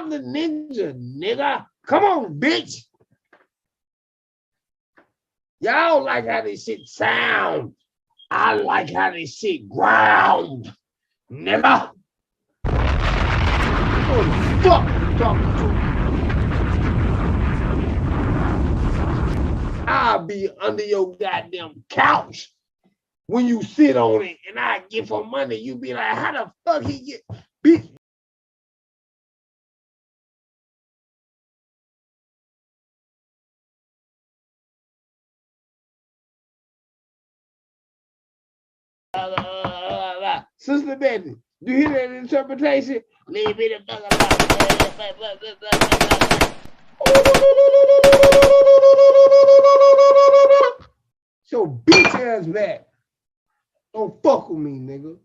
I'm the ninja, nigga. Come on, bitch. Y'all like how this shit sound. I like how this shit ground, nigga. What the fuck you talking to? I'll be under your goddamn couch when you sit on it and I get for money. You be like, how the fuck he get bitch? Sister Betty, do you hear that interpretation? Leave me the fuck alone. So bitch ass back. Don't fuck with me, nigga.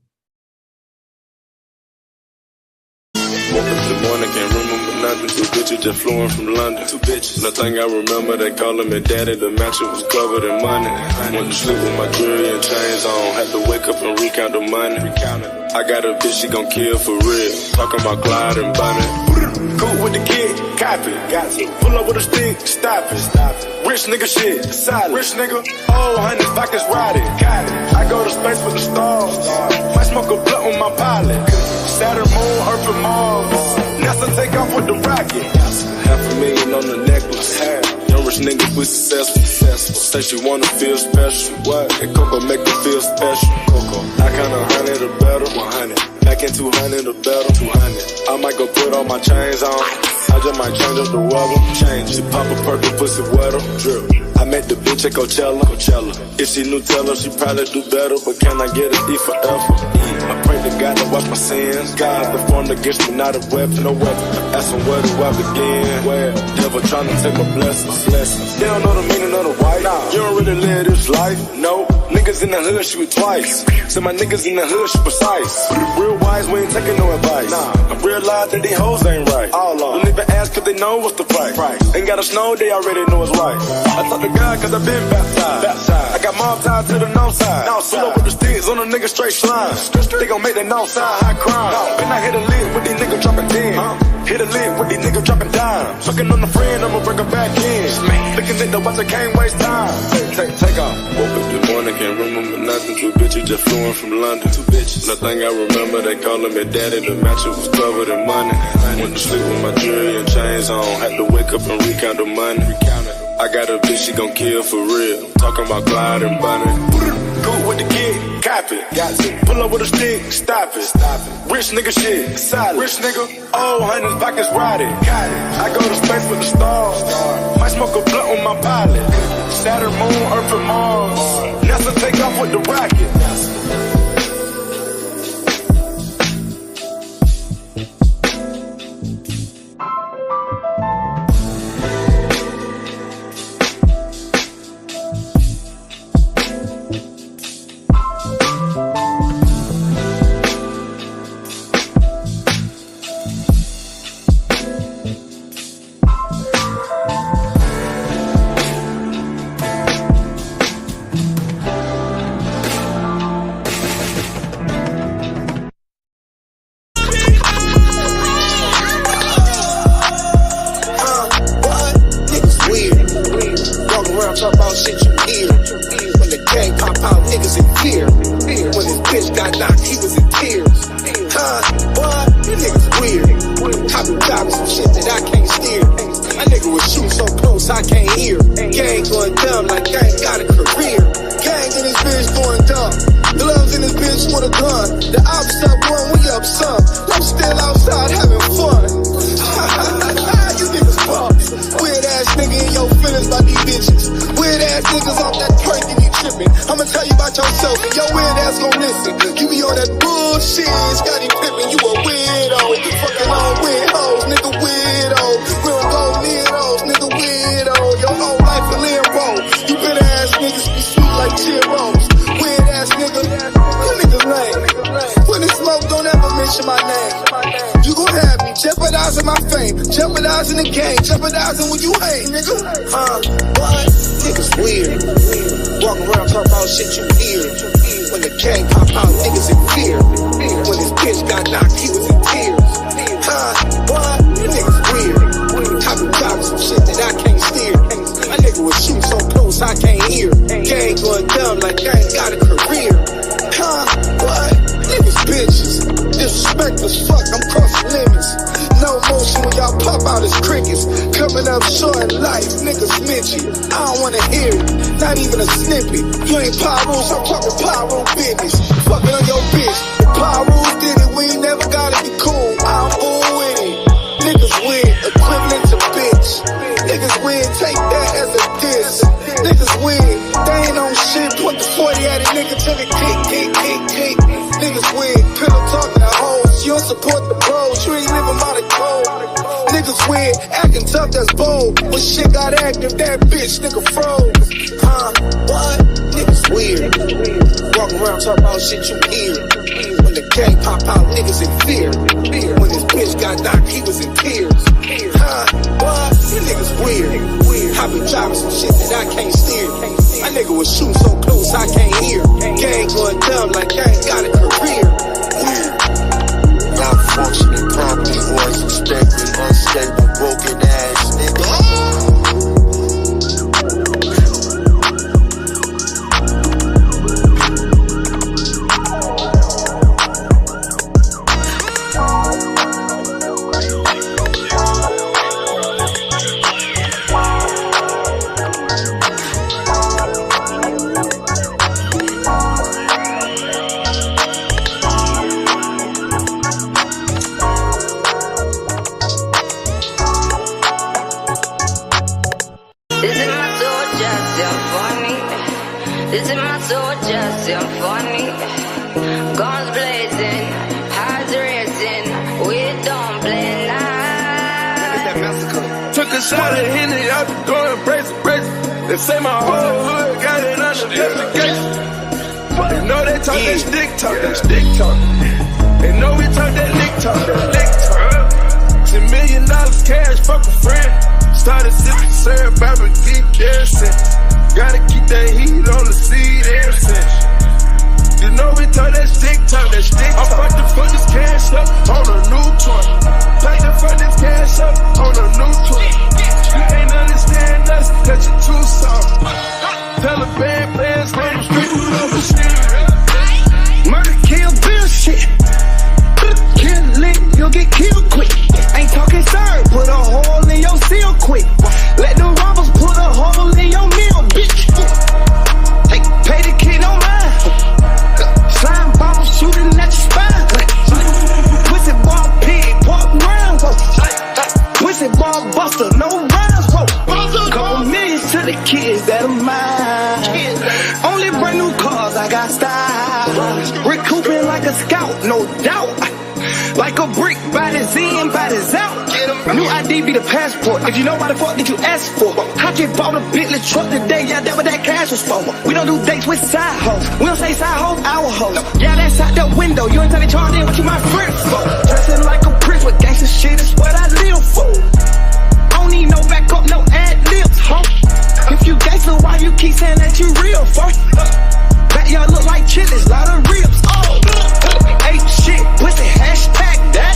Woke up in the morning, can't remember nothing. Two bitches just flew in from London. Two bitches. Nothing I remember, they calling me daddy. The mattress was covered in money. Went to sleep with my jewelry and chains on. Had to wake up and recount the money. I got a bitch, she gon' kill for real. Talking about Glide and Bunny. Cool with the kid, copy. Pull up with a stick, stop it. Rich nigga shit, solid. Rich nigga, oh, honey, vodka's riding. I go to space with the stars. Might smoke a blunt with my pilot. Saturn, Moon, Earth, and Mars. NASA take off with the rocket. $500,000 on the necklace. Young rich niggas, we successful. Say she wanna feel special. What? And Coco make her feel special. Coco, I kinda 100 or better. 100. Back in 200 or better. 200. I might go put all my chains on. I just might change up the weather. Change. She pop a perky, pussy wetter. Drip. I met the bitch at Coachella. If she knew Teller, she probably do better. But can I get an E for effort? I pray to God to wipe my sins. God performed against me, not a weapon, no weapon. Ask him where do I begin? Where? Devil trying to take my blessings. They don't know the meaning of the white. You don't really live this life. No. Niggas in the hood shoot twice. So my niggas in the hood shoot precise. Real wise, we ain't taking no advice. I realize that these hoes ain't right. Don't even ask cause they know what's the price. Ain't gotta snow, they already know it's right. I talk to God cause I been baptized. I got mob ties to the north side. Pull up with the sticks on a nigga straight slime. They gon' make the north side high crime. Then I hit a lid with these niggas dropping 10. Hit a lid with these niggas dropping dimes. Fucking on the friend, I'ma bring her back in. Looking at the watch, I can't waste time. Take off. Woke up this morning, can't remember nothing. Two bitches just flew in from London. Two bitches. Nothing I remember, they calling me daddy. The mattress was covered in money. Went to sleep with my jewelry and chains on. Had to wake up and recount the money. I got a bitch, she gon' kill for real. Talking about Glide and Bunny. Cool with the kid, copy. Pull up with a stick, stop it. Rich nigga shit, solid. Rich nigga, oh, honey, pockets riding. I go to space with the stars. Might smoke a blunt with my pilot. Saturn, Moon, Earth, and Mars. NASA take off with the rocket. Talk about shit you hear. When the gang pop out, niggas in fear. When his bitch got knocked, he was in tears. Boy, you niggas weird. Cop and driving some shit that I can't steer. My nigga was shooting so close I can't hear. Gang going dumb like gang got a career. Gang in his bitch going dumb. Gloves in his bitch with a gun. The ops up one, we up some. I'm still outside having fun. You niggas fuck. Weird ass nigga in your feelings by these bitches. Weird ass niggas off that perk and you tripping. I'ma tell you about yourself and your weird ass gon' listen. You be on that bullshit, Scotty Pippen, you a weirdo. You fucking on weirdos, nigga weirdo. We don't go near those, nigga weirdo. Your whole life a limbo. You bitter ass niggas be sweet like Cheerios. Weird ass nigga, you niggas lame. When it's smoke, don't ever mention my name. You gon' have me jeopardizing my fame, jeopardizing the game, jeopardizing when you hate, nigga. What? Niggas weird. Walk around talk about shit you hear. When the gang pop out, niggas in fear. When his bitch got knocked, he was in tears. What? You niggas hard as crickets. Coming up short in life, niggas mention. I don't wanna hear it, not even a snippet. You ain't Pyros, I'm talking Pyro business. Fucking on your bitch. If Pyros did it, we ain't never gotta be cool. I'm bull with it. Niggas win, equivalent to bitch. Niggas win, take that as a diss. Niggas win, they ain't on shit. Put the 40 at a nigga till it kick. Niggas win, pillow talking to hoes. You don't support the bros, you ain't living by the code. Niggas win, acting tough, that's bold. When shit got active, that bitch nigga froze. What? Niggas weird. Walk around talking about shit you hear. When the gang pop out, niggas in fear. When this bitch got knocked, he was in tears. What? You niggas weird. I be driving some shit that I can't steer. My nigga was shooting so close I can't hear. Gang going dumb like gang got a career. Not functioning properly or as expected. Unstable, broken ass nigga. This is my soldier symphony. Guns blazing, hearts racing. We don't play nice. Took a shot at Henny out the door and brace. They say my whole hood got it under investigation. They know they talk that stick talk, They know we talk that lick talk, $10 million cash, fuck a friend. Started sipping syrup, Bible geek, essence. Gotta keep that heat on the seat ever since. You know we talk that stick talk. I'm fucked to fuck this cash up on a new toy. Like to fuck this cash up on a new toy. You can't understand us, cause you're too soft. Taliban players run them straight through the machine. Murder, kill, bill shit. Kill lick, you'll get killed quick. Ain't talking sir, put a hole in your seal quick. Let the robbers put a hole in your meal, bitch. Pay the kid on mine. Slime bomb shooting at your spine. Pussy ball pig, pork round. Pussy ball buster, no rounds. Couple millions to the kids that are mine. Only brand new cars, I got style. Recouping like a scout, no doubt. Like a brick, bodies in, bodies out. New ID be the passport. If you know why the fuck did you ask for? I just bought a Bentley truck today, yeah, that what that cash was for. We don't do dates with side hoes. We don't say side hoes, our hoes. Yeah, that's out the window. You ain't tell me charge in what you my friends for. Dressing like a prince with gangsta shit is what I live for. I don't need no backup, no ad libs, huh? If you gangsta, why you keep saying that you real for? Backyard look like chilies, lot of ribs, oh. Ain't shit, pussy, hashtag that.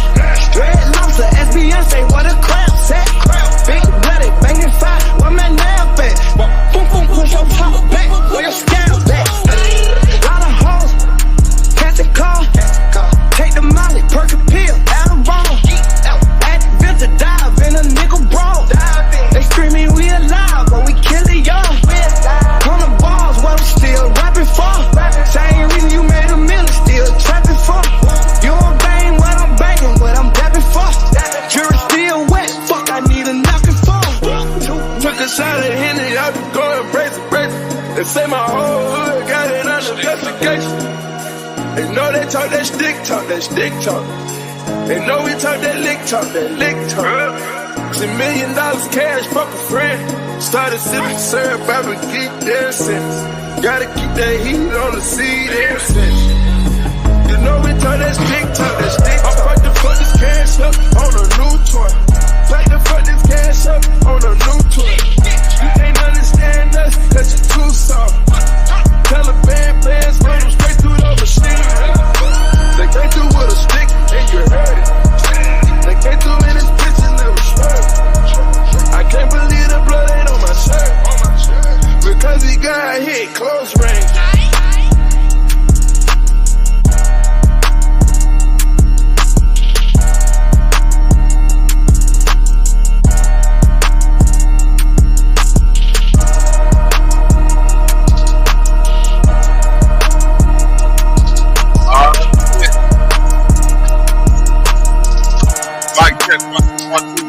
Red lobster, as Beyonce, what a crap set. Big blooded, banging fire, where my nail at? Boom, boom, push your top back, where your scale at? Lot of hoes, catch a car, take the molly, perk a pill, Adderall. Advent to dive in a nigga brawl. They screaming we alive, but we killing y'all. On the balls, what I'm still rapping for. Same reason you made a million, still trapping for. You don't bang what I'm banging, what I'm dapping for. Jury still wet, fuck, I need a knocking for. Took a shot at Henny out the door and brace. They say my whole hood got it under investigation. They know they talk that stick talk, They know we talk that lick talk, $10 million cash, fuck a friend. Started sipping syrup, Bible geek, essence. Gotta keep that heat on the seat ever since. You know we talk that stick talk, I'm fucked to fuck this cash up on a new toy. Like to fuck this cash up on a new toy. You can't understand us, cause you're too soft. Taliban players run them straight through the machine. They came through with a stick and you heard it. They came through in this bitch and never swerved. I can't believe the blood ain't on my shirt. Because he got hit close range.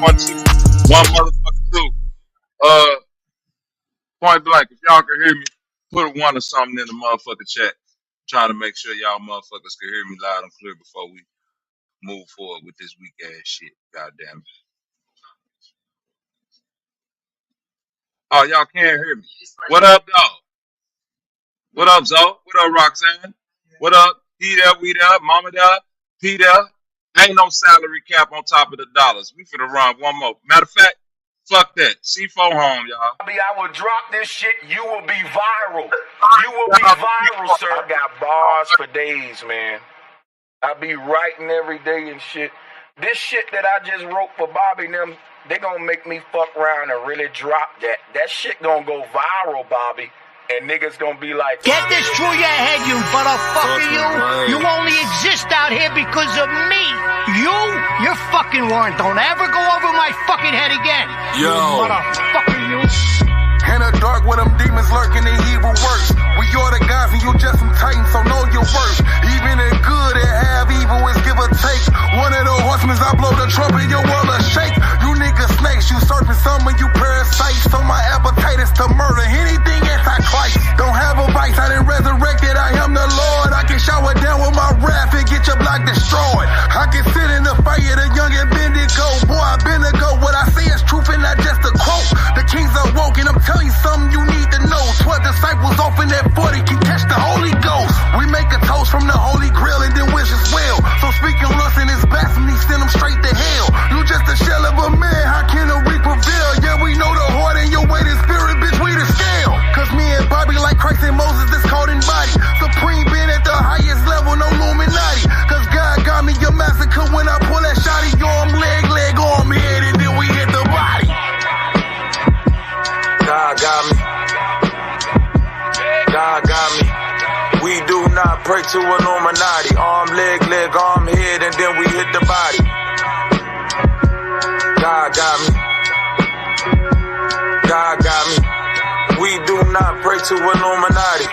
1, 2, 1 motherfucker 2. Point blank, if y'all can hear me, put a 1 or something in the motherfucking chat. Trying to make sure y'all motherfuckers can hear me loud and clear before we move forward with this weak ass shit. God damn it. Oh, y'all can't hear me. What up, dog? What up, Zoe? What up, Roxanne? What up? He there, we there, mama there, P there. Ain't no salary cap on top of the dollars. We finna run one more. Matter of fact, fuck that. C4 home, y'all. I will drop this shit. You will be viral. You will be viral, sir. I got bars for days, man. I be writing every day and shit. This shit that I just wrote for Bobby and them, they gonna make me fuck around and really drop that. That shit gonna go viral, Bobby. And niggas gonna be like, get this through your head, you motherfucker, you. You only exist out here because of me. You're fucking warrant. Don't ever go over my fucking head again. Yo. You motherfucker, you. In the dark where them demons lurking, the evil works. We are the guys and you just some titans, so know your worth. Even if good and have evil is give or take. One of the horsemen, I blow the trumpet, your world will shake. You niggas snakes, you serpent, some of you parasites. So my appetite is to murder anything anti-Christ. Don't have a vice, I done resurrected, I am the Lord. I can shower down with my wrath and get your block destroyed. I can sit in the fire, the young and bend it go. Boy, I been to go, what I say is truth and not just a quote. The kings are woke and I'm telling you something you need to know. 12 disciples off in that 40 can catch the Holy Ghost. We make a toast from the Holy Grail and then wish us well. So speaking lust and his blasphemy, send them straight to hell. You just a shell of a man, how can a reap prevail? Yeah, we know the heart and your weight and spirit, bitch, we the scale. Cause me and Bobby like Christ and Moses, this called in body. Supreme being at the highest level, no Illuminati. Cause God got me a massacre when I pull that shotty, arm, leg, arm, head, and then we hit the body. God got me. God got me. We do not pray to Illuminati. Arm, leg, arm, head, and then we hit the body. God got me. God got me. We do not pray to Illuminati.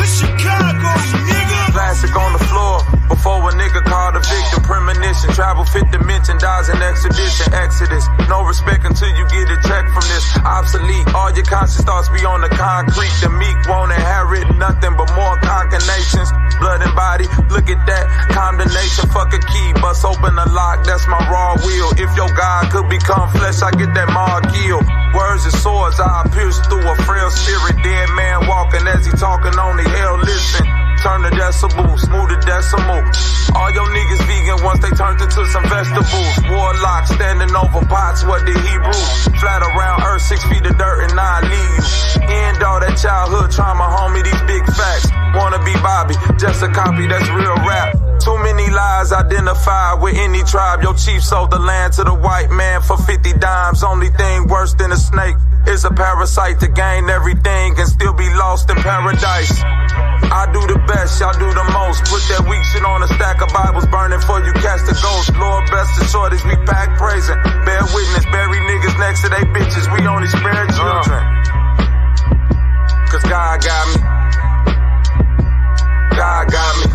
Chicago, nigga. Plastic on the floor. Before a nigga called a victim, premonition, travel 5th dimension, dies in expedition, exodus. No respect until you get a check from this. Obsolete, all your conscious thoughts be on the concrete. The meek won't inherit nothing but more concatenations. Blood and body, look at that condemnation. Fuck a key, bust open a lock, that's my raw will. If your God could become flesh, I get that mark kill. Words and swords, I pierce through a frail spirit. Dead man walking as he talking on the hell, listen. Turn the decibel, smooth the decimal. All your niggas vegan once they turned into some vegetables. Warlock standing over pots, what the Hebrew? Flat around earth, 6 feet of dirt and I leave you. End all that childhood trauma, homie, these big facts. Wanna be Bobby, just a copy, that's real rap. Too many lies identified with any tribe. Your chief sold the land to the white man for 50 dimes. Only thing worse than a snake is a parasite to gain everything and still be lost in paradise. I do the best, y'all do the most. Put that weak shit on a stack of Bibles burning for you catch the ghost. Lord bless the shorties, we pack praising. Bear witness, bury niggas next to they bitches. We only spare children. Cause God got me. God got me.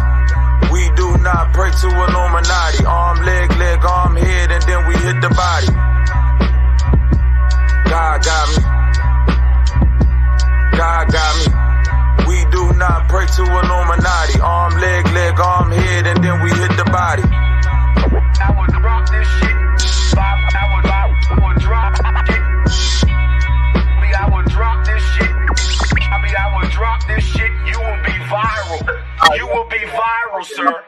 We do not pray to Illuminati. Arm, leg, arm, head, and then we hit the body. God got me. God got me. We do not pray to Illuminati. Arm, leg, arm, head, and then we hit the body. I would drop this shit. I would drop it. I would drop this shit. I would drop this shit. You will be viral. You will be viral, sir.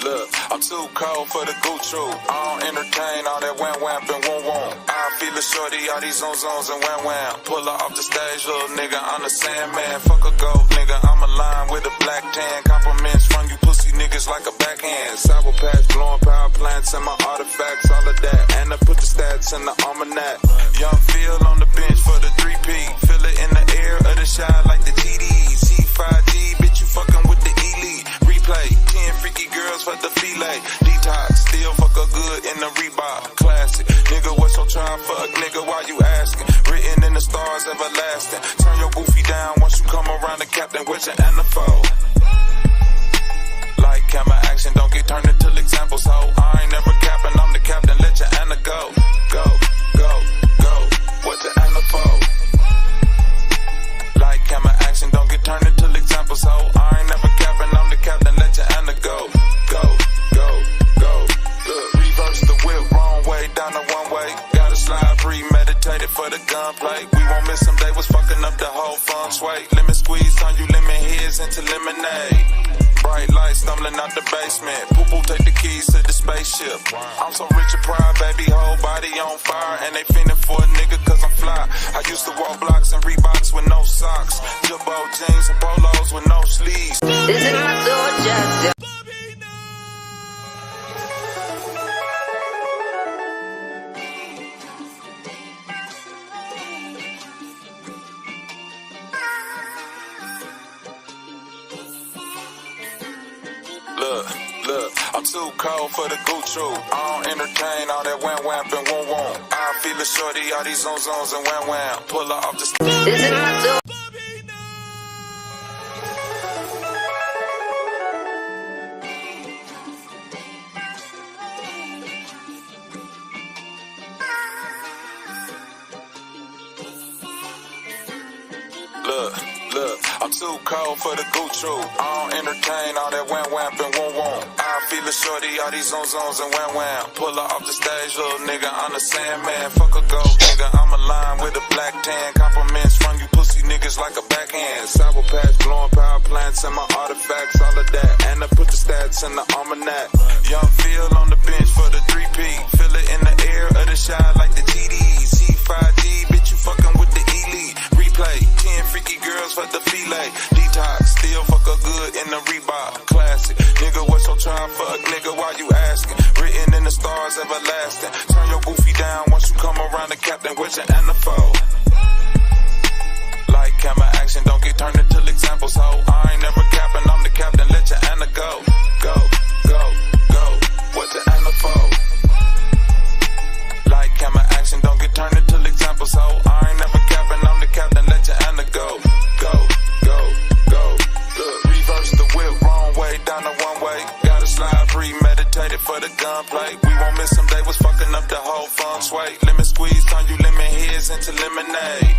Look, I'm too cold for the Gucci. I don't entertain all that wham and woo. I feel a shorty, all these zones and wham. Pull her off the stage, little nigga, I'm the Sandman. Fuck a goat, nigga, I'm a line with a black tan. Compliments from you pussy niggas like a backhand. Sour patch, blowing power plants and my artifacts, all of that. And I put the stats in the almanac. Young Phil on the bench for the 3P. Feel it in the air of the shot like the TDs. C5G, bitch, you fucking with the elite. Replay, 10 freaky girls for the filet. Detox, still fuck her good in the the Reebok classic. Nigga, what's your trying fuck? Nigga, why you asking? Written in the stars, everlasting. Turn your goofy down once you come around the captain with your NFL. Like camera action, don't get turned into examples, ho. I ain't never capping, I'm the captain, let your Anna go. Go, go, go, what the Anna for? Like camera action, don't get turned into examples, ho. I ain't never capping, I'm the captain, let your Anna go. Go, go, go, look, reverse the whip, wrong way, down the one way. Gotta slide, premeditated for the gunplay. We won't miss them, they was fucking up the whole feng shui. Lemon squeeze on you, lemon heads into lemonade. Bright lights stumbling out the basement. Poo-poo take the keys to the spaceship. I'm so rich and proud, baby, whole body on fire. And they fiending for a nigga cause I'm fly. I used to walk blocks and Reeboks with no socks. Jumbo jeans and polos with no sleeves. This is my soldier. Look, I'm too cold for the 𝘾𝙤𝙤. I don't entertain all that 𝑾𝐻𝐼𝐓𝐂𝐾𝐼𝐓𝐂𝐾. I feel the shorty, all these 𝑍𝑍𝑍𝑠 and 𝑊𝑊. Pull her off the This is my soldier. Look, I'm too cold for the 𝘾𝙤𝙤. I don't entertain all that 𝑊𝑊. I feel the shorty, all these 𝑍𝑍𝑍𝑠 and 𝑊𝑊. Pull her off the stage, little nigga, I'm the Sandman. Fuck a gold nigga, I'm a line with a black tan. Compliments from you pussy niggas like a backhand. Sour patch, blowing power plants and my artifacts, all of that. And I put the stats in the almanac. Young Phil on the bench for the 3P. Feel it in the air of the shot like the GDs. C5G, bitch, you fucking with the elite. Replay, 10 freaky girls for the filet. Detox, still fuck her good in the Reebok classic. Nigga, what's your trying fuck? Nigga, why you asking? Written in the stars, everlasting. Turn your goofy down once you come around the captain with your NFL. Like camera action, don't get turned into examples, ho. I ain't never capping, I'm the captain, let your Anna go. Go, go, go, what the Anna for? Like camera action, don't get turned into examples, ho. I ain't never capping, I'm the captain, let your Anna go. Go, go, go, look, reverse the whip, wrong way, down the one way. Gotta slide, premeditated for the gunplay. We won't miss them, they was fucking up the whole feng shui. Lemon squeeze on you, lemon heads into lemonade.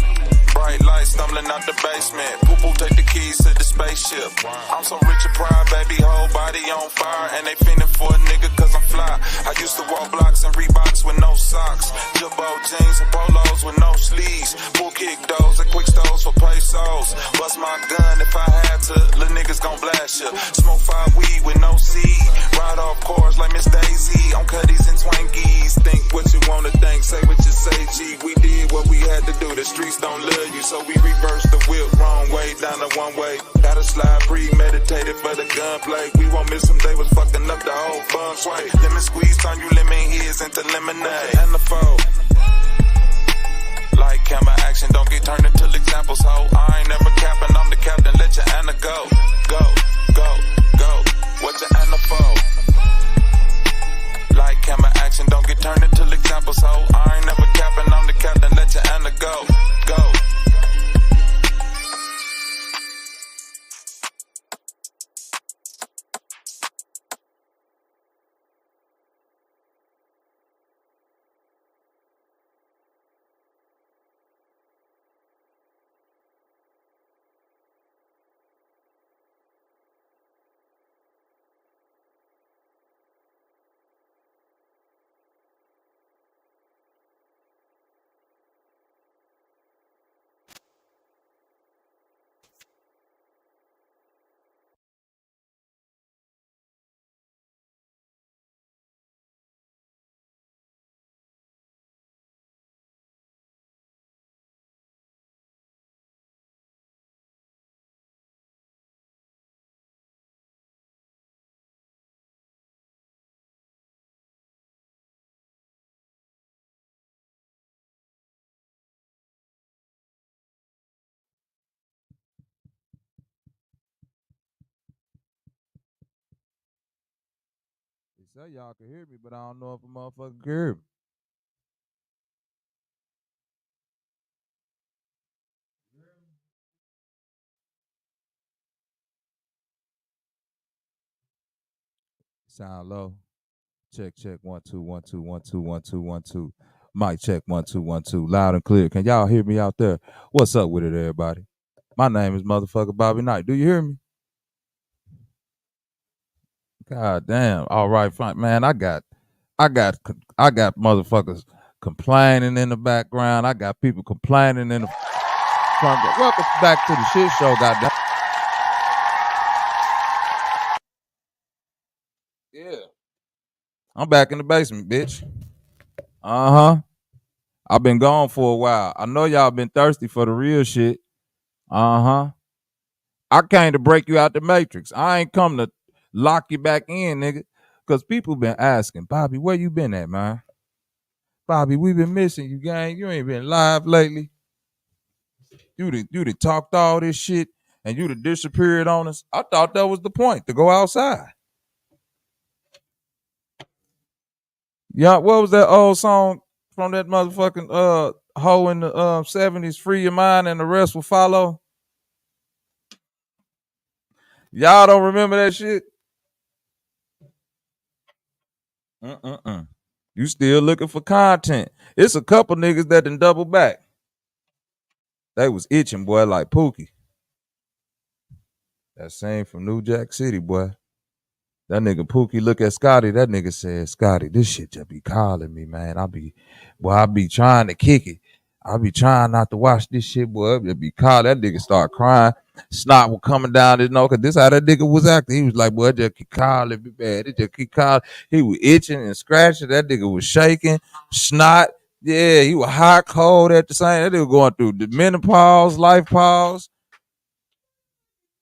Bright lights stumbling out the basement. Poo-poo take the keys to the spaceship. I'm so rich and proud, baby, whole body on fire. And they fiending for a nigga cause I'm fly. I used to walk blocks and Reeboks with no socks. Jumbo jeans and polos with no sleeves. Full kick those and quick stoves for pesos. Bust my gun if I had to. Little niggas gon' blast ya. Smoke 5 weed with no seed. Ride off cars like Miss Daisy. On cutties and Twinkies. Think what you wanna think, say what you say, G. We did what we had to do. The streets don't love you, so we reversed the whip, wrong way, down the one way. Gotta slide, premeditated for the gunplay. We won't miss them, they was fucking up the whole feng shui. Lemon squeeze on you, lemon heads into lemonade. And the foe. Like camera action, don't get turned into examples, ho. I ain't never capping, I'm the captain, let your Anna go. Go, go, go, what your Anna for? Like camera action, don't get turned into examples, ho. I ain't never capping, I'm the captain, let your Anna go. Go. say y'all can hear me, but I don't know if a motherfucker can hear me. Sound low. Check, 1 2 1 2 1 2 1 2 1 2. Mic check 1 2 1 2. Loud and clear. Can y'all hear me out there? What's up with it, everybody? My name is motherfucker Bobby Knight. Do you hear me? God damn. All right, fine. Man, I got motherfuckers complaining in the background. I got people complaining in the front. Welcome back to the shit show, goddamn. Yeah. I'm back in the basement, bitch. Uh-huh. I've been gone for a while. I know y'all been thirsty for the real shit. Uh-huh. I came to break you out the matrix. I ain't come to lock you back in, nigga. Because people been asking, Bobby, where you been at, man? Bobby, we been missing you, gang. You ain't been live lately. You done talked all this shit and you done disappeared on us. I thought that was the point, to go outside. Yeah, what was that old song from that motherfucking hoe in the 70s? Free your mind and the rest will follow. Y'all don't remember that shit? You still looking for content. It's a couple niggas that done double back. They was itching, boy, like Pookie. That same from New Jack City, boy. That nigga Pookie look at Scotty. That nigga said, Scotty, this shit just be calling me, man. I be trying to kick it. I be trying not to watch this shit, boy. It be calling. That nigga start crying. Snot was coming down his nose, cause this how that nigga was acting. He was like, boy, it just keep calling me, man. It just keep calling. He was itching and scratching. That nigga was shaking. Snot. Yeah, he was hot, cold at the same. That nigga going through the menopause, life pause.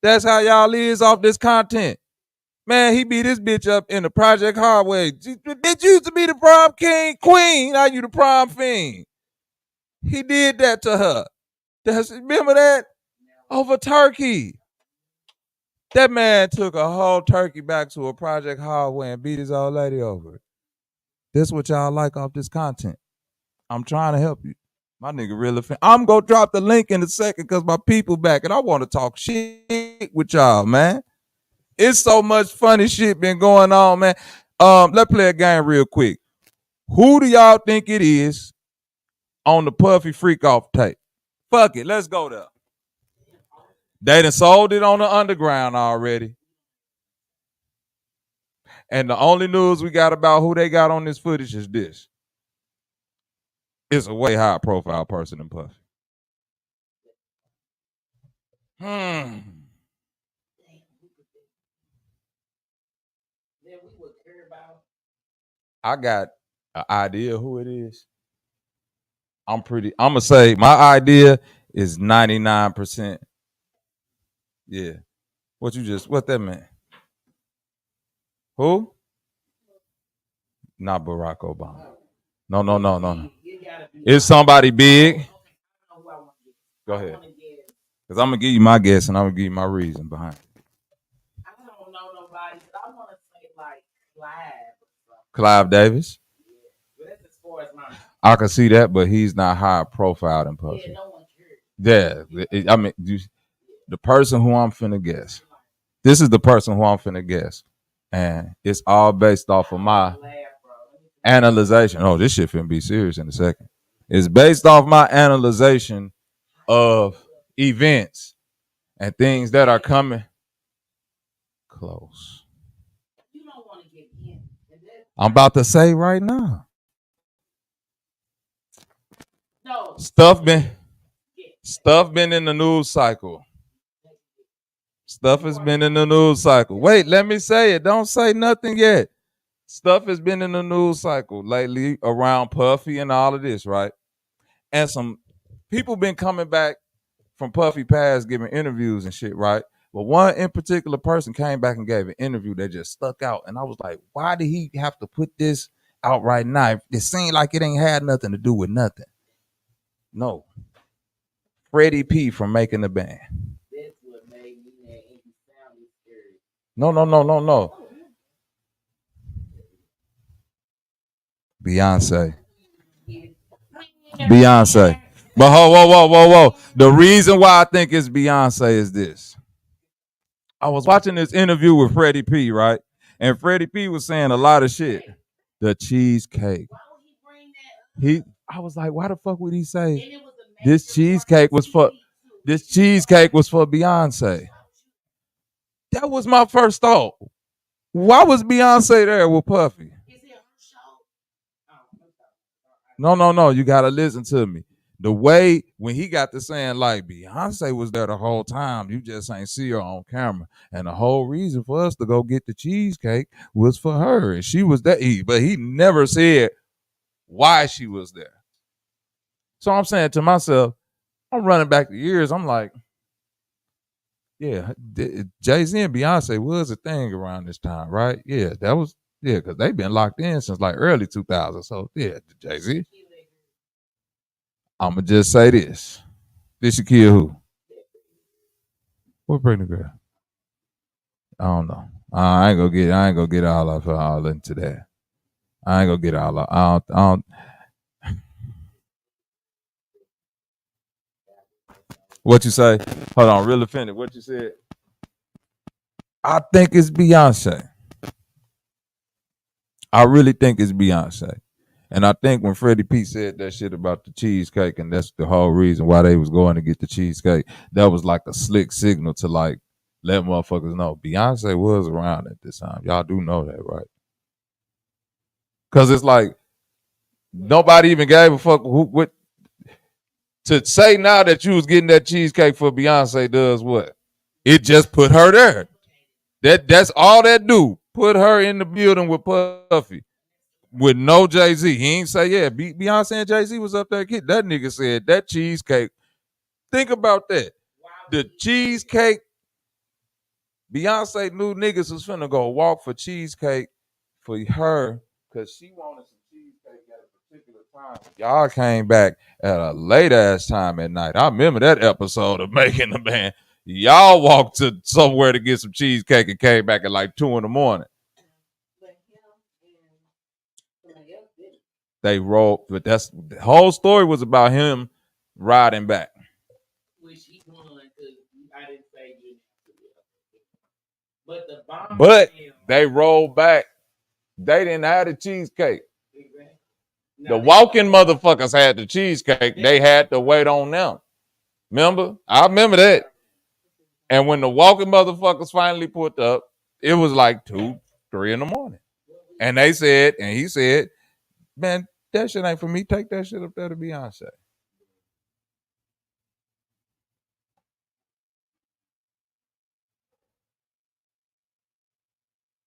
That's how y'all is off this content. Man, he beat this bitch up in the Project Hardway. The bitch used to be the prom king queen. Now you the prom fiend. He did that to her. Remember that? Over turkey. That man took a whole turkey back to a Project Hardway and beat his old lady over it. This what y'all like off this content. I'm trying to help you. My nigga really I'm going to drop the link in a second because my people back and I want to talk shit with y'all, man. It's so much funny shit been going on, man. Let's play a game real quick. Who do y'all think it is on the Puffy Freak Off tape? Fuck it, let's go there. They done sold it on the underground already. And the only news we got about who they got on this footage is this. It's a way higher profile person than Puffy. I got an idea who it is. I'm gonna say my idea is 99%. Yeah. What that mean? Who? Not Barack Obama. No. It's somebody big. Go ahead. Because I'm gonna give you my guess and I'm gonna give you my reason behind it. I don't know nobody, but I want to say like Clive Davis. Yeah. That's as far as I can see that, but he's not high profile than Puffy. Yeah, no one cares. Yeah, I mean, the person who I'm finna guess. This is the person who I'm finna guess, and it's all based off of my analyzation. Oh, this shit finna be serious in a second. It's based off my analyzation of events and things that are coming close. I'm about to say right now. Stuff been in the news cycle. Stuff has been in the news cycle. Wait, let me say it. Don't say nothing yet. Stuff has been in the news cycle lately around Puffy and all of this, right? And some people been coming back from Puffy past giving interviews and shit, right? But one in particular person came back and gave an interview that just stuck out. And I was like, why did he have to put this out right now? It seemed like it ain't had nothing to do with nothing. No. Freddie P from Making the Band. That's what made me sound scary. No. Beyonce. But whoa. The reason why I think it's Beyonce is this. I was watching this interview with Freddie P, right? And Freddie P was saying a lot of shit. The cheesecake. I was like, why the fuck would he say this cheesecake was for Beyonce? That was my first thought. Why was Beyonce there with Puffy? No. You gotta listen to me. The way when he got to saying like Beyonce was there the whole time, you just ain't see her on camera, and the whole reason for us to go get the cheesecake was for her, and she was there. But he never said why she was there. So I'm saying to myself, I'm running back the years. I'm like, yeah, Jay-Z and Beyonce was a thing around this time, right? Yeah, that was because they've been locked in since like early 2000. So yeah, Jay-Z. I'ma just say this. This should kill who? What pregnant girl? I don't know. I ain't gonna get all into that. I ain't gonna get all out. I don't. What you say? Hold on, real offended. What you said? I think it's Beyonce. I really think it's Beyonce. And I think when Freddie P said that shit about the cheesecake, and that's the whole reason why they was going to get the cheesecake, that was like a slick signal to like let motherfuckers know Beyonce was around at this time. Y'all do know that, right? Because it's like nobody even gave a fuck what to say now that you was getting that cheesecake for Beyonce does what? It just put her there. That's all that do. Put her in the building with Puffy. With no Jay-Z. He ain't say, yeah, Beyonce and Jay-Z was up there. That nigga said that cheesecake. Think about that. The cheesecake. Beyonce knew niggas was finna go walk for cheesecake for her because she wanted some cheesecake at a particular time. Y'all came back at a late ass time at night. I remember that episode of Making the Band. Y'all walked to somewhere to get some cheesecake and came back at like 2 a.m. They rolled, but that's the whole story was about him riding back. Which he won because I didn't say you. But they rolled back. They didn't have the cheesecake. The walking motherfuckers had the cheesecake. They had to wait on them. Remember? I remember that. And when the walking motherfuckers finally put up, it was like 2, 3 a.m. And they said, and he said, man, that shit ain't for me. Take that shit up there to Beyonce.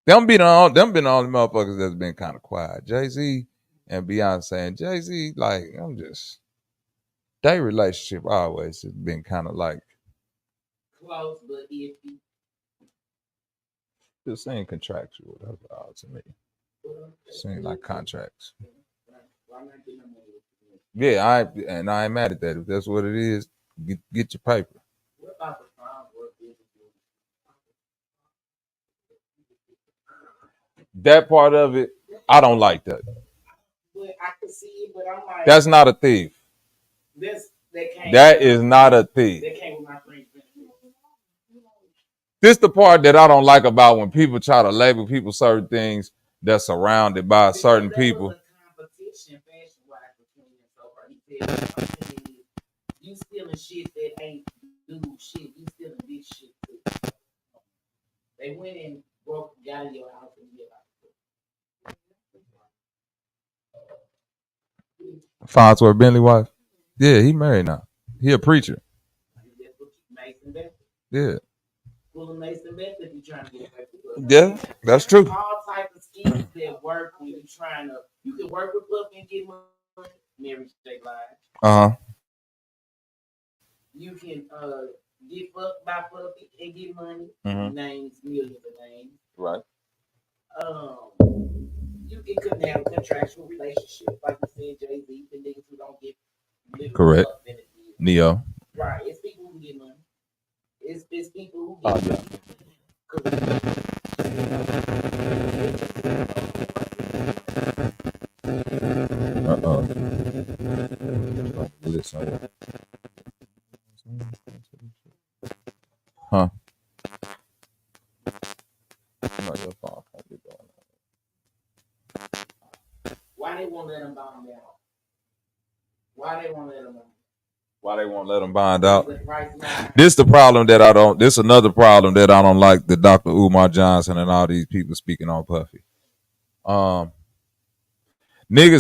Them been the only motherfuckers that's been kind of quiet. Jay-Z and Beyonce. And Jay-Z, like, their relationship always has been kind of like close but iffy. Just saying contractual. That's all to me. Seems like contracts. Yeah, I ain't mad at that. If that's what it is, get your paper. That part of it, I don't like that. I can see it, but I'm like, that's not a thief. That is not a thief. This the part that I don't like about when people try to label people certain things that's surrounded by certain people. You stealing shit that ain't do shit. You stealing this shit too. They went and got in your house and get out. Farnsworth Bentley wife? Yeah, he married now. He a preacher. Yeah. Yeah, that's true. All types of schemes that work when you're trying to. You can work with Puffy and get money. Marriage J Live. You can get fucked by Puffy and get money. Names, millions of names. Right. You couldn't have a contractual relationship like you said, Jay-Z, the niggas who don't get correct. Neo. Right. It's people who get money. It's people who get money. son. Huh? No, your phone can't be doing that. Why they won't let them bond out? Why they won't let them? Why they won't let them bond out? This the problem that I don't. This another problem that I don't like. The Dr. Umar Johnson and all these people speaking on Puffy. Niggas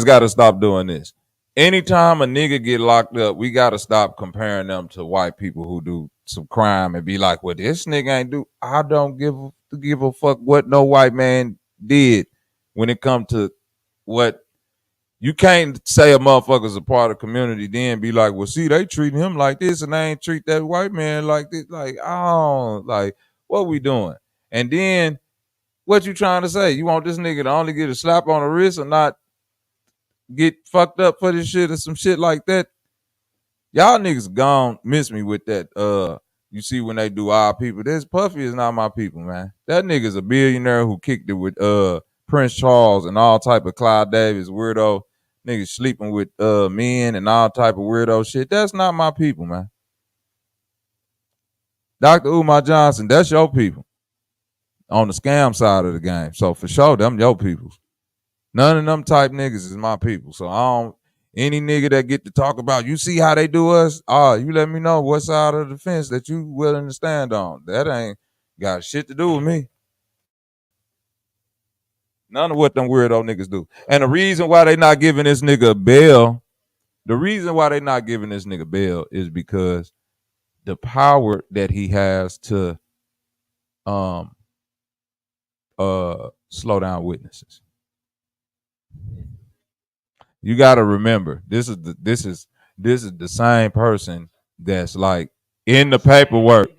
got to stop doing this. Anytime a nigga get locked up, we got to stop comparing them to white people who do some crime and be like, well, this nigga ain't do. I don't give a fuck what no white man did when it come to what. You can't say a motherfucker's a part of the community, then be like, well, see, they treating him like this and they ain't treat that white man like this. Like, oh, like, what we doing? And then, what you trying to say? You want this nigga to only get a slap on the wrist or not get fucked up for this shit or some shit like that? Y'all niggas gone miss me with that. You see when they do our people, this Puffy is not my people, man. That nigga's a billionaire who kicked it with Prince Charles and all type of Clive Davis weirdo niggas sleeping with men and all type of weirdo shit. That's not my people, man. Dr. Umar Johnson, that's your people on the scam side of the game. So for sure, them your people. None of them type niggas is my people. So I don't. Any nigga that get to talk about, you see how they do us? You let me know what side of the fence that you willing to stand on. That ain't got shit to do with me. None of what them weirdo niggas do. And the reason why they not giving this nigga bail, is because the power that he has to slow down witnesses. You gotta remember, this is the same person that's like in the paperwork.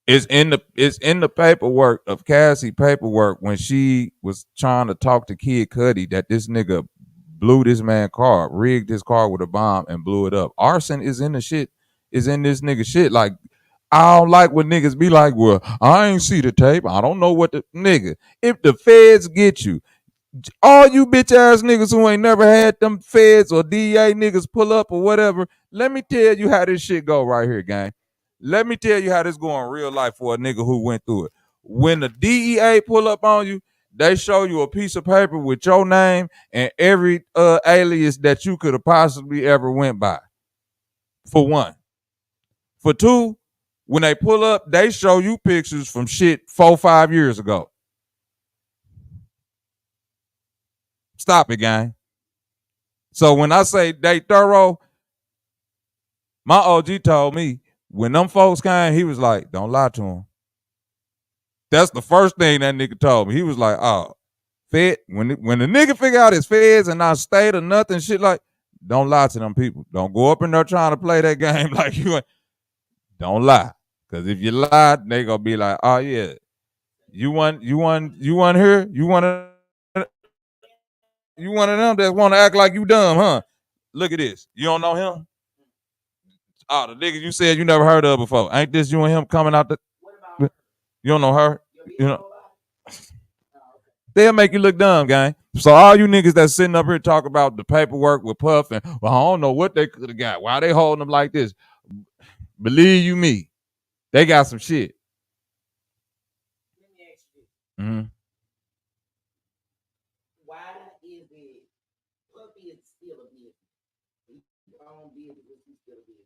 It's in the paperwork of Cassie paperwork when she was trying to talk to Kid Cudi that this nigga blew this man car, rigged his car with a bomb and blew it up. Arson is in this nigga shit. Like, I don't like when niggas be like, well, I ain't see the tape. I don't know what the nigga. If the feds get you, all you bitch ass niggas who ain't never had them feds or DEA niggas pull up or whatever, let me tell you how this shit go right here, gang. Let me tell you how this go in real life for a nigga who went through it. When the DEA pull up on you, they show you a piece of paper with your name and every alias that you could have possibly ever went by. For one. For two, when they pull up, they show you pictures from shit 4-5 years ago. Stop it, gang. So when I say they thorough, my OG told me when them folks came, he was like, don't lie to him. That's the first thing that nigga told me. He was like, oh, Fed, when the nigga figure out his feds and not state or nothing, shit like, don't lie to them people. Don't go up in there trying to play that game like you ain't. Don't lie. Because if you lie, they gonna be like, oh yeah, you want here? You one of them that want to act like you dumb, huh? Look at this. You don't know him? Oh, the nigga you said you never heard of before. Ain't this you and him coming out the... You don't know her? You know? They'll make you look dumb, gang. So all you niggas that's sitting up here talk about the paperwork with Puff and, well, I don't know what they could have got. Why they holding them like this? Believe you me, they got some shit. Let me ask you. Mm-hmm. Why is it Puffy is still a business? His own business, he's still a business.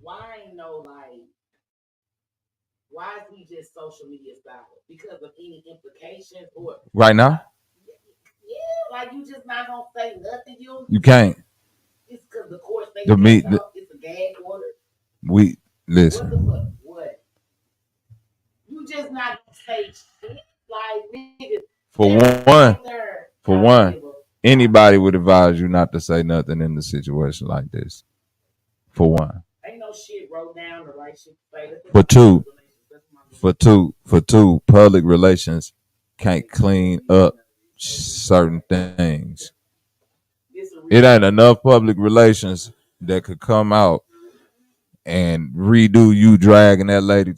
Why ain't no like? Why is he just social media style? Because of any implications or right now? Yeah, like you just not gonna say nothing. You can't. It's because the court they it's a gag order. We listen. What the fuck? What? You just not gonna say shit like niggas. For one, anybody would advise you not to say nothing in a situation like this. For one. Ain't no shit wrote down the right shit to say. For two, public relations can't clean up certain things. It ain't enough public relations that could come out and redo you dragging that lady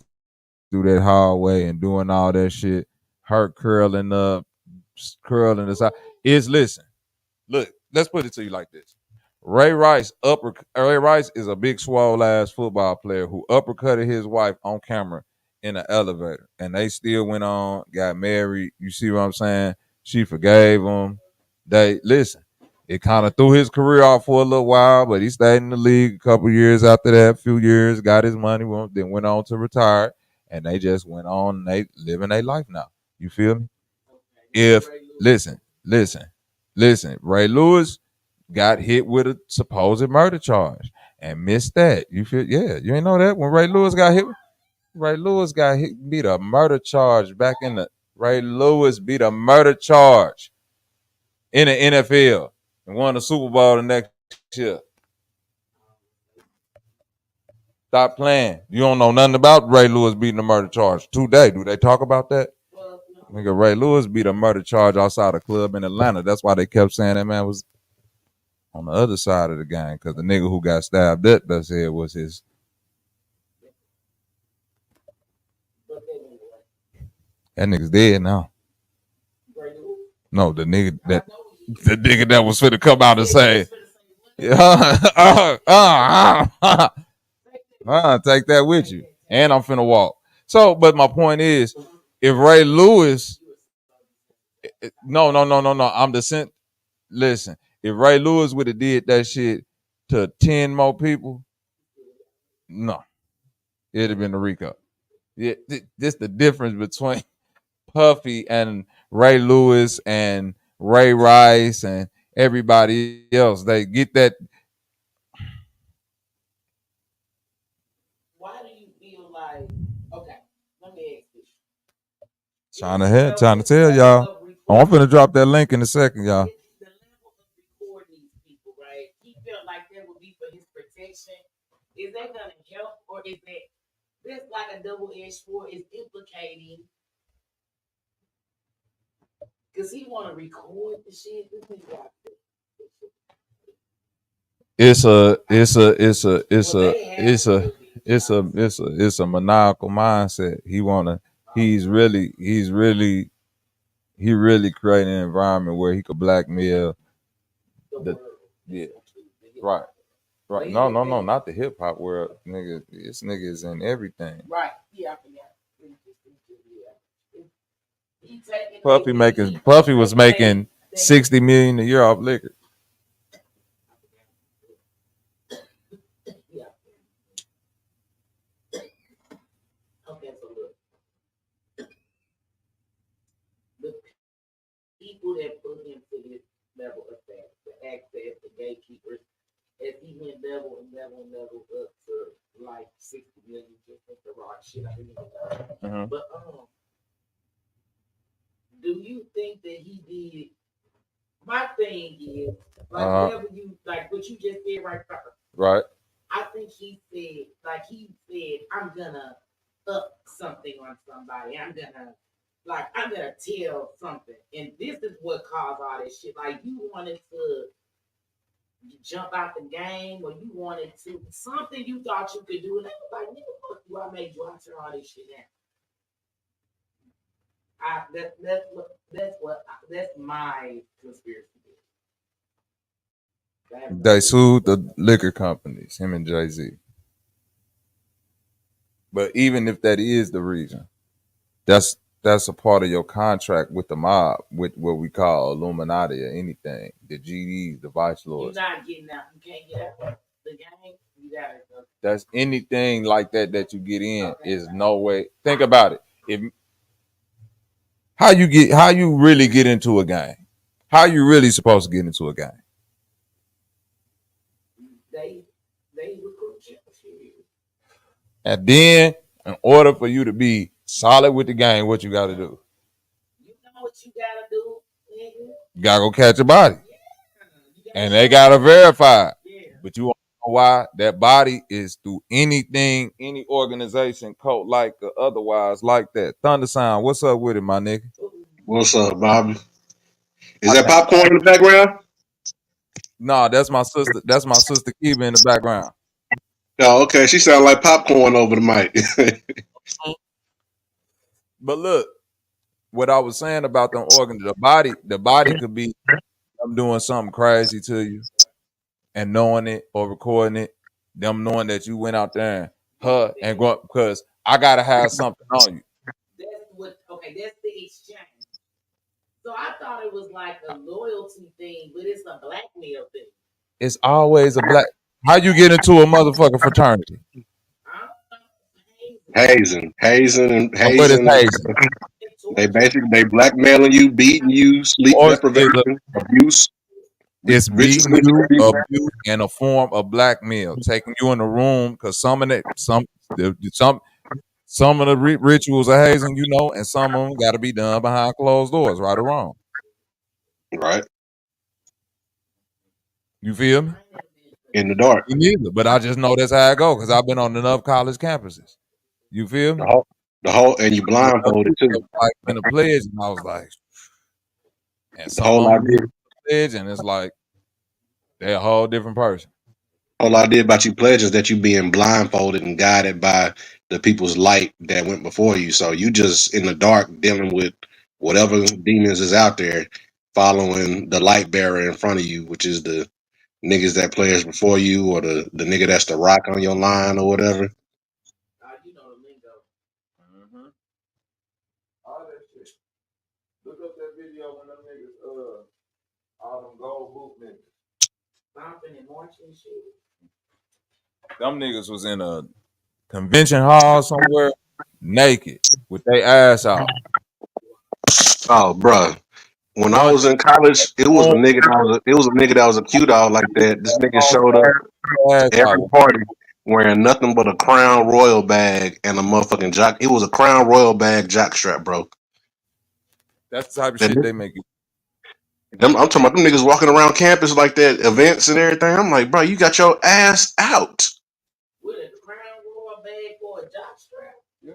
through that hallway and doing all that shit. Her curling the side. Listen. Look, let's put it to you like this. Ray Rice is a big swole ass football player who uppercutted his wife on camera in an elevator, and they still went on, got married. You see what I'm saying? She forgave him. They listen. It kind of threw his career off for a little while, but he stayed in the league a couple years after that, few years, got his money, then went on to retire, and they just went on and they living their life now. You feel me? If listen, Ray Lewis got hit with a supposed murder charge and missed that. You feel? Yeah, you ain't know that when Ray Lewis got hit. Ray Lewis got hit, beat a murder charge back in the. Ray Lewis beat a murder charge in the NFL and won the Super Bowl the next year. Stop playing. You don't know nothing about Ray Lewis beating a murder charge today. Do they talk about that? Nigga, Ray Lewis beat a murder charge outside a club in Atlanta. That's why they kept saying that man was on the other side of the game, because the nigga who got stabbed up that said was his. That nigga's dead now. No, the nigga that was finna come out and say, take that with you. And I'm finna walk. So, but my point is, if Ray Lewis, no, I'm the listen, if Ray Lewis would have did that shit to 10 more people, no, it'd have been a RICO. Yeah, this the difference between Puffy and Ray Lewis and Ray Rice and everybody else. They get that. Why do you feel like, okay, let me ask this. Trying to tell y'all. I'm finna drop that link in a second, y'all. The level of recording these people, right? He felt like that would be for his protection. Is that gonna help, or is that's like a double-edged sword? Is implicating because he want to record the shit. It's a maniacal mindset. He really creating an environment where he could blackmail right. No, not the hip hop world, nigga. This nigga is in everything. Right. Yeah. Puffy was making 60 million a year off liquor. Yeah. Okay, so look. The people that put him to this level of that, the access, the gatekeepers, as he went level up to like 60 million just with the rock shit. I didn't even know. But do you think that he did? My thing is like whatever you like what you just said right there. Right. I think he said I'm gonna up something on somebody. I'm gonna tell something, and this is what caused all this shit. Like you wanted to jump out the game, or you wanted to something you thought you could do, and they was like, "Nigga, fuck you! I made you. I turn all this shit down." That's my conspiracy theory. They sued the liquor companies, him and Jay-Z. But even if that is the reason, that's a part of your contract with the mob, with what we call Illuminati or anything, the GDs, the vice lords. You're not getting out. You can't get out the game. You gotta go. That's anything like that you get in is no way. Think about it. How you really get into a game? How you really supposed to get into a game? They recruit you. And then, in order for you to be solid with the game, what you got to do? You know what you got to do, nigga? You got to go catch a body. Yeah, and they got to verify. Yeah. But you want to know why? That body is through anything, any organization, cult like or otherwise like that. Thunder Sound, what's up with it, my nigga? What's up, Bobby? Is that popcorn in the background? No, that's my sister. That's my sister Kiva in the background. Oh, okay. She sounds like popcorn over the mic. But look, what I was saying about the organ, the body could be them doing something crazy to you and knowing it or recording it, them knowing that you went out there and her and go because I gotta have something on you. That's the exchange. So I thought it was like a loyalty thing, but it's a blackmail thing. It's always a black. How you get into a motherfucking fraternity? Hazing. What is hazing? They blackmailing you, beating you, sleep Or deprivation, abuse. it's Ritual beating you, abuse. abuse, and a form of blackmail, taking you in the room because some of the rituals are hazing, you know, and some of them got to be done behind closed doors, right or wrong. Right. You feel me? In the dark. Me neither, but I just know that's how I go because I've been on enough college campuses. You feel me? The whole and you blindfolded too. Like in a pledge, and I was like, and The some whole of them idea. pledge, and it's like they're a whole different person. Whole idea about you pledges that you being blindfolded and guided by the people's light that went before you. So you just in the dark dealing with whatever demons is out there, following the light bearer in front of you, which is the niggas that pledged before you, or the nigga that's the rock on your line or whatever. You know the lingo. Mm-hmm. All that shit. Look up that video when them niggas, all them gold boot niggas. Stomping and marching and shit. Them niggas was in a convention hall somewhere, naked, with their ass out. Oh, bruh. When I was in college, it was a nigga that was a cute dog like that. This nigga showed up to every party wearing nothing but a Crown Royal bag and a motherfucking jock. It was a Crown Royal bag jock strap, bro. That's the type of shit they make it. I'm talking about them niggas walking around campus like that, events and everything. I'm like, bro, you got your ass out. With a Crown Royal bag for a jock strap? Yeah.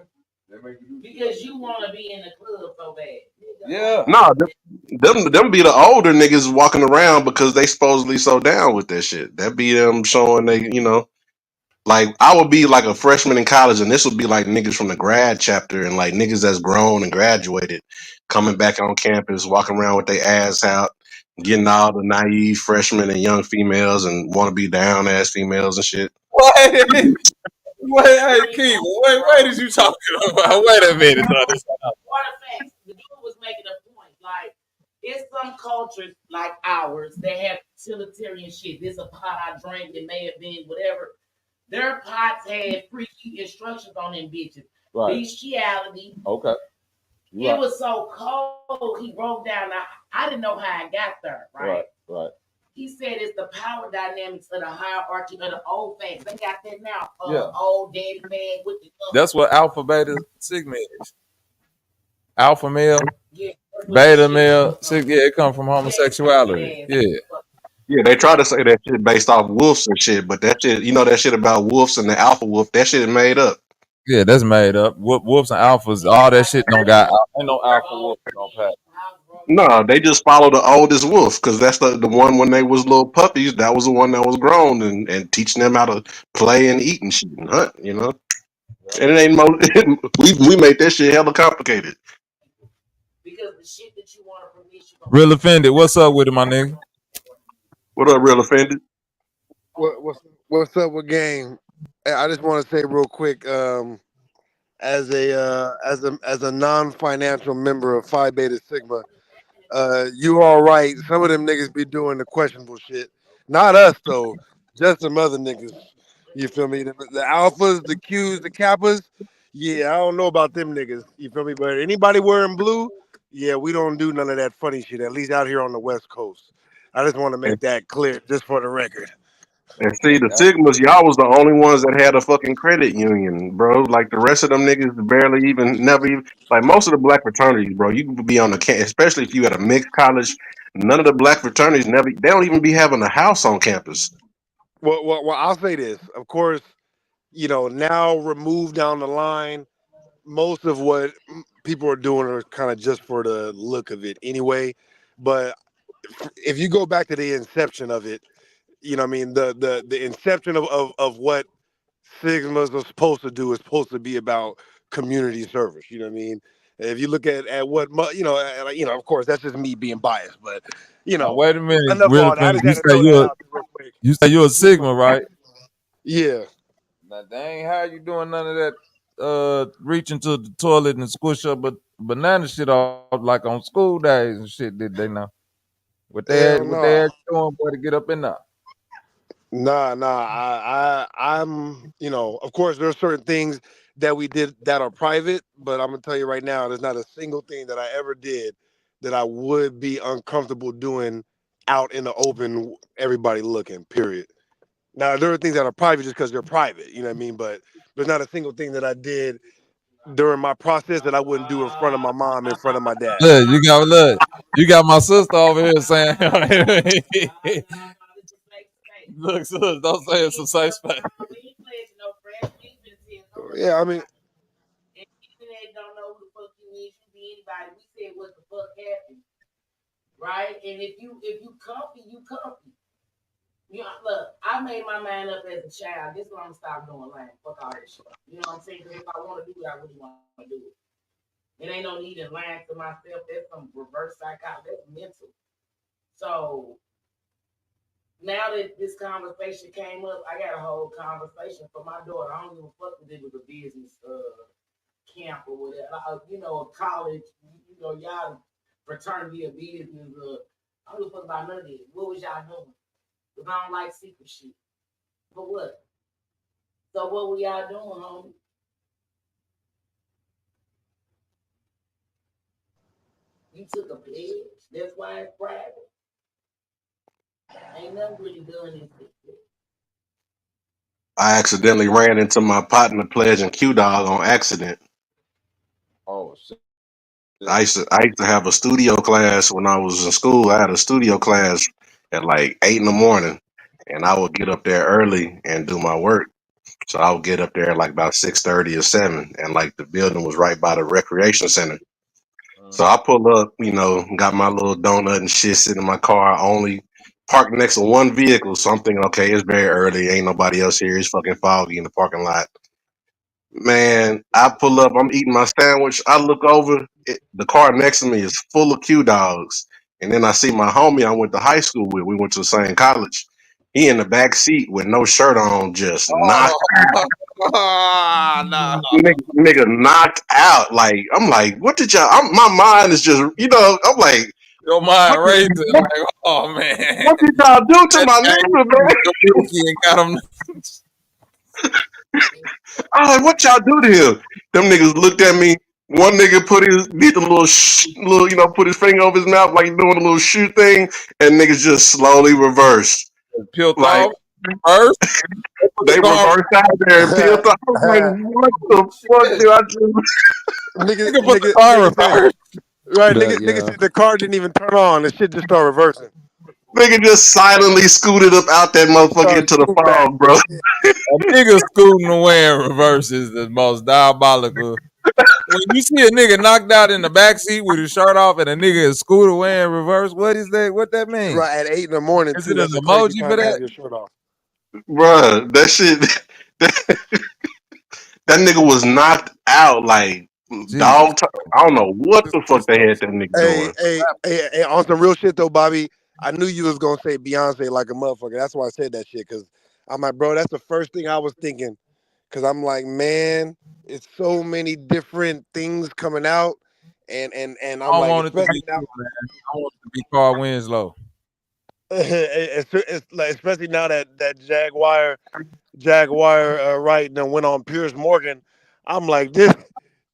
They make you because you want to be in the club so bad. Yeah. Nah, them be the older niggas walking around because they supposedly so down with that shit. That be them showing they, you know, like I would be like a freshman in college, and this would be like niggas from the grad chapter and like niggas that's grown and graduated, coming back on campus, walking around with their ass out, getting all the naive freshmen and young females and want to be down ass females and shit. Wait, hey, Keith, wait, is you talking about? Wait a minute. What a fact. The dude was making a point. Like, it's some cultures like ours that have utilitarian shit. This a pot I drank, it may have been whatever. Their pots had freaky instructions on them bitches. Right. Bestiality. Okay. It was so cold, he broke down. I didn't know how I got there, right? Right. He said it's the power dynamics of the hierarchy of the old fags. They got that now. Yeah. Old daddy man with the That's what alpha, beta, sigma is. Alpha male, beta male, sigma, yeah, it comes from homosexuality. Yeah, they try to say that shit based off wolves and shit, but that shit, you know, that shit about wolves and the alpha wolf, that shit is made up. Yeah, that's made up. Wolves and alphas, all that shit don't got. Ain't no alpha wolf on pack. No, they just follow the oldest wolf because that's the one when they was little puppies. That was the one that was grown and teaching them how to play and eat and shit and hunt, you know. And it ain't we made that shit hella complicated. Because the shit that you want to release, Real offended. What's up with it, my nigga? What up, real offended? What's up with game? I just want to say real quick, as a non-financial member of Phi Beta Sigma, you all right. Some of them niggas be doing the questionable shit. Not us though, just some other niggas. You feel me? The alphas, the Qs, the kappas. Yeah, I don't know about them niggas. You feel me? But anybody wearing blue, yeah, we don't do none of that funny shit. At least out here on the West Coast. I just want to make that clear, just for the record. And see, the Sigmas, y'all was the only ones that had a fucking credit union, bro. Like the rest of them niggas barely even, never even, like most of the black fraternities, bro, you could be on the, especially if you at a mixed college, none of the black fraternities they don't even be having a house on campus. Well, I'll say this. Of course, you know, now removed down the line, most of what people are doing are kind of just for the look of it anyway. But if you go back to the inception of it, you know what I mean, the inception of what Sigmas are supposed to do is supposed to be about community service, you know what I mean? If you look at what of course that's just me being biased, but Now wait a minute, enough of all that. I Wilfin. just had to throw that out there real quick. You say you're a Sigma, right? Yeah. Now that ain't how you doing none of that reaching to the toilet and squish up banana shit off like on school days and shit, did they now? What they Hell had no. doing boy to get up in there. Nah. I'm of course there's certain things that we did that are private, but I'm gonna tell you right now, there's not a single thing that I ever did that I would be uncomfortable doing out in the open, everybody looking, period. Now there are things that are private just because they're private, you know what I mean? But there's not a single thing that I did during my process that I wouldn't do in front of my mom, in front of my dad. You got my sister over here saying look, sis, don't say it's a safe space. Yeah, I mean, don't know who the fuck you is, you be anybody. We said what the fuck happened, right? And if you comfy, you comfy. You know, look, I made my mind up as a child. This is what I'm gonna stop doing, lying. Fuck all that shit. You know what I'm saying? Because if I want to do it, I really want to do it. It ain't no need in lying to myself. That's some reverse psychology. That's mental. So now that this conversation came up, I got a whole conversation for my daughter. I don't give a fuck if it was a business camp or whatever. College. Y'all fraternity or business. I don't give a fuck about none of it. What was y'all doing? Because I don't like secret shit. For what? So what were y'all doing, homie? You took a pledge. That's why it's private. Ain't nothing really done in secret. I accidentally ran into my partner pledging Q-Dog on accident. Oh shit. I used to have a studio class when I was in school. I had a studio class at like 8 in the morning, and I would get up there early and do my work. So I would get up there like about 6:30 or 7, and like the building was right by the recreation center. So I pull up, got my little donut and shit sitting in my car. I only parked next to one vehicle, so I'm thinking, okay, it's very early, ain't nobody else here. It's fucking foggy in the parking lot. Man, I pull up, I'm eating my sandwich. I look over, the car next to me is full of Q dogs. And then I see my homie I went to high school with. We went to the same college. He in the back seat with no shirt on, just knocked No. nigga knocked out. Like, I'm like, what did y'all? My mind is just, I'm like, Your mind what racing did, like, oh man. what did y'all do to That my guy nigga, man? the Milky and got him. I was like, what y'all do to him? Them niggas looked at me. One nigga did the put his finger over his mouth like he doing a little shoot thing, and niggas just slowly reversed. Peeled Like, off first. they reversed out there and peeled off. I was like, what the fuck did I do? Nigga put the car in reverse. Right, nigga said the car didn't even turn on. The shit just started reversing. Nigga just silently scooted up out that motherfucker into the fog, bro. A nigga scooting away in reverse is the most diabolical. When you see a nigga knocked out in the backseat with his shirt off and a nigga is scooting away in reverse, what is that? What that mean? Right, at 8 in the morning, is too. it That's an a crazy emoji time for to that? have your shirt off. Bruh, that shit, that nigga was knocked out like dog. I don't know what the fuck they had that nigga doing. Hey, on some real shit, though, Bobby, I knew you was going to say Beyonce like a motherfucker. That's why I said that shit, because I'm like, bro, that's the first thing I was thinking. Because I'm like, man, it's so many different things coming out. And I'm I don't like, want it to especially be now. you, man. I want it to be Carl Winslow. It's like, especially now that Jaguar right now went on Piers Morgan. I'm like, this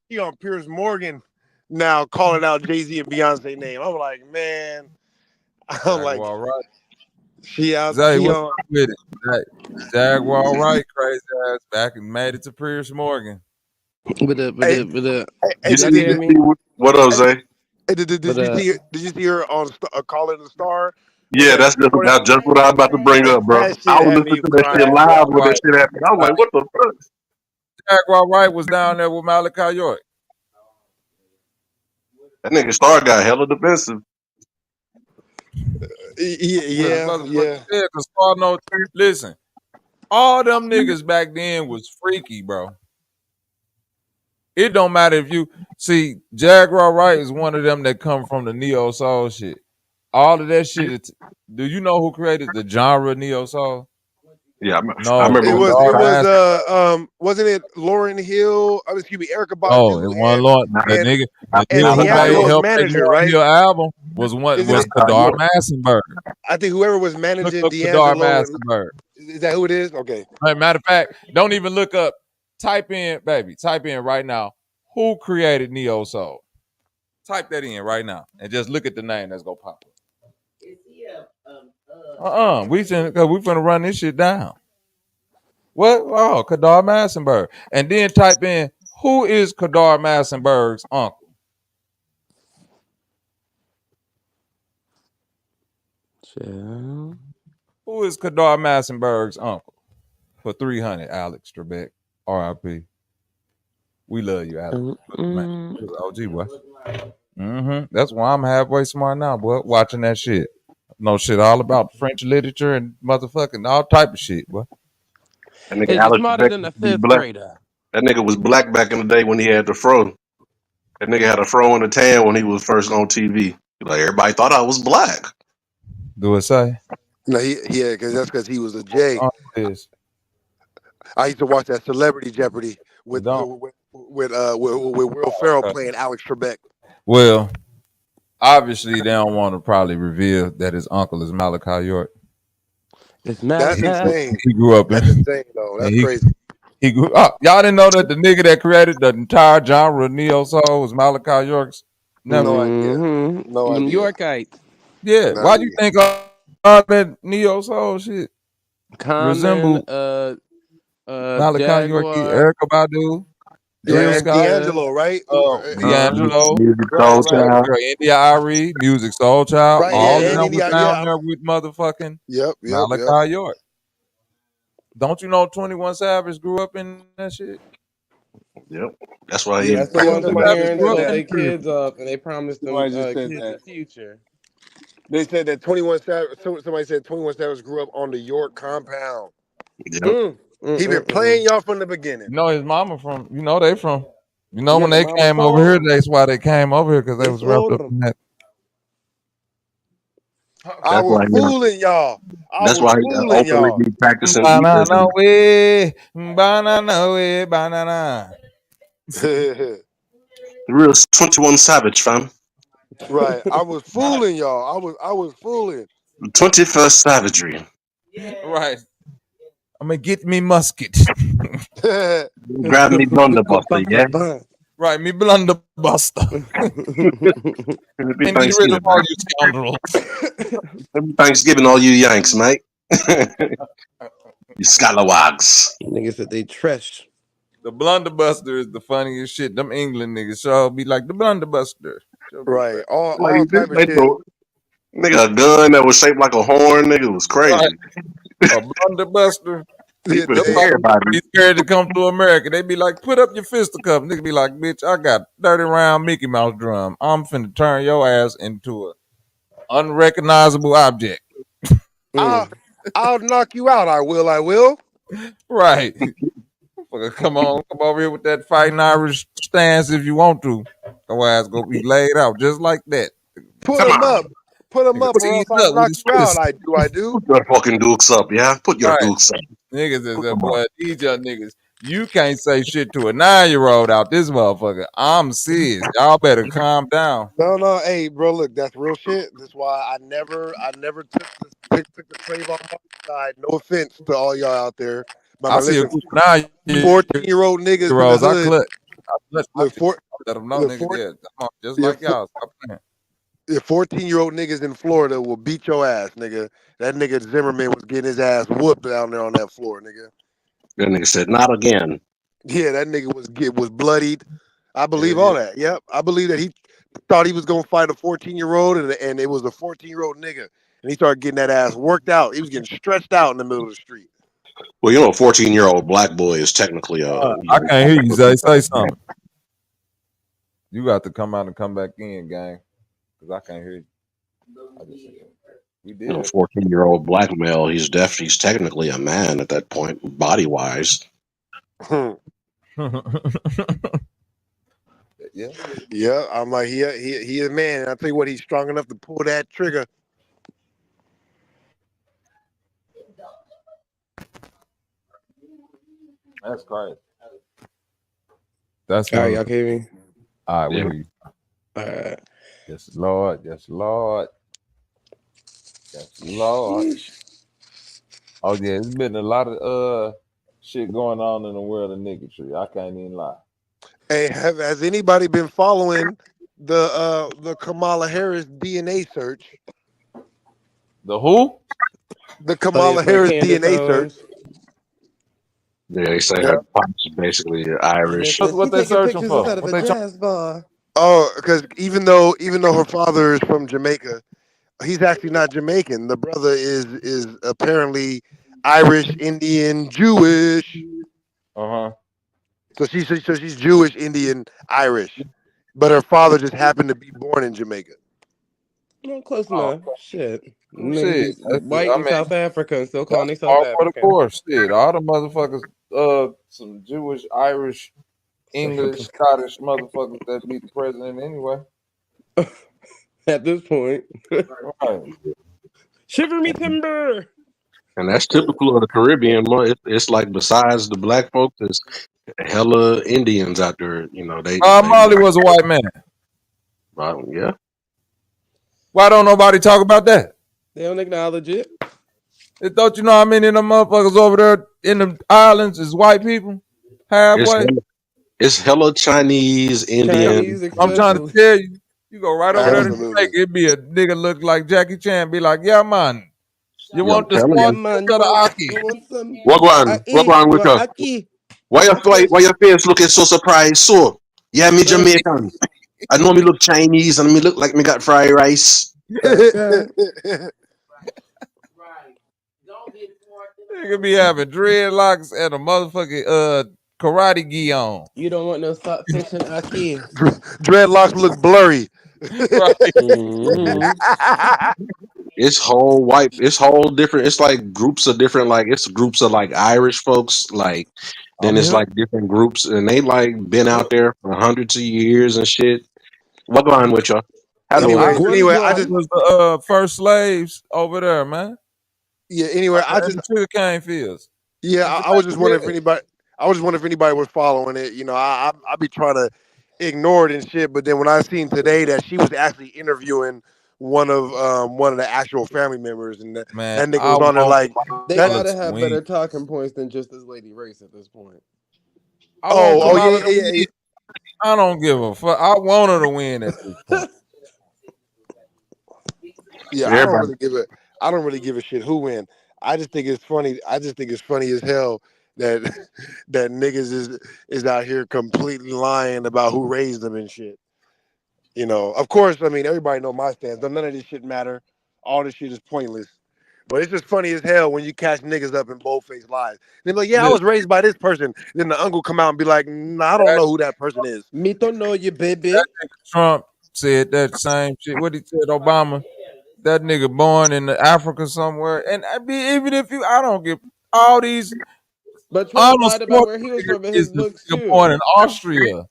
he on Piers Morgan now calling out Jay-Z and Beyonce name. I'm like, man, I'm like, Jaguar right. she Zay, what's on. up with it? Jaguar right, crazy ass back and made it to Piers Morgan. Hey, You did you see what up, Zay? did you see her on Calling the Star when Yeah, that that's shit reported out? just what I was about to bring up, bro. That I shit was had listening me to that shit crying. live Jaguar when that right. shit happened. I was like, what the fuck? Jaguar right was down there with 𝘾𝐼𝙎𝙃. That nigga Star got hella defensive. Yeah. Because Star knows. Listen, all them niggas back then was freaky, bro. It don't matter if you see Jaguar Wright is one of them that come from the neo soul shit. All of that shit. Do you know who created the genre neo soul? Yeah, I No, remember. Wasn't it Lauryn Hill? Excuse me, Erica Oh, Badu it wasn't Lord. The and nigga who D'Angelo's helped make manager, Lauryn right? Hill album was Kadar Massenberg. I think whoever was Look managing up Kadar D'Angelo, Massenberg. is that who it is? Okay. Matter of fact, don't even look up. Type in right now. Who created neo soul? Type that in right now and just look at the name that's gonna pop up. We finna run this shit down. What? Oh, Kadar Massenberg. And then type in who is Kadar Massenberg's uncle? Who is Kadar Massenberg's uncle? For 300, 𝘲𝐿𝐼𝐹, RIP. We love you, Alex. Man, OG, boy. That's why I'm halfway smart now, boy. Watching that shit. Know shit all about French literature and motherfucking all type of shit, boy. That nigga Alex smarter than a fifth black. grader. That nigga was black back in the day when he had the fro. That nigga had a fro and a tan when he was first on TV. Like everybody thought I was black. Do it say? No, because he was a J. Is. I used to watch that Celebrity Jeopardy with Will Ferrell playing Alex Trebek. Well, obviously they don't want to probably reveal that his uncle is 𝘾𝐼𝐎. That's insane. He grew up in. That's insane, though. That's crazy. He grew up. Y'all didn't know that the nigga that created the entire genre of neo soul was 𝘾𝐼𝐎? No idea. No idea. New Yorkites. Yeah. No Why idea. do you think all that neo soul shit resemble 𝘾𝐼𝐎, Erica Badu, D'Angelo, right? D'Angelo, Music Soul Child. India.Arie, Music Soul Child. Right, all yeah, of them India, was down there with motherfucking 𝘾𝐼𝐎. Don't you know 21 Savage grew up in that shit? Yep. That's why he. That's the ones that parents set their kids up and they promised them kids the future. They said that 21 Savage. Somebody said 21 Savage grew up on the York compound. Yep. He been playing y'all from the beginning. You know his mama from. You know they from. You know when they came over here, that's why they came over here because they was wrapped up in that. I was fooling y'all. That's why he openly be practicing. Banana way, banana way, banana. The real 21 Savage, fam. Right. I was fooling y'all. I was fooling. 21st savagery. Right. I'm gonna get me musket. Grab me blunderbuster, yeah. Right, me blunderbuster. And get rid of all you scoundrels. Happy Thanksgiving, all you Yanks, mate. You scalawags. Niggas said they trash. The blunderbuster is the funniest shit. Them England niggas sure be like the blunderbuster. Right. All type of shit. Nigga, a gun that was shaped like a horn, nigga, was crazy. Right. A blunderbuster. Everybody be scared to come to America. They be like, put up your fisticuff. Nigga be like, bitch, I got 30 round Mickey Mouse drum. I'm finna turn your ass into a unrecognizable object. I'll knock you out. I will. Right. Come over here with that fighting Irish stance if you want to. Your ass gonna be laid out just like that. Put him up, or else I'll knock you out. I do. Put your fucking dukes up, yeah? Put your dukes up. Niggas is a boy. These young niggas. You can't say shit to a 9-year-old out this motherfucker. I'm serious. Y'all better calm down. No. Hey, bro, look, that's real shit. That's why I never took the slave on my side. No offense to all y'all out there. But I see 14-year-old niggas in the hood. Let them know, niggas. Just like y'all. Stop playing. The 14-year-old niggas in Florida will beat your ass, nigga. That nigga Zimmerman was getting his ass whooped down there on that floor, nigga. That nigga said, not again. Yeah, that nigga was bloodied. I believe all that. Yep. I believe that he thought he was going to fight a 14-year-old, and it was a 14-year-old nigga. And he started getting that ass worked out. He was getting stretched out in the middle of the street. Well, you know, a 14-year-old black boy is technically I can't hear you, Zay. Say something. You got to come out and come back in, gang. Because I can't hear you. We did. You know, 14-year-old black male, he's technically a man at that point, body-wise. Yeah. Yeah, I'm like he a man. And I tell you what, he's strong enough to pull that trigger. That's crazy. That's All right, one. y'all hear me? All right, we Yeah. hear you. All right. Yes, Lord. Yes, Lord. Yes, Lord. Oh yeah, it's been a lot of shit going on in the world of niggatry. I can't even lie. Hey, has anybody been following the Kamala Harris DNA search? The who? The Oh yeah, Kamala for Harris Candace DNA search. Owens. Yeah, they say Yeah. her pops is basically And it Irish. says she What they taking searching pictures for? inside of What a they trying? jazz bar. Oh, because even though her father is from Jamaica, he's actually not Jamaican. The brother is apparently Irish, Indian, Jewish. Uh-huh. So she's Jewish, Indian, Irish, but her father just happened to be born in Jamaica. No, close Oh, enough. Shit. Niggas shit. be white I in mean, South Africa and still calling that's themselves par for the African. course. Shit. All the motherfuckers, some Jewish, Irish, English, Scottish motherfuckers that be the president anyway. At this point. Right. Shiver me timber. And that's typical of the Caribbean. It's like besides the black folks, there's hella Indians out there. You know, they Molly was a white man. yeah. Why don't nobody talk about that? They don't acknowledge it. Don't you know how many of them motherfuckers over there in the islands is white people? Halfway. It's hella Chinese, Indian. Chinese I'm trying to especially. tell you. You go right over there to Absolutely. Jamaica, it be a nigga look like Jackie Chan, be like, yeah, man. You Yeah, I'm want the telling Yeah, sport you. man, of the Aki? you want some What aki? on You with want you? aki? Why your face looking so surprised? So yeah, me Jamaican. I know me look Chinese and me look like me got fried rice. That's right. Nigga be having dreadlocks and a motherfucking karate gi on. You don't want no stockfish and aki. Dreadlocks look blurry. Right. Mm-hmm. It's whole white. It's whole different. It's like groups of different. Like it's groups of like Irish folks. Like then I'm it's here. like different groups, and they like been out there for hundreds of years and shit. What going with y'all? How Them do anyway, it? Irish anyway, I folks just was the first slaves over there, man. yeah. Anyway, I In just the sugarcane fields. yeah. In I was just wondering if Jamaica, anybody. I was just wondering if anybody was following it. You know, I be trying to ignore it and shit, but then when I seen today that she was actually interviewing one of the actual family members, and man, that nigga I was on there want like They that. Kamala gotta to have win. better talking points than just this lady race at this point. I want Oh Kamala yeah, to yeah, win. yeah. I don't give a fuck. I want her to win at this point. Yeah, Everybody. I don't really give a shit who win. I just think it's funny. I just think it's funny as hell that that niggas is out here completely lying about who raised them and shit. You know, of course, I mean everybody know my stance. None of this shit matter. All this shit is pointless. But it's just funny as hell when you catch niggas up in bold-faced lies. They're like, yeah, I Listen, was raised by this person. Then the uncle come out and be like, nah, I don't that, know who that person is. Me don't know you, baby. that nigga Trump said that same shit. What he said, Obama. That nigga born in Africa somewhere. And I mean, even if I don't give all these But Trump Arnold lied about where he was Schwarzenegger from in his is the books nigga born too. in Austria.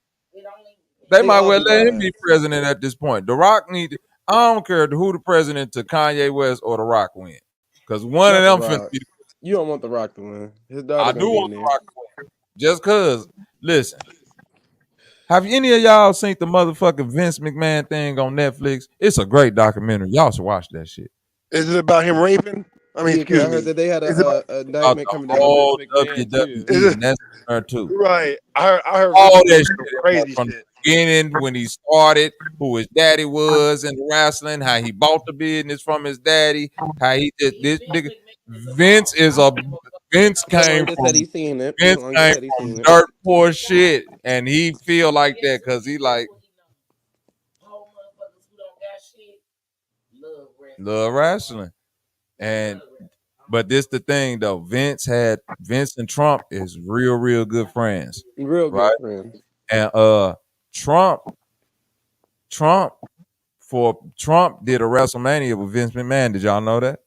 They They might all well be let him be lying. president at this point. The Rock need. I don't care who the president to Kanye West or The Rock win, because one of Not the them finna Rock. be. You don't want the Rock to win. His I daughter do gonna be in want The there. Rock to win, just cause. Listen, have any of y'all seen the motherfucking Vince McMahon thing on Netflix? It's a great documentary. Y'all should watch that shit. Is it about him raping? I mean, Yeah, because excuse I heard me. that they had Is it a About indictment the coming down on Vince whole McMahon too. is WWE, it and that's her too. right? I heard Vince All was that doing some shit crazy from the shit. beginning when he started, who his daddy was in wrestling, how he bought the business from his daddy, how he did this nigga. Vince is a Vince came Yolanda said from he seen it. Vince Yolanda came said he from seen it. dirt poor shit, and he feel like that because he like love wrestling. And but this the thing though, Vince and Trump is real good friends, Real right? good friends. And Trump Trump did a WrestleMania with Vince McMahon. Did y'all know that?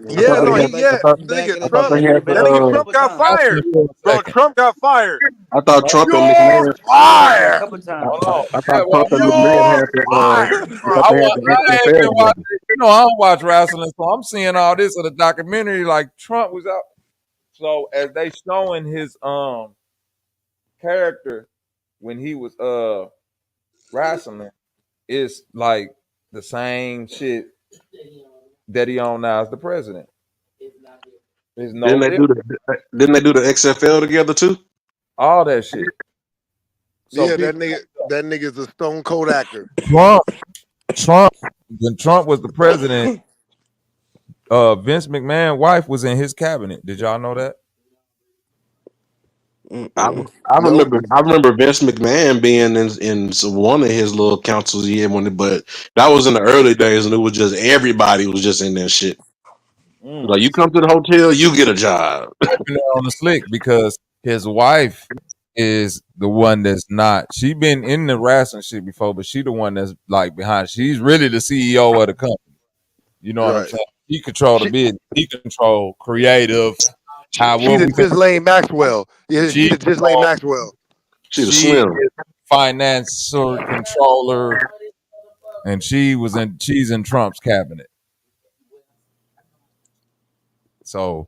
I thought Yeah, no, they he had. yeah, I thought. the nigga I thought Trump, they had that nigga the. Trump got fired, bro. Trump got fired. I thought Trump and You're McMahon. fired. Hold on. I Yeah, thought well, Trump and McMahon You're had the. fired, I thought I they had want. the I ain't XFL been together. watching. I don't watch wrestling, so I'm seeing all this in a documentary. Like Trump was out. So as they showing his character when he was wrestling, it's like the same shit that he on now as the president. There's Didn't no they do difference. the? Didn't they do the XFL together too? All that shit. So Yeah, people, that nigga's a stone cold actor. Trump, when Trump was the president, Vince McMahon's wife was in his cabinet. Did y'all know that? I Nope. remember Vince McMahon being in one of his little councils he had one, but that was in the early days, and it was just everybody was just in that shit. Like you come to the hotel, you get a job. Been there on the slick because his wife is the one that's not. She been in the wrestling shit before, but she the one that's like behind. She's really the CEO of the company. You know what I'm Right. saying? He control the She business. He control creative. How she what the we gonna Ghislaine Maxwell. Yeah, she she the Ghislaine control. Maxwell. She the She slim. is financial controller, and she's in Trump's cabinet. So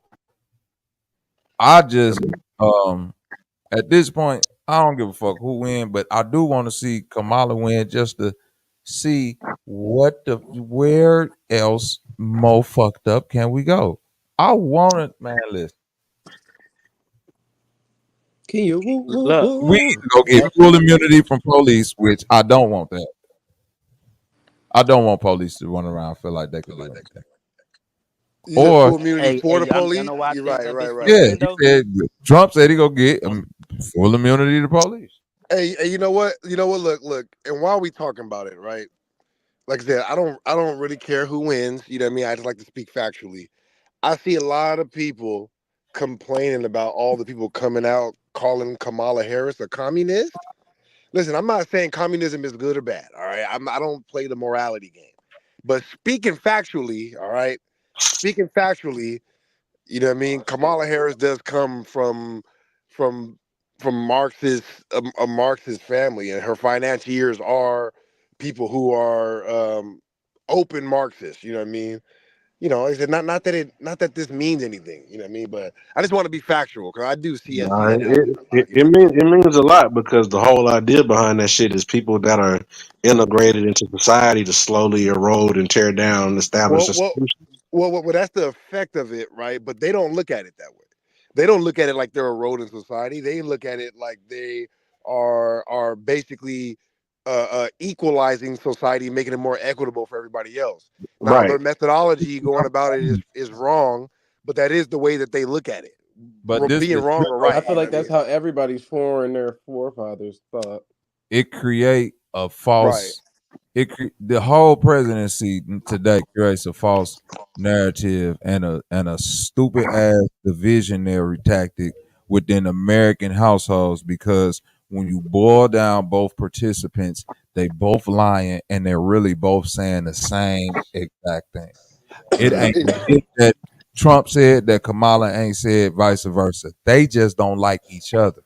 I just at this point I don't give a fuck who win, but I do want to see Kamala win just to see where else more fucked up can we go. I want it, man. Listen, Can you we need to go get full immunity from police, which I don't want that. I don't want police to run around and feel like they can do anything. You said Or full immunity for the police. You're right. yeah, he said Trump said he gonna get full immunity to police. Hey, you know what? Look. And while we talking about it, right? Like I said, I don't really care who wins. You know what I mean? I just like to speak factually. I see a lot of people complaining about all the people coming out calling Kamala Harris a communist. Listen, I'm not saying communism is good or bad. All right, I don't play the morality game. But speaking factually, all right, you know what I mean? Kamala Harris does come from Marxist a Marxist family, and her financiers are people who are open Marxists. You know what I mean? You know, it's not that this means anything. You know what I mean? But I just want to be factual because I do see Nah, that happening a lot. You know? it means a lot because the whole idea behind that shit is people that are integrated into society to slowly erode and tear down established Well, institutions. that's the effect of it, right? But they don't look at it that way. They don't look at it like they're eroding society. They look at it like they are basically equalizing society, making it more equitable for everybody else. Now, Right. their methodology going about it is wrong, but that is the way that they look at it. But this Being wrong or right. I feel like that's how everybody's their forefathers thought. it create a false. Right. The whole presidency today creates a false narrative and a stupid ass divisionary tactic within American households because when you boil down both participants, they both lying and they're really both saying the same exact thing. It ain't shit that Trump said that Kamala ain't said, vice versa. They just don't like each other.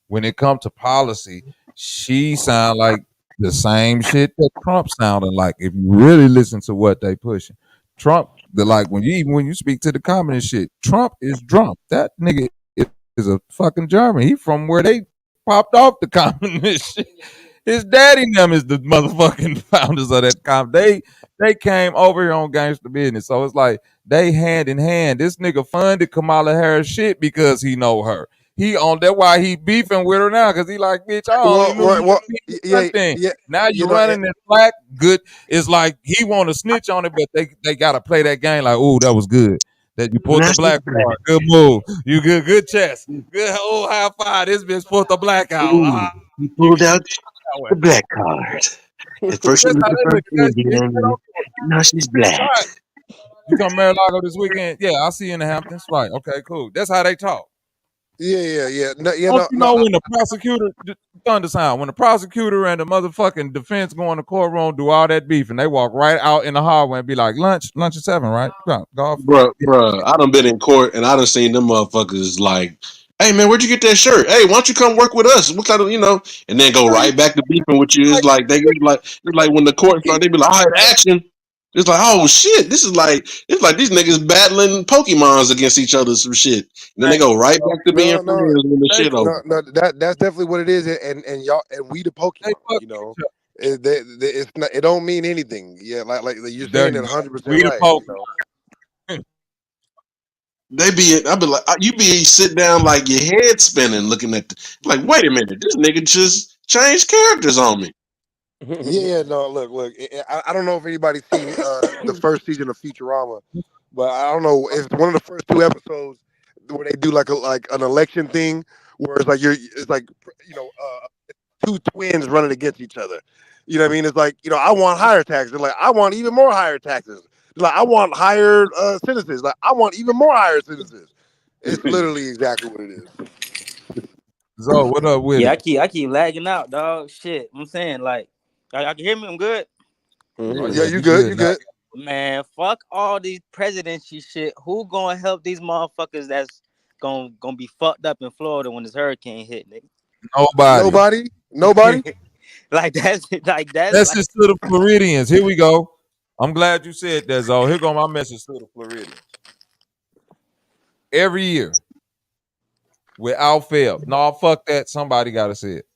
When it comes to policy, she sound like the same shit that Trump sounded like. If you really listen to what they pushing, Trump, when you speak to the communist shit, Trump is drunk. That nigga is a fucking German. He from where they popped off the communist shit. His daddy and them is the motherfucking founders of that They came over here on gangster business. So it's like they hand in hand. This nigga funded Kamala Harris shit because he know her. That's why he beefing with her now, because he like, bitch, I only knew you one thing. Now you running this black good. It's like he want to snitch on it, but they gotta play that game like, oh, that was good. That you pulled the black card. Good move. You good chest. Good high five. This bitch pulled the black out. He pulled out the black card. At first she That's was how the they look first at that shit. Indian, and now she's black. Right. You come to Mar-a-Lago this weekend? Yeah, I'll see you in the Hamptons. Right. Okay, cool. That's how they talk. Yeah. No, Don't you know when the prosecutor, when the prosecutor and the motherfucking defense go in the courtroom, do all that beef, and they walk right out in the hallway and be like, lunch at 7, right? Go off. Bruh, I done been in court and I done seen them motherfuckers like, hey man, where'd you get that shirt? Hey, why don't you come work with us? What kind of, and then go right back to beefing with you. It's like it's like when the court front, they be like, all right, action. It's like, oh shit, it's like these niggas battling Pokemons against each other, some shit. And then they go right back to being friends when the shit over. No, that's definitely what it is, and y'all and we the Pokemon, it's not, it don't mean anything. Yeah, like you're saying it 100% right. I be like, you be sitting down like your head spinning, looking at like, wait a minute, this nigga just changed characters on me. Yeah, no, look. I don't know if anybody's seen the first season of Futurama, but I don't know. It's one of the first 2 episodes where they do like an election thing, where it's like 2 twins running against each other. You know what I mean? It's like, I want higher taxes. They're like, I want even more higher taxes. They're like, I want higher sentences. Like, I want even more higher sentences. It's literally exactly what it is. So what up with it? I keep lagging out, dog. Shit, I'm saying, like, y'all can hear me? I'm good. Yeah, you good. Man, fuck all these presidency shit. Who gonna help these motherfuckers that's gonna be fucked up in Florida when this hurricane hit, nigga? Nobody. That's just to the Floridians. Here we go. I'm glad you said that, Zo. Here go my message to the Floridians. Every year, without fail. No, fuck that. Somebody gotta say it.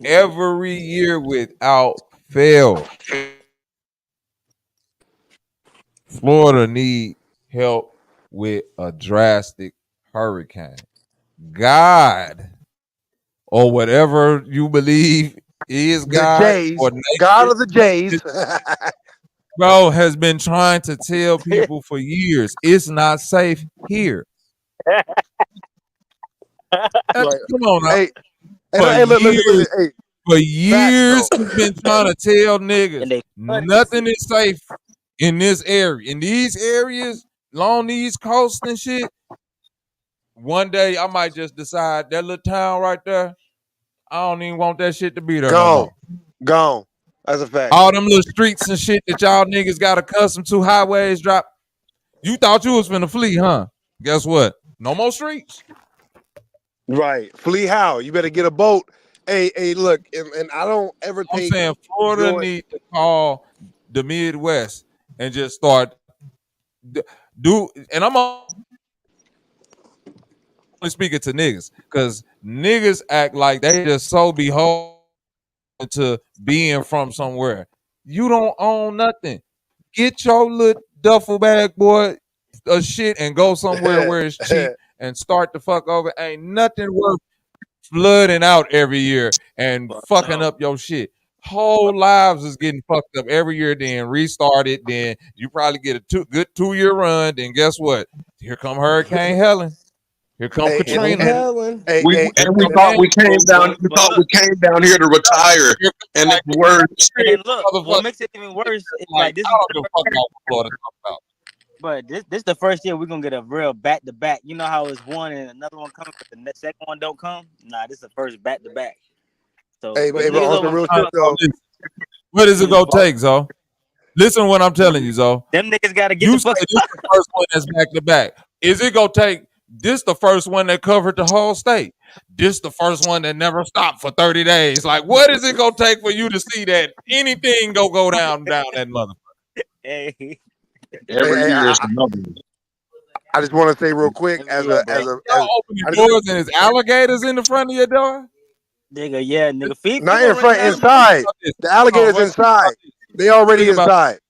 Every year without fail, Florida need help with a drastic hurricane. God, or whatever you believe is God, or nature, God of the Jays, bro, has been trying to tell people for years it's not safe here. Come on now. For years, we've been trying to tell niggas nothing is safe in this area. In these areas, along these coasts and shit, one day I might just decide that little town right there, I don't even want that shit to be there no more. Gone. That's a fact. All them little streets and shit that y'all niggas got accustomed to, highways drop. You thought you was finna flee, huh? Guess what? No more streets. Right. Flee how? You better get a boat. Hey, look, and I don't ever take. I'm saying Florida need to call the Midwest and just start and I'm only speaking to niggas, because niggas act like they just so beholden to being from somewhere. You don't own nothing. Get your little duffel bag, boy, of shit, and go somewhere where it's cheap and start the fuck over. Ain't nothing worth flooding out every year and fucking up your shit. Whole lives is getting fucked up every year, then restart it, then you probably get a good 2-year run, then guess what? Here come Hurricane Helen. Here come Katrina. We thought we came down here to retire, and it's worse. And look, what makes it even worse is like this. But this the first year we're gonna get a real back to back. You know how it's one and another one coming, but the second one don't come. Nah, this is the first back to back. So but on the real shit though, what is it gonna take, Zo? Listen to what I'm telling you, Zo. Them niggas gotta get the fuck. This is the first one that's back to back. Is it gonna take? This the first one that covered the whole state. This the first one that never stopped for 30 days. Like, what is it gonna take for you to see that anything go down that motherfucker? Hey. Every year is another. I just want to say real quick, as y'all open your doors and there's alligators in the front of your door. Nigga, feet. Not in front, inside. The alligators inside. They already inside.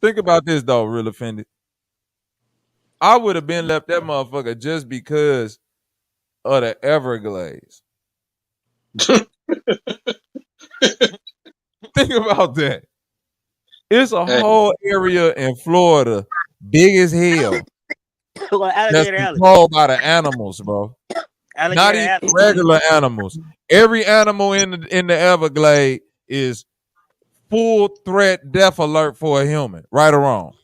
Think about this though, real offended. I would have been left that motherfucker just because of the Everglades. Think about that. It's a whole area in Florida, big as hell. That's controlled by the animals, bro. Not even regular animals. Every animal in the Everglades is full threat death alert for a human, right or wrong.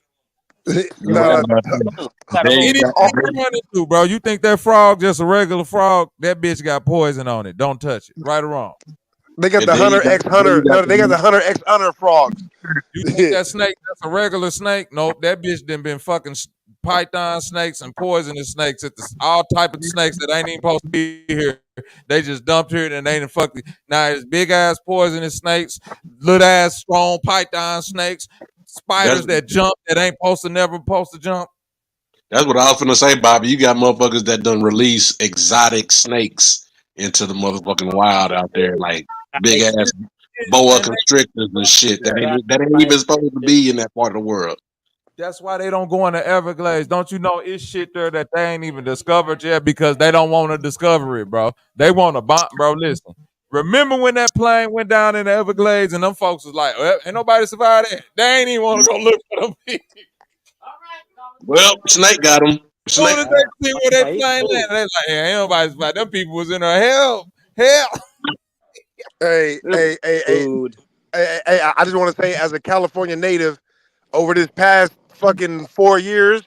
No, Anything you run into, bro. You think that frog just a regular frog? That bitch got poison on it. Don't touch it. Right or wrong? they got the Hunter X Hunter. No, they got the Hunter X Hunter frogs. You think that snake that's a regular snake? Nope. That bitch done been fucking python snakes and poisonous snakes at all type of snakes that ain't even supposed to be here. They just dumped here and they done fucked it. Now it's big ass poisonous snakes, little ass strong python snakes, spiders that jump that ain't never supposed to jump. That's what I was finna say, Bobby. You got motherfuckers that done release exotic snakes into the motherfucking wild out there, like big ass boa constrictors and shit that ain't even supposed to be in that part of the world. That's why they don't go in the Everglades. Don't you know it's shit there that they ain't even discovered yet because they don't want to discover it, bro. They want to bomb, bro. Listen, remember when that plane went down in the Everglades and them folks was like, well, ain't nobody survived that. They ain't even want to go look for them people. Well, Snake got them. As soon as they see where that plane landed, they like, yeah, ain't nobody survived. Them people was in there. Hell. Hey, I just want to say, as a California native, over this past fucking 4 years,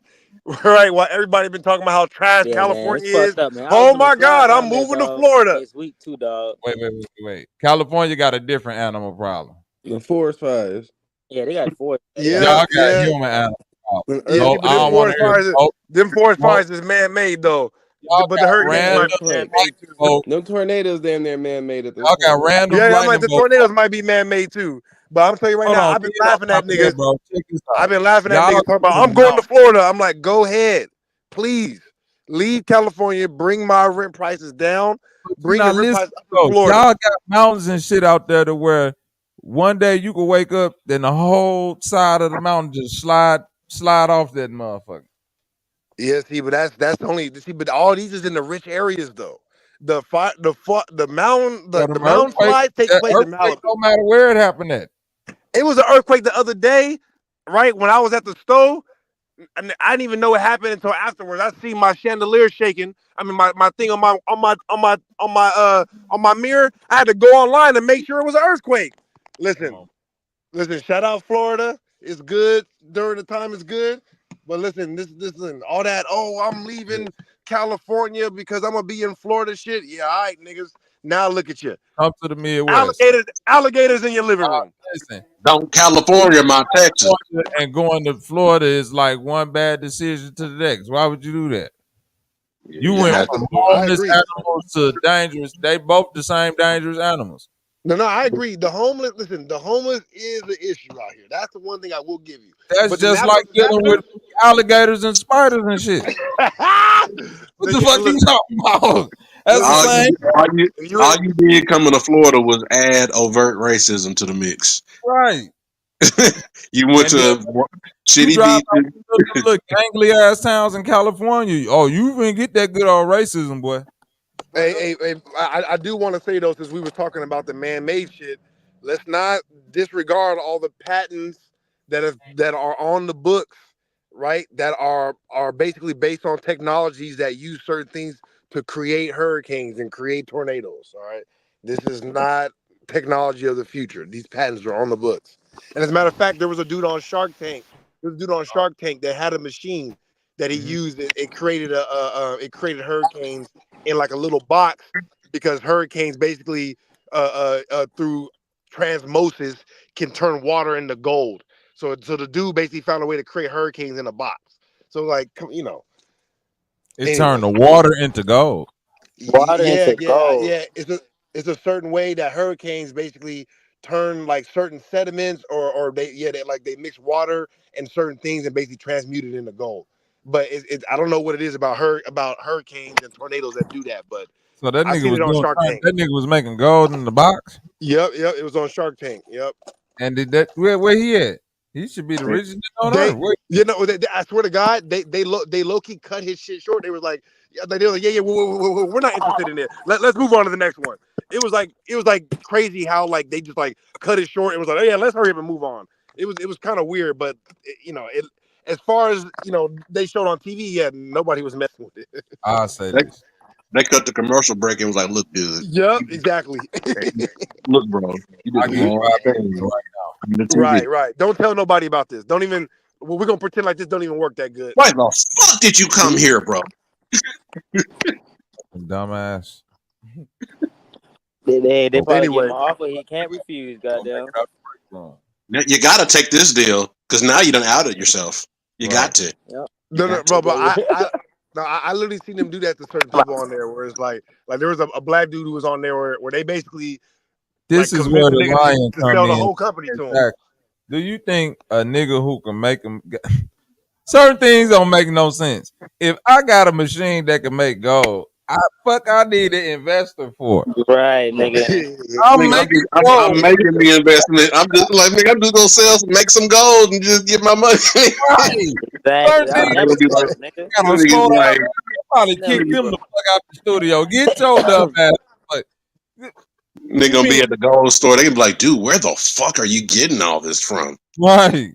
right, while everybody been talking about how trash California is. Up, man. Oh my God, I'm moving to Florida next week too, dog. Wait. California got a different animal problem. The forest fires. Yeah, they got forest. Yeah, y'all got human animal problem. Yeah, so but them forest fires is man-made though. But the hurricanes might be man-made too. No tornadoes damn near man-made at this point. Got random. Yeah, I'm like the tornadoes might be man-made too. But I'm telling you right now, I've been laughing at niggas. Bro. I've been laughing at niggas talking about I'm going to Florida. I'm like, go ahead, please leave California. Bring my rent prices down. Bring the rent prices up to Florida. Y'all got mountains and shit out there to where one day you could wake up, then the whole side of the mountain just slide off that motherfucker. Yeah, see, but that's only but all these is in the rich areas though. The mountain slide takes place in Malibu. No matter where it happened at. It was an earthquake the other day, right? When I was at the stove, and I didn't even know it happened until afterwards. I see my chandelier shaking. I mean, my thing on my mirror. I had to go online to make sure it was an earthquake. Listen. Shout out Florida. It's good during the time. It's good, but listen, all that. Oh, I'm leaving California because I'm gonna be in Florida. Shit. Yeah, all right, niggas. Now look at you. Come to the Midwest. Alligators in your living room. Listen, don't California my Texas. And going to Florida is like one bad decision to the next. Why would you do that? You went from homeless animals to dangerous. They both the same dangerous animals. No, I agree. The homeless is the issue out here. That's the one thing I will give you. That's just like dealing with alligators and spiders and shit. What the fuck you talking about? That's the same. All you did coming to Florida was add overt racism to the mix. Right. You went to shitty beaches. Look, gangly ass towns in California. Oh, you even get that good old racism, boy. Hey, I do want to say though, since we were talking about the man-made shit, let's not disregard all the patents that are on the books, right? That are basically based on technologies that use certain things to create hurricanes and create tornadoes. All right, this is not technology of the future. These patents are on the books. And as a matter of fact, there was a dude on Shark Tank. That had a machine that he used. It created it created hurricanes in like a little box, because hurricanes basically through transmosis can turn water into gold. So the dude basically found a way to create hurricanes in a box. So like, you know, it turned the water into gold. Into gold. Yeah. It's a certain way that hurricanes basically turn like certain sediments or they mix water and certain things and basically transmute it into gold. But I don't know what it is about hurricanes and tornadoes that do that. But so that nigga was making gold in the box. Yep. It was on Shark Tank. Yep. And did that where he at? He should be the richest on earth. I swear to God, they low key cut his shit short. They were like, yeah, we're not interested in it. Let's move on to the next one. It was like crazy how like they just like cut it short. It was like, oh yeah, let's hurry up and move on. It was kind of weird, but as far as they showed on TV, yeah, nobody was messing with it. I'll say this. They cut the commercial break and was like, look good. Yep, exactly. Look, bro. You did the wrong thing right now. Right. Don't tell nobody about this. Don't even Well, we're gonna pretend like this don't even work that good. Why the fuck did you come here, bro? Dumbass. They probably Anyway. give him an offer he can't refuse. Goddamn. You gotta take this deal because now you done outed yourself. You got to. Yep. No, bro. But I literally seen them do that to certain people on there, where it's like there was a black dude who was on there where they basically This is convinced where the the nigga lion to come sell the in. whole company to him. Exactly. Do you think a nigga who can make them certain things don't make no sense? If I got a machine that can make gold, I need an investor for. Right, nigga. I'm Nigga, making I'm making the investment. I'm just like, nigga, I'm just gonna make some gold and just get my money. Exactly. I never thought, nigga. Probably kick them the fuck out the studio. Get your dumb ass. Like, Nigga gonna be at the gold store. They gonna be like, dude, where the fuck are you getting all this from? Right.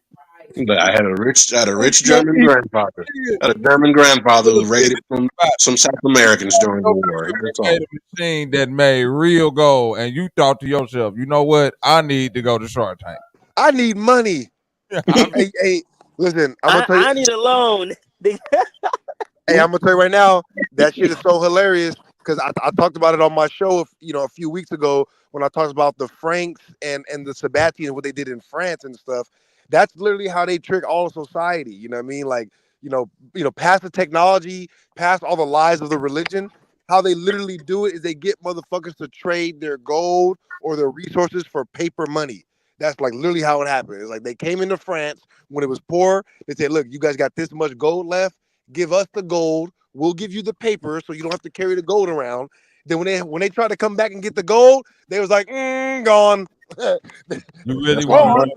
But I had a rich German grandfather. I had a German grandfather who raided from some South Americans during the war. That's all. A machine that made real gold, and you thought to yourself, you know what? I need to go to Shark Tank. I need money. Hey, listen, I'm gonna tell you. I need a loan. Hey, I'm gonna tell you right now, that shit is so hilarious because I talked about it on my show, a few weeks ago when I talked about the Franks and the Sabatians and what they did in France and stuff. That's literally how they trick all of society. You know what I mean? Like, past the technology, past all the lies of the religion. How they literally do it is they get motherfuckers to trade their gold or their resources for paper money. That's like literally how it happened. It's like they came into France when it was poor. They said, look, you guys got this much gold left. Give us the gold. We'll give you the paper so you don't have to carry the gold around. Then when they tried to come back and get the gold, they was like, gone. You really want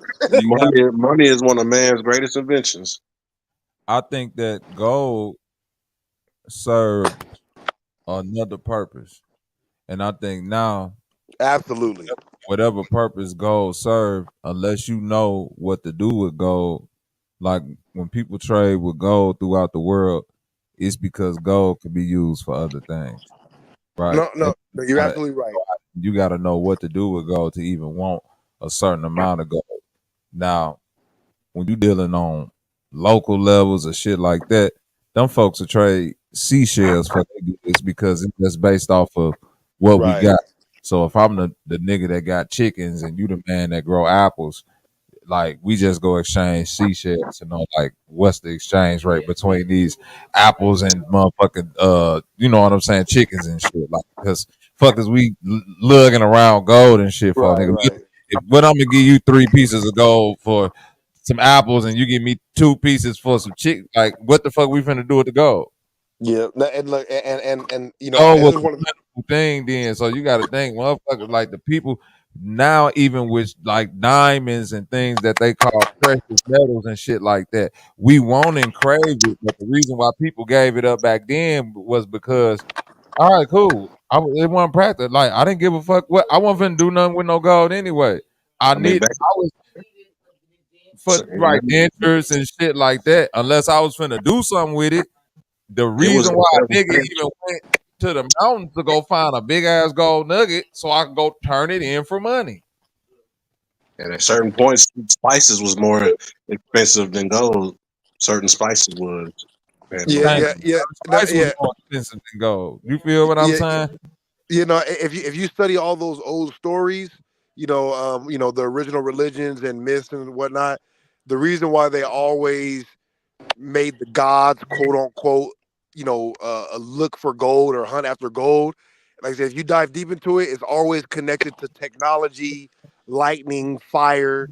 money is one of man's greatest inventions. I think that gold served another purpose. And I think now, absolutely, whatever purpose gold served, unless you know what to do with gold, like when people trade with gold throughout the world, it's because gold can be used for other things. Right? No, you're absolutely right. You got to know what to do with gold to even want a certain amount of gold. Now, when you dealing on local levels or shit like that, them folks will trade seashells for this because it's just based off of what we got. So if I'm the nigga that got chickens and you the man that grow apples, like we just go exchange seashells and know like what's the exchange rate between these apples and motherfucking you know what I'm saying, chickens and shit, like because fuckers we lugging around gold and shit for nigga. But I'm gonna give you 3 pieces of gold for some apples and you give me 2 pieces for some chicken, like what the fuck we finna do with the gold? Yeah, and look, and gold was a wonderful thing then, so you got to think, motherfuckers, like the people now, even with like diamonds and things that they call precious metals and shit like that, we want and crave it. But the reason why people gave it up back then was because, all right, cool, it wasn't practical. Like I didn't give a fuck what I wasn't finna do nothing with no gold anyway. I was for right interest and shit like that. Unless I was finna do something with it. The reason why a nigga even went to the mountains to go find a big ass gold nugget so I could go turn it in for money. And at certain points, spices was more expensive than gold. Certain spices was. Yeah. Spices was more expensive than gold. You feel what I'm saying? If you study all those old stories, the original religions and myths and whatnot, the reason why they always made the gods, quote unquote, look for gold or hunt after gold. Like I said, if you dive deep into it, it's always connected to technology, lightning, fire,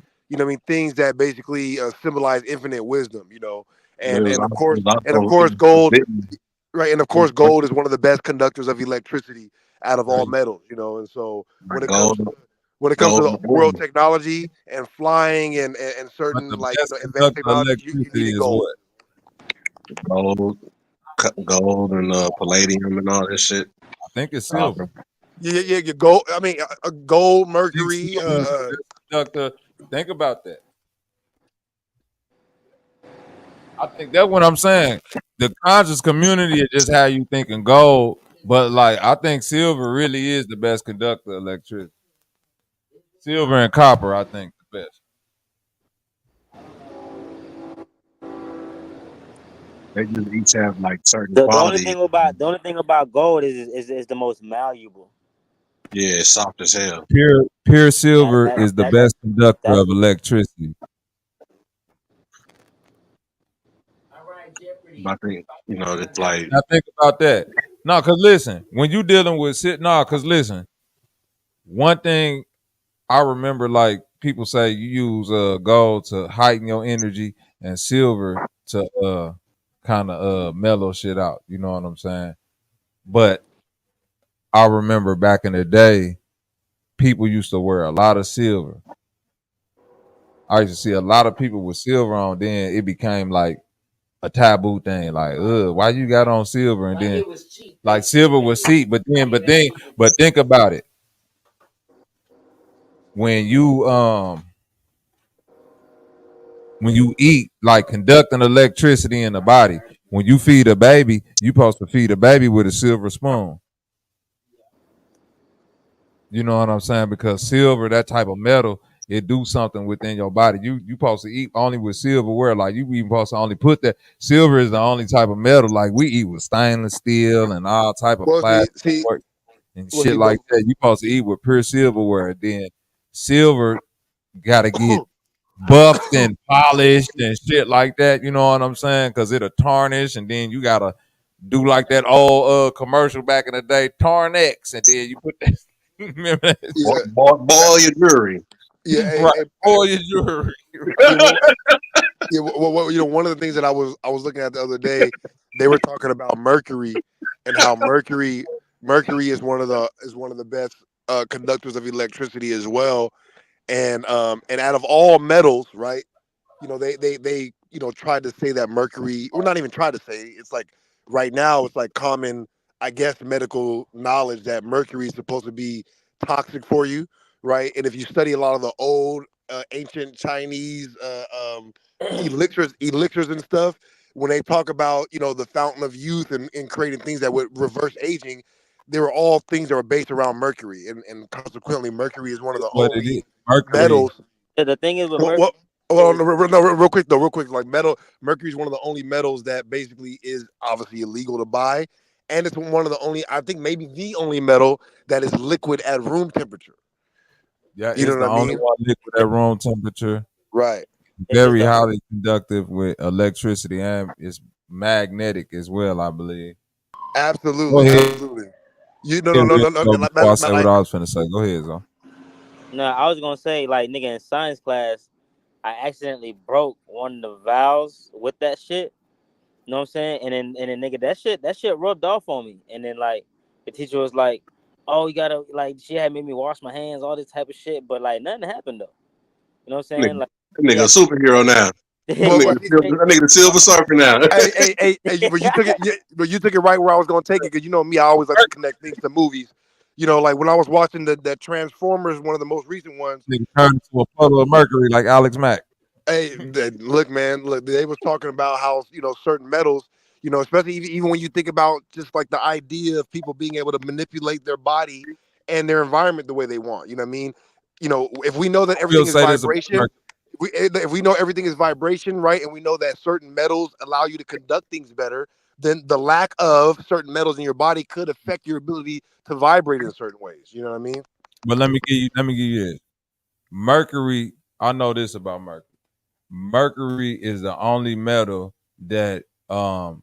things that basically symbolize infinite wisdom, and of course gold, right? And of course gold is one of the best conductors of electricity out of all metals, and so when it comes to world technology and flying and certain advanced technology, you need gold. Gold and palladium and all this shit. I think it's silver. Yeah, gold. I mean, gold, mercury. Think about that. I think that's what I'm saying. The conscious community is just how you thinking gold, but like I think silver really is the best conductor of electricity. Silver and copper, I think, the best. They just each have like certain The qualities. only thing about gold is the most malleable. Yeah, it's soft as hell. Pure silver is the That's best conductor that's of electricity. All right, Jeopardy. But I think it's like Now think about that. No, cause listen, when you dealing with cause listen, one thing I remember, like people say, you use gold to heighten your energy and silver to kind of mellow shit out. You know what I'm saying? But I remember back in the day, people used to wear a lot of silver. I used to see a lot of people with silver on. Then it became like a taboo thing. Like, why you got on silver? And Like then it was cheap. like silver was cheap, but think about it. When you eat, like conducting electricity in the body, when you feed a baby, you supposed to feed a baby with a silver spoon. You know what I'm saying? Because silver, that type of metal, it do something within your body. You supposed to eat only with silverware. Like you even supposed to only put that. Silver is the only type of metal. Like we eat with stainless steel and all type of Well, plastic work and shit but like that. You supposed to eat with pure silverware. Then silver gotta get buffed and polished and shit like that. You know what I'm saying? Because it'll tarnish, and then you gotta do like that old commercial back in the day, Tarnex, and then you put that. Remember that? yeah, boil your jewelry. yeah, Right. Boil your jewelry. yeah. One of the things that I was looking at the other day, they were talking about mercury and how mercury is one of the best conductors of electricity as well. And out of all metals, right? They tried to say that mercury, or not even tried to say, it's like right now it's like common, I guess, medical knowledge that mercury is supposed to be toxic for you, right? And if you study a lot of the old ancient Chinese elixirs and stuff, when they talk about the fountain of youth and creating things that would reverse aging, they were all things that were based around mercury, and consequently mercury is one of the What it is. only Mercury. metals. Yeah, the thing is with Well, mercury. no, real quick. Like mercury is one of the only metals that basically is obviously illegal to buy, and it's one of the only, I think, maybe the only metal that is liquid at room temperature. Yeah, You know it's the what I only mean? one liquid at room temperature. Right. Very highly conductive with electricity, and it's magnetic as well, I believe. Go Absolutely, ahead. absolutely. No. Before I say what I was finna say, go ahead, Zo. No, I was gonna say, like, nigga, in science class, I accidentally broke one of the valves with that shit. You know what I'm saying? And then nigga, that shit rubbed off on me. And then like the teacher was like, "Oh, you gotta like," she had made me wash my hands, all this type of shit. But like nothing happened though. You know what I'm saying? Like, That nigga a superhero now. That nigga the silver surfer now. Hey, but you took it right where I was gonna take it, because me, I always like to connect things to movies. Like when I was watching that Transformers, one of the most recent ones. Nigga turned into a puddle of mercury like Alex Mack. Hey, look, man, look, they was talking about how certain metals, especially even when you think about just like the idea of people being able to manipulate their body and their environment the way they want. You know what I mean? If we know that everything is vibration, if we know everything is vibration, right, and we know that certain metals allow you to conduct things better, then the lack of certain metals in your body could affect your ability to vibrate in certain ways. You know what I mean? But let me give you this. Mercury, I know this about mercury. Mercury is the only metal that can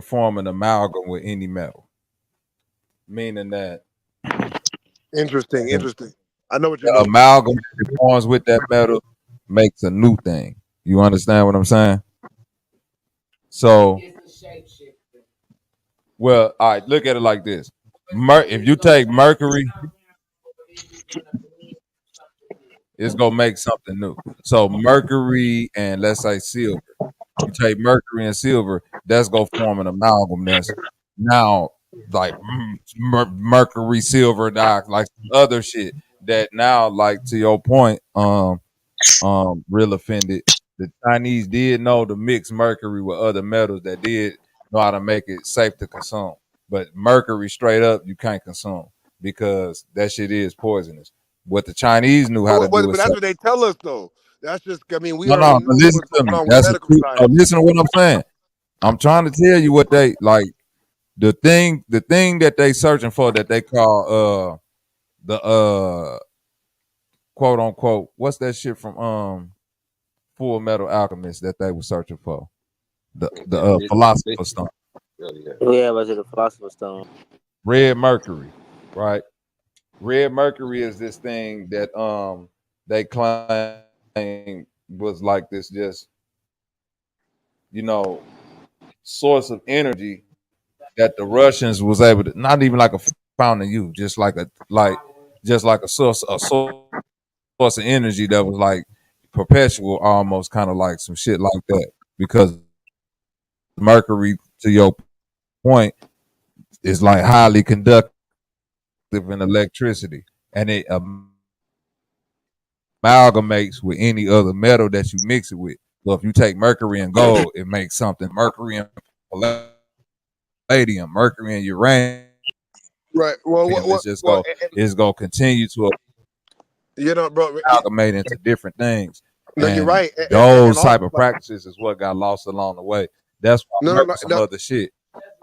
form an amalgam with any metal. Meaning that Interesting. I know what you the mean. amalgam that forms with that metal makes a new thing. You understand what I'm saying? So, well, all right, look at it like this. If you take mercury, it's gonna make something new. So mercury and let's say silver. You take mercury and silver, that's gonna form an amalgam that's now like mercury, silver, like other shit that now, like to your point, real offended. The Chinese did know to mix mercury with other metals that did know how to make it safe to consume. But mercury straight up you can't consume because that shit is poisonous. What the Chinese knew how to do But is that's say, what they tell us, though. That's just, we no, already know but listen what's to going me. on with That's the medical truth. No, science. listen to what I'm saying. I'm trying to tell you what they like. The thing that they searching for that they call the quote unquote, what's that shit from Full Metal Alchemist that they were searching for? The Philosopher's Stone. Yeah, but the Philosopher's Stone. Red Mercury, right? Red Mercury is this thing that they claim was like this just, you know, source of energy that the Russians was able to, not even like a fountain of youth, just like a source of energy that was like perpetual, almost kind of like some shit like that. Because Mercury, to your point, is like highly conductive in electricity, and it amalgamates with any other metal that you mix it with. So if you take mercury and gold, it makes something. Mercury and palladium, mercury and uranium. Right. Well, It's gonna continue to bro, amalgamate into different things. No, and you're right. Those type of practices is what got lost along the way. That's why some other shit.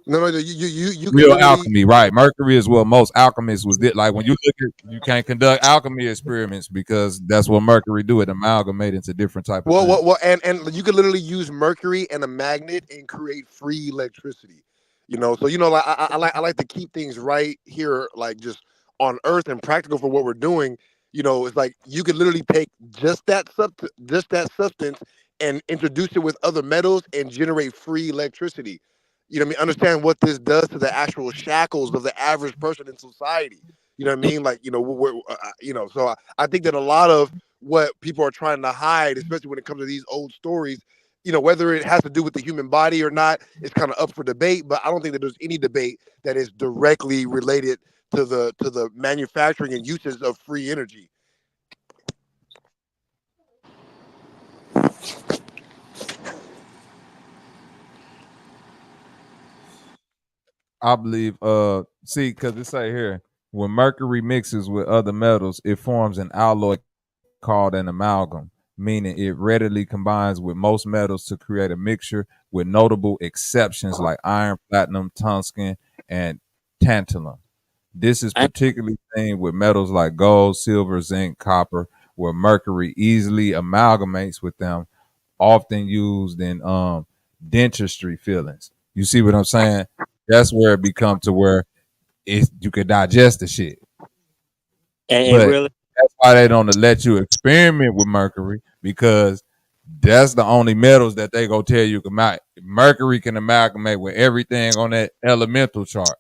No, you Real alchemy, right? Mercury is what most alchemists was did. Like when you look at, you can't conduct alchemy experiments because that's what Mercury do. It amalgamate into different type of things. Well, and you could literally use mercury and a magnet and create free electricity. So like I like to keep things right here, like just on Earth and practical for what we're doing. It's like you could literally take just that substance and introduce it with other metals and generate free electricity. You know what I mean? Understand what this does to the actual shackles of the average person in society. You know what I mean? Like, so I think that a lot of what people are trying to hide, especially when it comes to these old stories, whether it has to do with the human body or not, it's kind of up for debate. But I don't think that there's any debate that is directly related to the manufacturing and uses of free energy. I believe, see, because it say here, when mercury mixes with other metals, it forms an alloy called an amalgam, meaning it readily combines with most metals to create a mixture, with notable exceptions like iron, platinum, tungsten, and tantalum. This is particularly seen with metals like gold, silver, zinc, copper, where mercury easily amalgamates with them, often used in dentistry fillings. You see what I'm saying? That's where it becomes to where you can digest the shit. But that's why they don't let you experiment with mercury, because that's the only metals that they go tell you can mercury can amalgamate with everything on that elemental chart.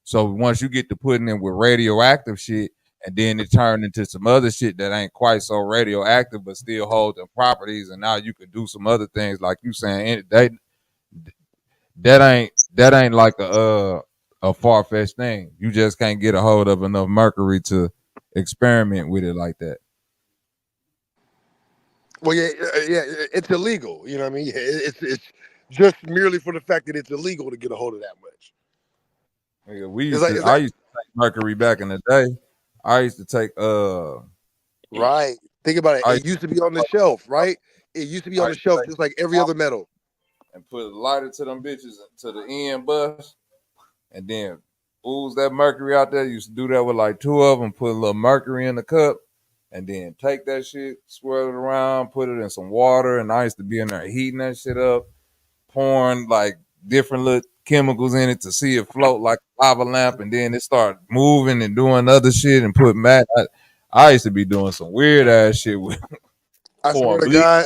So once you get to putting in with radioactive shit, and then it turned into some other shit that ain't quite so radioactive but still hold the properties, and now you can do some other things like you saying. That ain't like a far fetched thing. You just can't get a hold of enough mercury to experiment with it like that. Well, yeah, it's illegal. You know what I mean? Yeah, it's just merely for the fact that it's illegal to get a hold of that much. Yeah, I used to take mercury back in the day. I used to take Right. Think about it. It used to be on the shelf, right? It used to be on the shelf just like every other metal. And put a lighter to them bitches to the end bus, and then ooze that mercury out there. Used to do that with like 2 of them. Put a little mercury in the cup, and then take that shit, swirl it around, put it in some water, and I used to be in there heating that shit up, pouring like different little chemicals in it to see it float like a lava lamp, and then it started moving and doing other shit and put back. I used to be doing some weird ass shit with. I swear to God,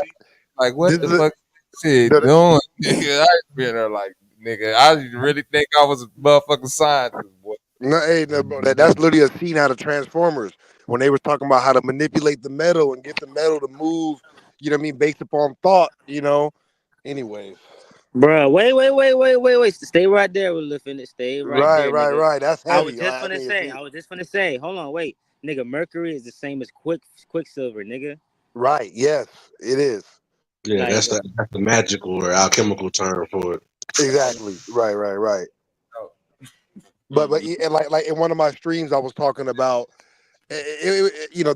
like what the fuck shit doing? Nigga, I been there like, nigga, I really think I was a motherfucking scientist, boy. No, bro, that's literally a scene out of Transformers when they were talking about how to manipulate the metal and get the metal to move. You know what I mean, based upon thought. Anyways. Bro, wait. Stay right there, we're lifting it. Stay right there, nigga. Right. That's heavy. I was just gonna say. Hold on, wait. Nigga, mercury is the same as quicksilver, nigga. Right, yes, it is. Yeah, like, that's the magical or alchemical term for it. Exactly. Right. But and like in one of my streams, I was talking about, the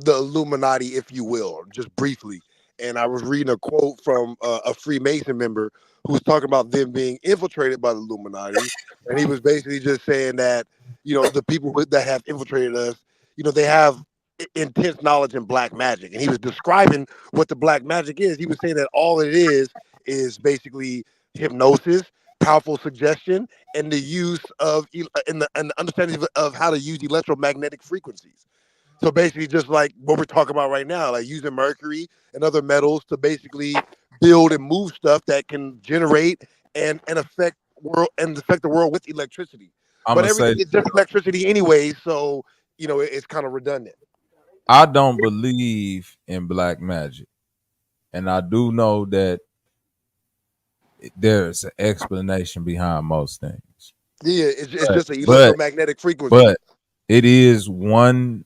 Illuminati, if you will, just briefly. and I was reading a quote from a Freemason member who was talking about them being infiltrated by the Illuminati, and he was basically just saying that the people that have infiltrated us, they have intense knowledge in black magic, and he was describing what the black magic is. He was saying that all it is basically hypnosis, powerful suggestion, and the use of and the understanding of how to use electromagnetic frequencies. So basically, just like what we're talking about right now, like using mercury and other metals to basically build and move stuff that can generate and affect the world with electricity. But everything is just electricity anyway, so it's kind of redundant. I don't believe in black magic, and I do know that there's an explanation behind most things. Yeah, it's just an electromagnetic frequency. But it is one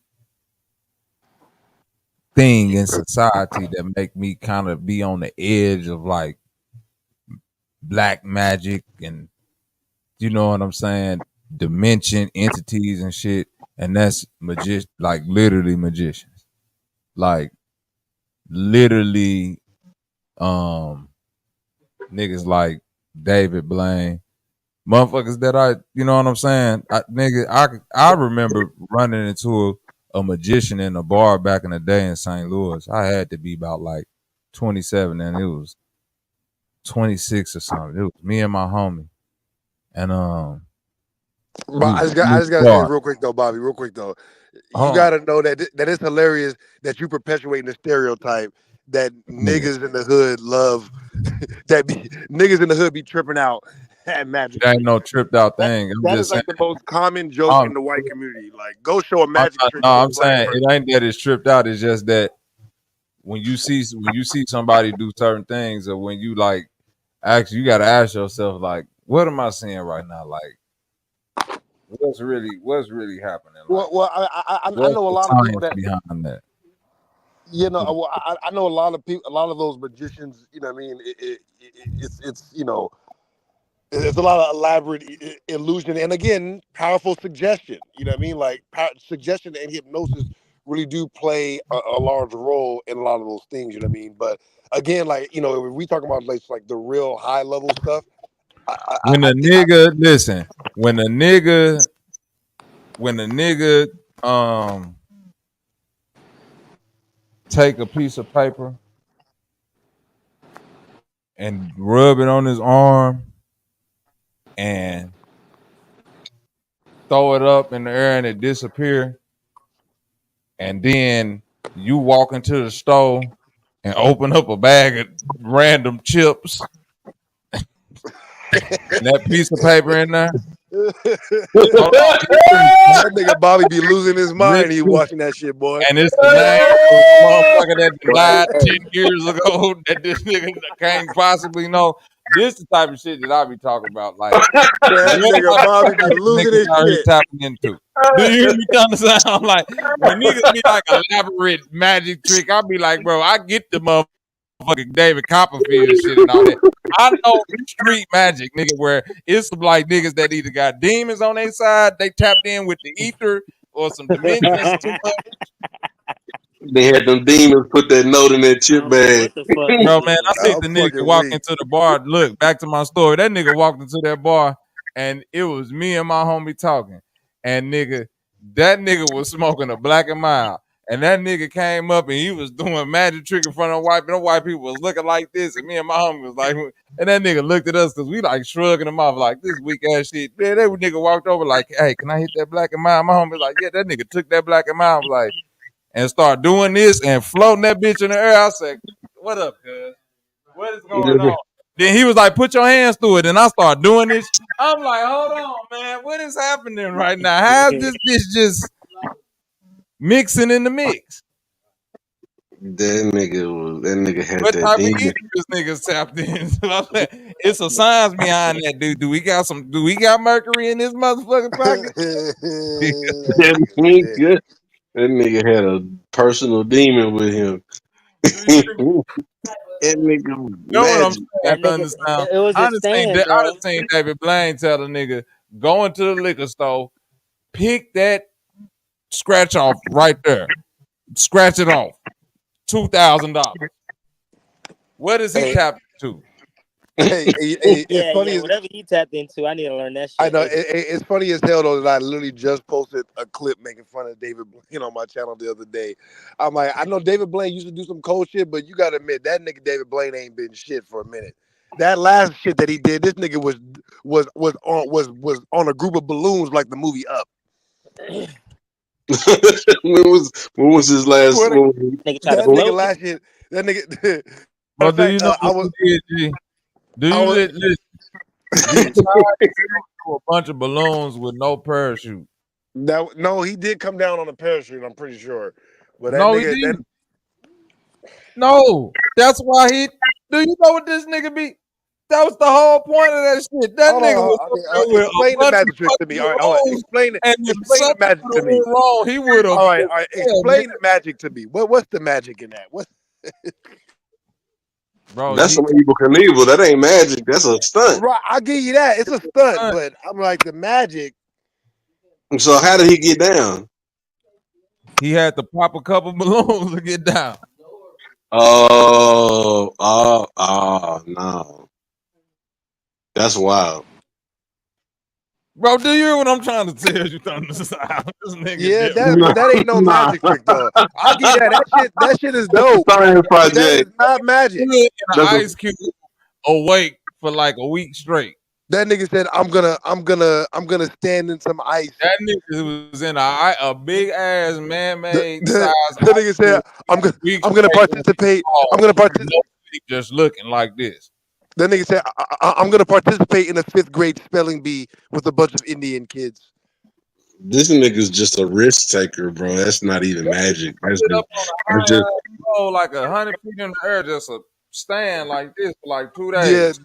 thing in society that make me kind of be on the edge of like black magic, and you know what I'm saying, dimension entities and shit, and that's like literally magicians, like literally niggas like David Blaine, motherfuckers that you know what I'm saying, I remember running into a magician in a bar back in the day in St. Louis. I had to be about like 27 and it was 26 or something. It was me and my homie. And But I just gotta say real quick though, Bobby, you gotta know that it's hilarious that you perpetuating the stereotype that niggas in the hood love that niggas in the hood be tripping out at magic. It ain't no tripped out thing. That is like the most common joke in the white community. Like, go show a magic trick. No, I'm saying it ain't that it's tripped out. It's just that when you see somebody do certain things, or when you like, actually, you gotta ask yourself, like, what am I seeing right now? Like, what's really happening? Like, well, I know a lot of people that behind that. I know a lot of people, a lot of those magicians. You know what I mean? It's a lot of elaborate illusion, and again, powerful suggestion. You know what I mean? Like suggestion and hypnosis really do play a large role in a lot of those things. You know what I mean? But again, like when we talk about like the real high level stuff, when a nigga take a piece of paper and rub it on his arm and throw it up in the air and it disappear, and then you walk into the store and open up a bag of random chips and that piece of paper in there. That nigga Bobby be losing his mind. He watching that shit, boy. And it's the name of the motherfucker that died 10 years ago that this nigga can't possibly know. This the type of shit that I be talking about. Like, that nigga Bobby be losing his shit. Tapping into. Do you hear me kind of sound like when niggas be like elaborate magic trick? I be like, bro, I get the motherfucking David Copperfield shit and all that. I know street magic, nigga, where it's some like niggas that either got demons on their side, they tapped in with the ether, or some dimensions too much. They had them demons put that note in that chip bag. Bro, man, I think the nigga walked into the bar. Look, back to my story. That nigga walked into that bar, and it was me and my homie talking. And that nigga was smoking a Black and Mild. And that nigga came up and he was doing a magic trick in front of white people was looking like this. And me and my homie was like, and that nigga looked at us because we like shrugging him off like this weak ass shit. Man, that nigga walked over like, hey, can I hit that Black and Mild? My homie was like, yeah, that nigga took that Black and Mild. Was like, and start doing this and floating that bitch in the air. I said, what up, cuz? What is going on? Then he was like, put your hands through it. And I start doing this. I'm like, hold on, man. What is happening right now? How's this bitch just mixing in the mix? That nigga had what that type demon. of ether this nigga tapped in? It's some science behind that, dude. Do we got mercury in this motherfucking pocket? That nigga had a personal demon with him. That nigga magic. I done seen David Blaine tell the nigga, go into the liquor store, pick that scratch off right there. Scratch it off. $2,000. What is he Hey, tapped to? it's Yeah, funny yeah. as Whatever he tapped into, I need to learn that I shit. know Hey, it's funny as hell though that I literally just posted a clip making fun of David Blaine on my channel the other day. I'm like, I know David Blaine used to do some cold shit, but you gotta admit that nigga David Blaine ain't been shit for a minute. That last shit that he did, this nigga was on a group of balloons like the movie Up. when was his last? Swear to, nigga try to that nigga float. last shit, that nigga. Matter Bro, of do fact, you know I what was he did, G? Do I you was. he tied to a bunch of balloons with no parachute? That no, he did come down on a parachute. I'm pretty sure, but that No, he nigga, that didn't. No, that's why he. Do you know what this nigga be? That was the whole point of that shit. That hold nigga on, was up okay, there with a explain the bunch of magic trick to me. fucking All right, hold on, balloons, and if explain the something magic would to have me. went wrong, he would have. All right, Yeah, man. explain the magic to me. What's the magic in that? What? Bro, That's he some evil Knievel. That ain't magic. That's a stunt. Right, I give you that. It's a stunt, but I'm like the magic. So how did he get down? he had to pop a couple balloons to get down. No. That's wild. Bro, do you hear what I'm trying to tell you? This nigga Yeah, different. but that ain't no Nah. magic trick though. I'll give you that. That shit is That's a dope, science but that is project. not magic. In an That's a ice cube awake for like a week straight. That nigga said, I'm gonna stand in some ice. That nigga was in a big ass man-made size That nigga ice cube said, I'm gonna, week I'm gonna straight with participate. I'm balls gonna with participate. no sleep, just looking like this. That nigga said, I'm gonna participate in a 5th grade spelling bee with a bunch of Indian kids. This nigga's just a risk taker, bro. That's not even That magic. nigga sit up on a That's high just ass pole like 100 feet in the air, just a stand like this for like 2 Yeah, days.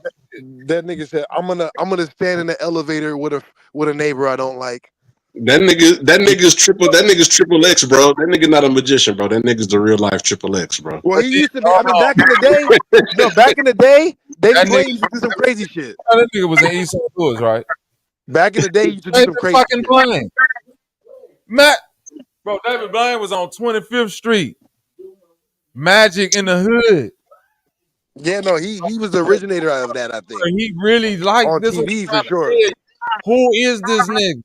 that nigga said, I'm gonna stand in the elevator with a neighbor I don't like. that nigga's triple X, bro. That nigga not a magician, bro. That nigga's the real life triple X, bro. Well, But he then, used to be. I mean, no, back in the day, David that nigga, Blaine used to do some crazy shit. that nigga was in East St. Louis, right? Back in the day, he used to do David some crazy fucking shit. Blaine. Matt, bro, David Blaine was on 25th Street. Magic in the hood. Yeah, no, he was the originator of that. I think He really liked on this. What TV I'm for trying to sure. tell you. Who is this nigga?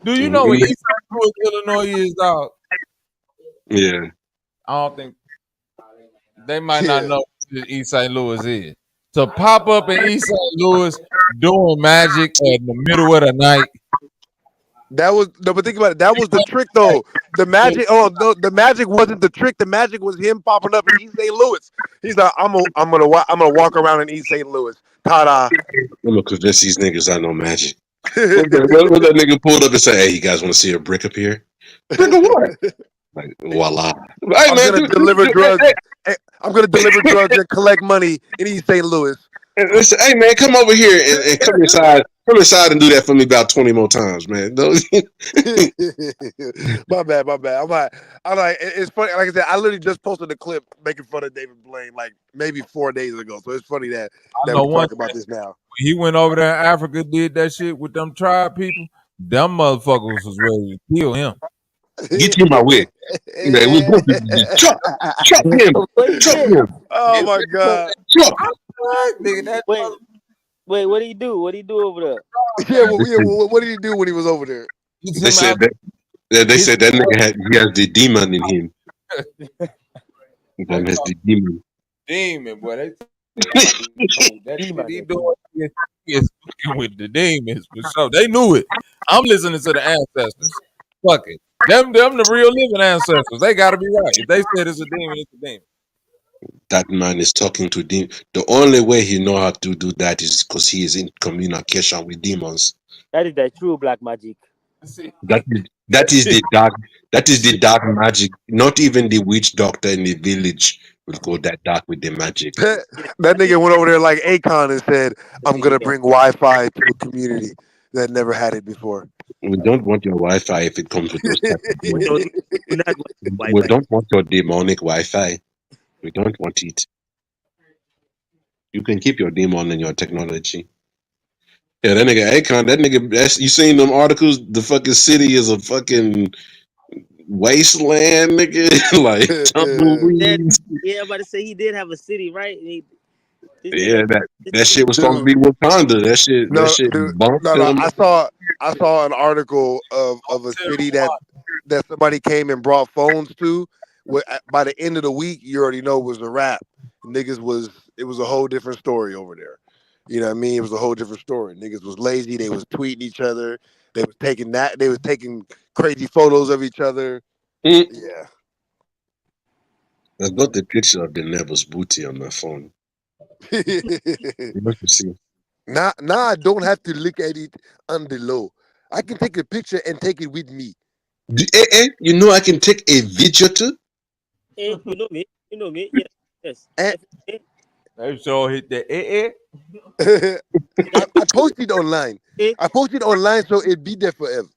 Do you know what Mm, East St. Louis, Illinois is, dog? yeah. I don't think they might not Yeah, know what East St. Louis is. To pop up in East St. Louis doing magic in the middle of the night. that was no. But think about it. That was the trick, though. The magic. Oh no, the magic wasn't the trick. The magic was him popping up in East St. Louis. He's like, I'm gonna walk around in East St. Louis. Ta-da. I'm gonna convince these niggas I know magic. What that nigga pulled up and say, "Hey, you guys want to see a brick up here? Brick of what?" Like, voila. Hey I'm man, gonna deliver drugs. I'm gonna deliver drugs and collect money in East St. Louis. hey man, come over here and come inside. Come inside and do that for me about 20 more times, man. My bad. I'm like, it's funny. Like I said, I literally just posted a clip making fun of David Blaine like maybe 4 days ago. So it's funny that I we know one talk about this now. when he went over there in Africa, did that shit with them tribe people. Them motherfuckers was ready to kill him. Get you my wig. Man, we're going to chop him. What he Chop did? him. Oh my god. Chop. Nigga, that Wait, what did he do? What did he do over there? Yeah, what did he do when he was over there? gets They him said out. they said that nigga he has the demon in him. That has the demon. Demon, boy. They that shit he doing, he is fucking with the demons for sure. They knew it. I'm listening to the ancestors. Fuck it. Them the real living ancestors. They gotta be right. If they said it's a demon, it's a demon. That man is talking to demons. The only way he know how to do that is because he is in communication with demons. That is that true black magic. See, That is the dark magic. Not even the witch doctor in the village will go that dark with the magic. That nigga went over there like Akon and said, I'm gonna bring Wi-Fi to a community that never had it before. We don't want your Wi-Fi if it comes with those type of We demons. don't. We're not going to We Wi-Fi. don't want your demonic Wi-Fi. We don't want it. You can keep your demon and your technology. Yeah, that nigga Akon, you seen them articles? The fucking city is a fucking wasteland, nigga, like tumbleweeds. Yeah, I'm about to say he did have a city, right? This Yeah, nigga, this that nigga. shit was supposed to dude. be Wakanda. That No, shit dude, bumped no. him. I saw an article of a city that somebody came and brought phones to. By the end of the week, you already know it was a wrap. It was a whole different story over there. You know what I mean? It was a whole different story. Niggas was lazy. They was tweeting each other. They was taking crazy photos of each other. Mm. Yeah. I got the picture of the Neville's booty on my phone. Let me see. Now I don't have to look at it on the low. I can take a picture and take it with me. You know I can take a video too. Hey, you know me. You know me. Yes. And They sure hit the I posted online. Eh? I posted online so it'd be there forever.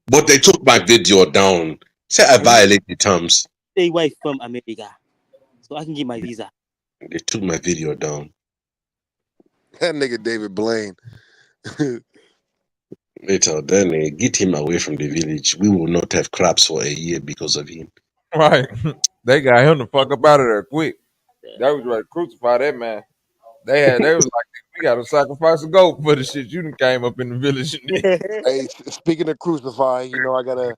But they took my video down. Say I violated the terms. Stay away from America, so I can get my visa. They took my video down. That nigga David Blaine. They told that nigga, get him away from the village. We will not have crops for a year because of him. Right. They got him the fuck up out of there quick. They was ready to crucify that man. They was like, we gotta sacrifice a goat for the shit you done came up in the village and did. Hey, speaking of crucifying, I gotta,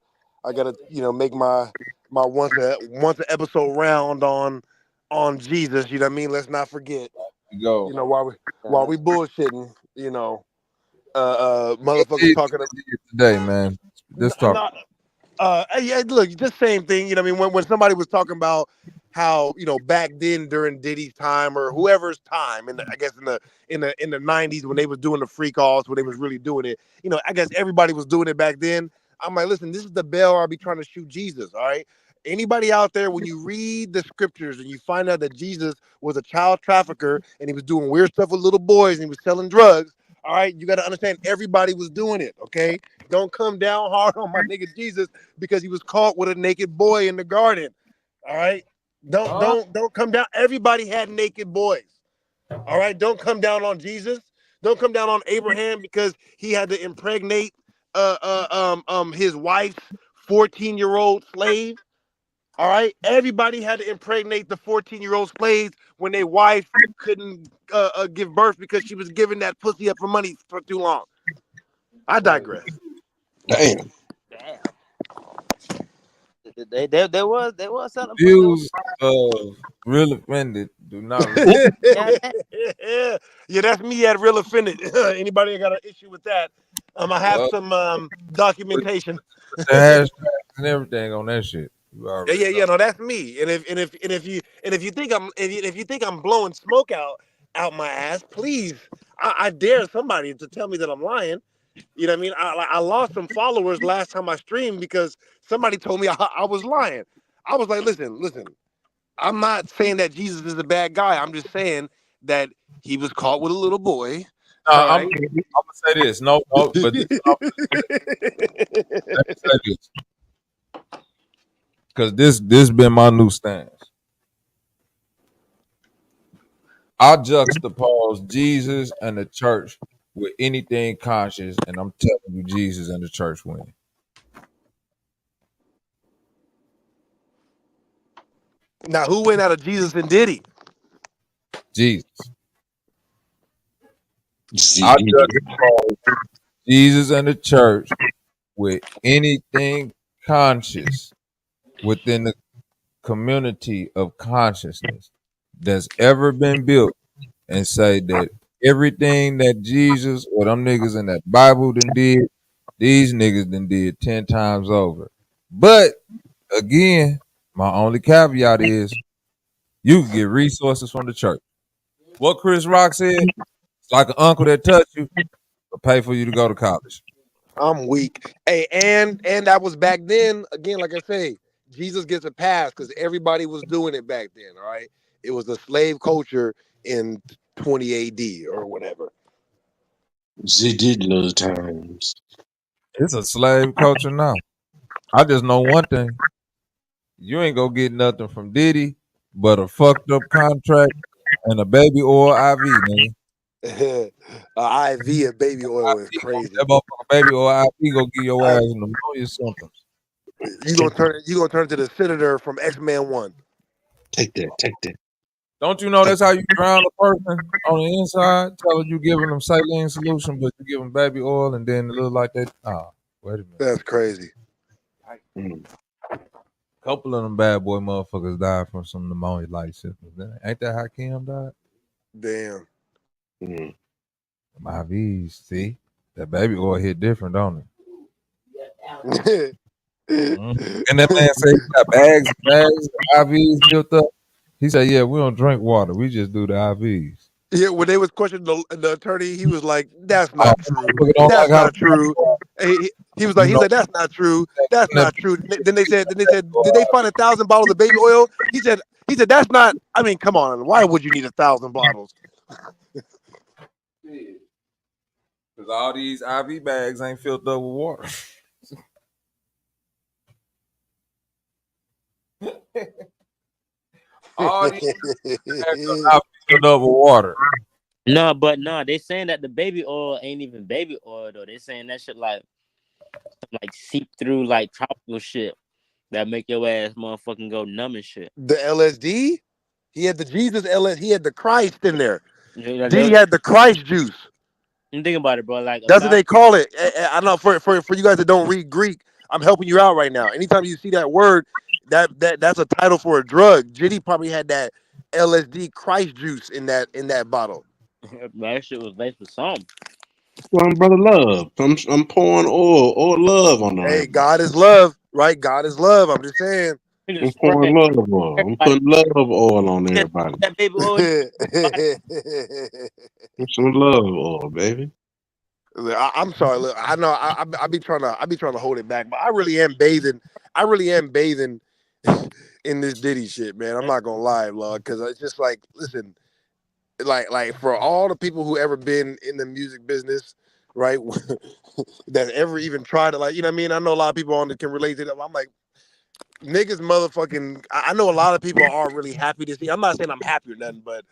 make my once a episode round on Jesus. You know what I mean? Let's not forget. Go. While we bullshitting, motherfuckers talking today, man. This talk. Yeah, look, just same thing. You know what I mean? When somebody was talking about how, back then during Diddy's time or whoever's time, I guess in the 90s when they was doing the free calls, when they was really doing it, I guess everybody was doing it back then. I'm like, listen, this is the bell I'll be trying to shoot Jesus, all right? Anybody out there, when you read the scriptures and you find out that Jesus was a child trafficker and he was doing weird stuff with little boys and he was selling drugs, all right, you got to understand everybody was doing it, okay? Don't come down hard on my nigga Jesus because he was caught with a naked boy in the garden, all right? Don't come down. Everybody had naked boys, all right? Don't come down on Jesus. Don't come down on Abraham because he had to impregnate his wife's 14-year-old slave. All right, everybody had to impregnate the 14-year-old slaves when their wife couldn't give birth because she was giving that pussy up for money for too long. I digress. Damn. There was something. Views of Real Offended do not. Yeah, that's me at Real Offended. Anybody got an issue with that? I have some documentation. The hashtags and everything on that shit. Yeah. No, that's me. And if you think I'm blowing smoke out my ass, please, I dare somebody to tell me that I'm lying. You know what I mean? I lost some followers last time I streamed because somebody told me I was lying. I was like, listen. I'm not saying that Jesus is a bad guy. I'm just saying that he was caught with a little boy. I'm gonna say this. No, but let me say this. Because this been my new stance. I juxtapose Jesus and the church with anything conscious, and I'm telling you, Jesus and the church win. Now, who went out of Jesus and Diddy? Jesus. I juxtapose Jesus and the church with anything conscious within the community of consciousness that's ever been built, and say that everything that Jesus or them niggas in that Bible done did, these niggas done did 10 times over. But again, my only caveat is you can get resources from the church. What Chris Rock said, it's like an uncle that touched you, but pay for you to go to college. I'm weak. Hey, and that was back then. Again, like I say, Jesus gets a pass because everybody was doing it back then. All right, it was a slave culture in 20 AD or whatever. They did those times. It's a slave culture now. I just know one thing: you ain't gonna get nothing from Diddy but a fucked up contract and a baby oil IV, nigga. IV of baby oil is crazy. That motherfucker baby oil IV gonna give your ass pneumonia symptoms. You gonna turn into the senator from X-Men 1. Take that. Don't you know that's how you drown a person on the inside? Telling you giving them saline solution, but you give them baby oil and then it look like that. Wait a minute. That's crazy. A couple of them bad boy motherfuckers died from some pneumonia-like symptoms. Ain't that how Kim died? Damn. IVs, see? That baby oil hit different, don't it? And that man said he got bags of IVs built up. He said, yeah, we don't drink water. We just do the IVs. Yeah, when they was questioning the attorney, he was like, "That's not true. That's not true." He was like, "That's not true. That's not true." Then they said, "Did they find 1,000 bottles of baby oil?" He said, "That's not. I mean, come on. Why would you need 1,000 bottles?" Because all these IV bags ain't filled up with water. All these bags are not filled up with water. No, they saying that the baby oil ain't even baby oil though. They saying that shit like seep through like tropical shit that make your ass motherfucking go numb and shit. The LSD, he had the Jesus LSD. He had the Christ in there. Yeah, he had the Christ juice. You think about it, bro. Like that's what they call it. I know for you guys that don't read Greek, I'm helping you out right now. Anytime you see that word, that's a title for a drug. Jitty probably had that LSD Christ juice in that bottle. That shit was laced with something. Well, brother, love. I'm pouring oil love on them. Hey, God is love, right? God is love. I'm just saying. I'm pouring love oil. I'm putting love oil on everybody. That baby oil. Some love oil, baby. I'm sorry. Look, I know I be trying to hold it back, but I really am bathing in this Diddy shit, man. I'm not gonna lie, Lord, because it's just like, listen, like for all the people who ever been in the music business, right, that ever even tried to, like, you know what I mean? I know a lot of people on that can relate to that. I'm like, niggas, motherfucking. I know a lot of people are really happy to see. I'm not saying I'm happy or nothing, but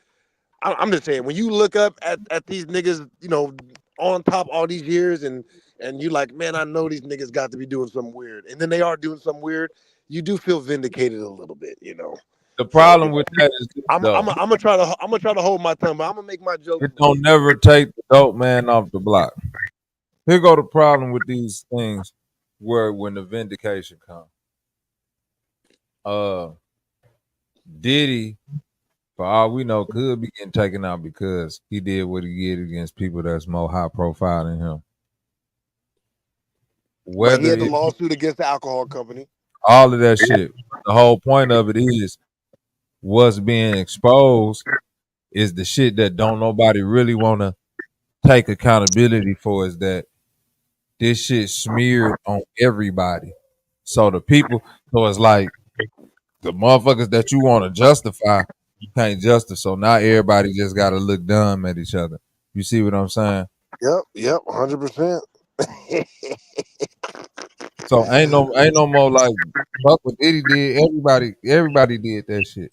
I'm just saying when you look up at these niggas, you know, on top all these years, and you like, man, I know these niggas got to be doing something weird, and then they are doing something weird. You do feel vindicated a little bit, you know. The problem with that is this, I'm gonna try to hold my tongue, but I'm gonna make my joke. It don't never take the dope man off the block. Here go the problem with these things, where when the vindication comes, Diddy, for all we know, could be getting taken out because he did what he did against people that's more high profile than him. Whether he had the lawsuit against the alcohol company, all of that shit. The whole point of it is what's being exposed is the shit that don't nobody really want to take accountability for, is that this shit smeared on everybody. So the people, so it's like the motherfuckers that you want to justify, you can't justify. So now everybody just got to look dumb at each other. You see what I'm saying? Yep, 100%. So ain't no more like fuck what Diddy did. Everybody did that shit.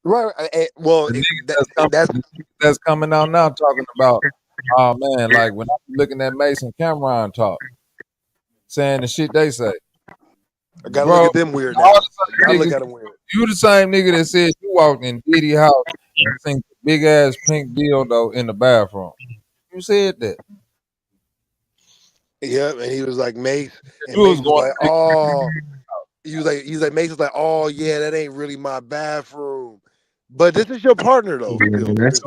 Right. Well, that's coming out now talking about, oh man, like when I'm looking at Mason Cameron talk, saying the shit they say. I gotta look at them weird now. Look at them weird. You the same nigga that said you walked in Diddy's house and seen a big ass pink dildo in the bathroom. You said that. Yeah, and he was like, Mace, and Mace was like, oh, he was like Mace was like, oh yeah, that ain't really my bathroom, but this is your partner though. That's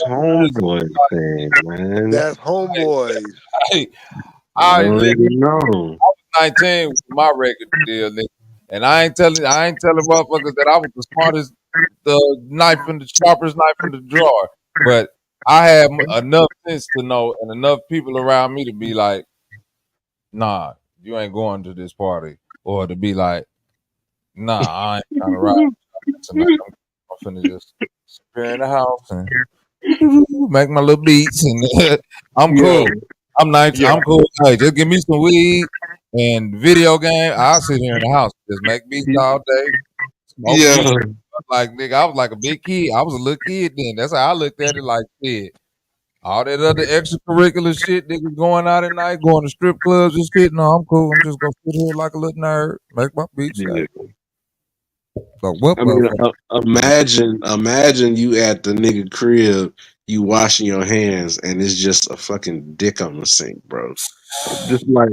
homeboy thing, man. That's homeboys. Hey, I know. I was 19 with my record deal, nigga, and I ain't telling motherfuckers that I was the smartest, the sharpest knife in the drawer, but I had enough sense to know, and enough people around me to be like, nah, you ain't going to this party. Or to be like, nah, I ain't trying to ride tonight. I'm finna just sit here in the house and make my little beats, and I'm cool. I'm 19. I'm cool. Hey, just give me some weed and video game. I'll sit here in the house, just make beats all day. Like, nigga, I was like a big kid. I was a little kid then. That's how I looked at it. Like, shit, All that other extracurricular shit, niggas going out at night, going to strip clubs and shit. No, I'm cool. I'm just gonna sit here like a little nerd, make my beat Yeah. shake. So what, I mean, motherfucker? imagine you at the nigga crib, you washing your hands, and it's just a fucking dick on the sink, bro. Just like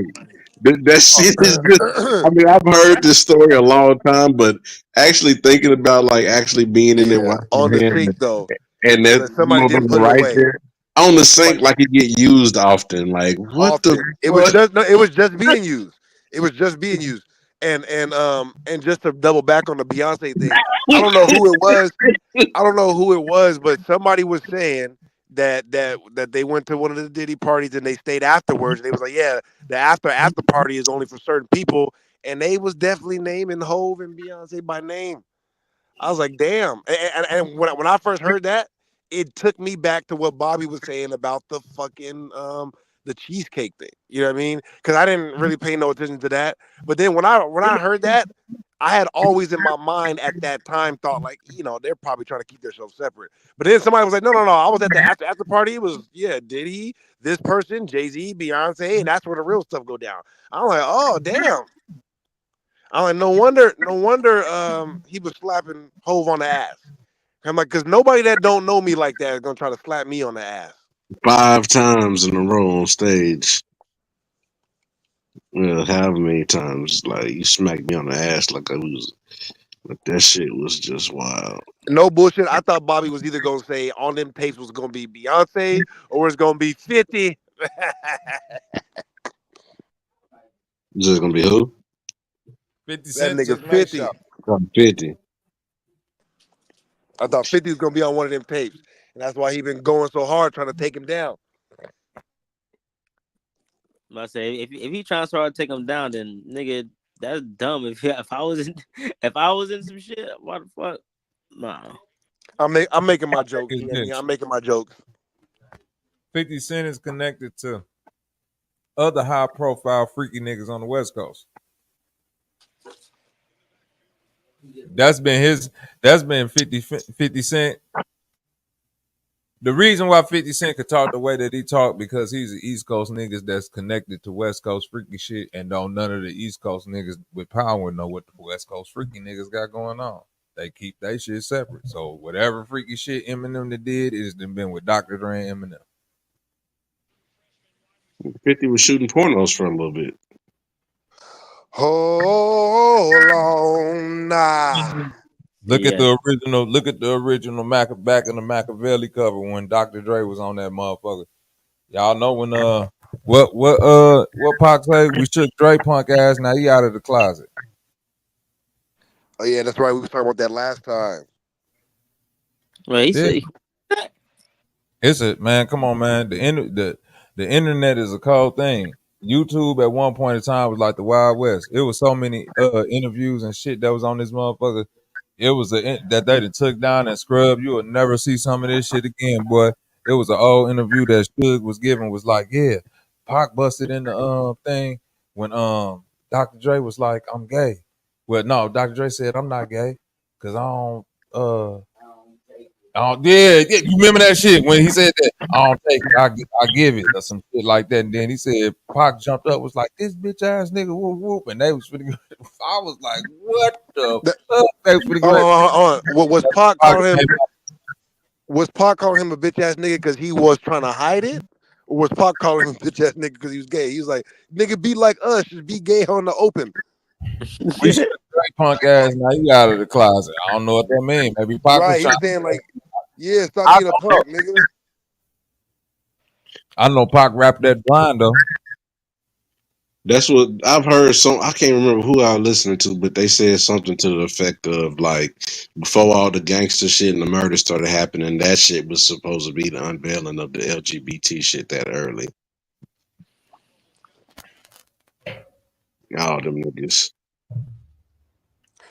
that shit is just. I mean, I've heard this story a long time, but actually thinking about like actually being in there Yeah, washing on your the hands sink though, and that because somebody didn't motherfucker put it right away. there on the Somebody sink like it get used often. Like what the often. It was fuck? just no, it was just being used. It was just being used. And just to double back on the Beyonce thing, I don't know who it was. I don't know who it was, but somebody was saying that they went to one of the Diddy parties and they stayed afterwards. And they was like, yeah, the after party is only for certain people, and they was definitely naming Hove and Beyonce by name. I was like, damn. And when I first heard that, it took me back to what Bobby was saying about the fucking the cheesecake thing. You know what I mean? Because I didn't really pay no attention to that. But then when I heard that, I had always in my mind at that time thought like, they're probably trying to keep themselves separate. But then somebody was like, no, I was at the after party. It was Diddy, this person, Jay-Z, Beyonce, and that's where the real stuff go down. I'm like, oh damn. I'm like, no wonder he was slapping Hove on the ass. I'm like, because nobody that don't know me like that is gonna try to slap me on the ass. 5 times in a row on stage. However many times, like you smacked me on the ass like I was. But that shit was just wild. No bullshit. I thought Bobby was either gonna say on them tapes was gonna be Beyonce or it's gonna be 50. Just gonna be who? 50 That Cent nigga just made 50. shot. 50. I thought 50 was gonna be on one of them tapes, and that's why he been going so hard trying to take him down. I say if he trying to take him down, then nigga, that's dumb. If I was in if I was in some shit, what the fuck? Nah. I'm making my jokes. It's Yeah, this. I'm making my jokes. 50 Cent is connected to other high profile freaky niggas on the West Coast. That's been 50 Cent. The reason why 50 Cent could talk the way that he talked because he's an East Coast niggas that's connected to West Coast freaky shit, and don't none of the East Coast niggas with power know what the West Coast freaky niggas got going on. They keep that shit separate. So whatever freaky shit Eminem did, it's been with Dr. Dre and Eminem. 50 was shooting pornos for a little bit. Hold on, nah. Look at the original back in the Machiavelli cover when Dr. Dre was on that motherfucker. Y'all know when what Pac say? We shook Dre punk ass. Now he out of the closet. Oh yeah, that's right. We was talking about that last time. Well, he said, It's a man. Come on, man. The internet is a cold thing. YouTube at one point in time was like the Wild West. It was so many interviews and shit that was on this motherfucker. It was that they took down and scrubbed. You would never see some of this shit again, boy. It was an old interview that Suge was giving. Was like, yeah, Pac busted in the thing when Dr. Dre was like, I'm gay. Well, no, Dr. Dre said I'm not gay because you remember that shit when he said that? I don't take it, I give it, or some shit like that. And then he said, Pac jumped up, was like, this bitch ass nigga, whoop whoop. And they was finna go. I was like, what the fuck? They was finna go. Was Pac calling him? Was Pac calling him a bitch ass nigga because he was trying to hide it? Or was Pac calling him a bitch ass nigga because he was gay? He was like, nigga, be like us, just be gay on the open. We should have punk ass. Now you out of the closet. I don't know what that means. Maybe Pac was Right, trying. he's saying like, yeah, stop being a punk, nigga. I know Pac rapped that blind though. That's what I've heard. I can't remember who I was listening to, but they said something to the effect of like, before all the gangster shit and the murder started happening, that shit was supposed to be the unveiling of the LGBT shit that early. All them niggas.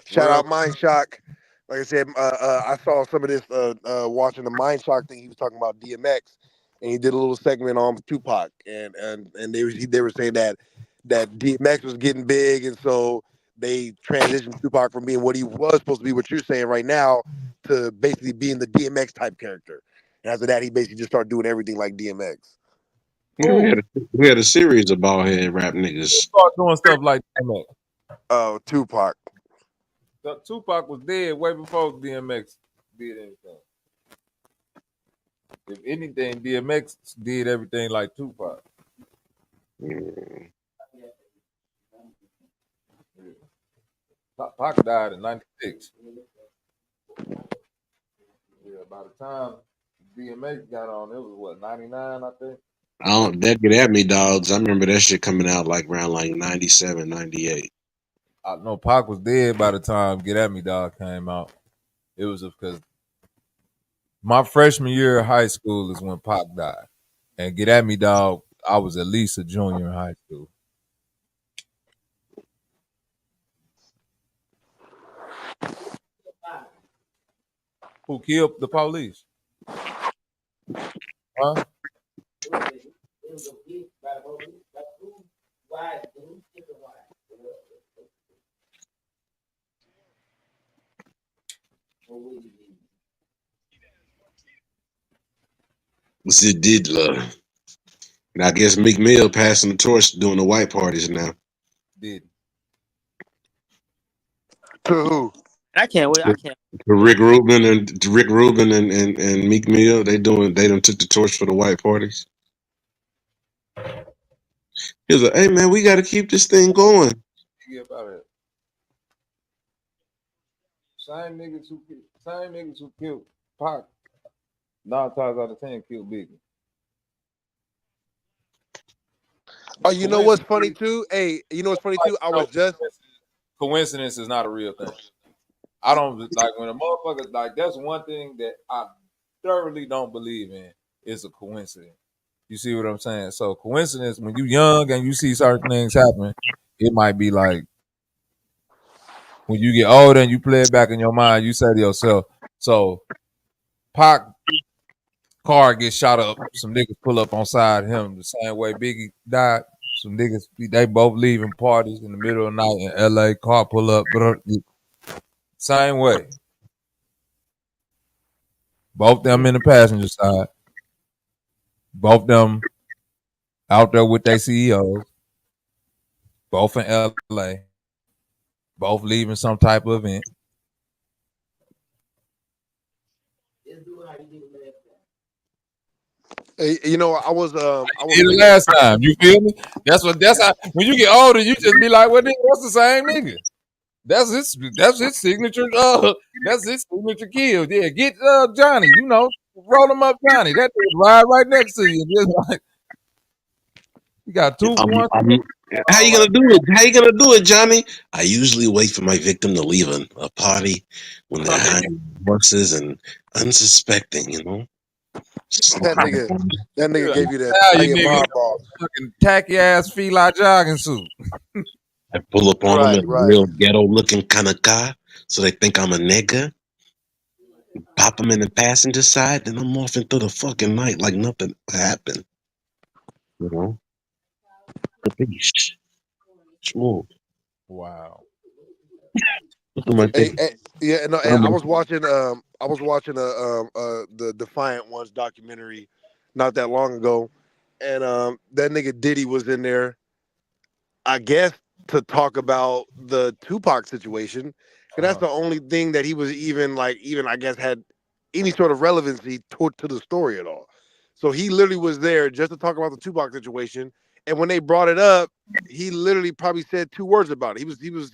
Shout out Mind Shock. Like I said, I saw some of this watching the Mind Shock thing. He was talking about DMX, and he did a little segment on Tupac, and they were saying that DMX was getting big, and so they transitioned Tupac from being what he was supposed to be, what you're saying right now, to basically being the DMX type character. And after that, he basically just started doing everything like DMX. Yeah, we had a series of bald head rap niggas. Start doing stuff like DMX. Oh, Tupac. Tupac was dead way before DMX did anything. If anything, DMX did everything like Tupac. Pac died in '96. Yeah, by the time DMX got on, it was what, 99, I think. That Get At Me Dogs. I remember that shit coming out like around like 97, 98. I know Pac was dead by the time Get At Me Dog came out. It was because my freshman year of high school is when Pac died. And Get At Me Dog, I was at least a junior in high school. Who killed the police? Huh? What's it did, love? And I guess Meek Mill passing the torch doing the white parties now. Did. To who? I can't wait. I can't. To Rick Rubin and Meek Mill, they done took the torch for the white parties. He was like, "Hey man, we got to keep this thing going." Yeah, about it. Same niggas who killed Pac, 9 times out of 10 killed Biggie. Oh, you know what's funny too? Hey, you know what's funny too? I was just coincidence is not a real thing. I don't like when a motherfucker like that's one thing that I thoroughly don't believe in is a coincidence. You see what I'm saying? So coincidence, when you young and you see certain things happening, it might be like when you get older and you play it back in your mind, you say to yourself, so Pac car gets shot up, some niggas pull up on side of him the same way Biggie died. Some niggas, they both leaving parties in the middle of the night in LA, car pull up, same way. Both them in the passenger side. Both them out there with their CEOs. Both in LA. Both leaving some type of event. Hey, you know, I was the last time. You feel me? That's how when you get older, you just be like, well, that's the same nigga. That's his signature. That's his signature kill. Yeah, get Johnny. You know, roll him up, Johnny. That nigga ride right next to you. Just like you got 2 for 1. How you gonna do it? How you gonna do it, Johnny? I usually wait for my victim to leave a party when they're high on horses and unsuspecting. You know. That nigga gave you that nigga, fucking tacky ass 𝘾𝐼𝙎𝙃 jogging suit. I pull up on them in a real ghetto looking kind of car, so they think I'm a nigga. Pop them in the passenger side, then I'm off into the fucking night like nothing happened. You know? Smooth. Wow. Hey, yeah, no, I was watching the Defiant Ones documentary not that long ago, and that nigga Diddy was in there, I guess, to talk about the Tupac situation, because that's the only thing that he was even I guess had any sort of relevancy to the story at all. So he literally was there just to talk about the Tupac situation, and when they brought it up, he literally probably said 2 words about it. He was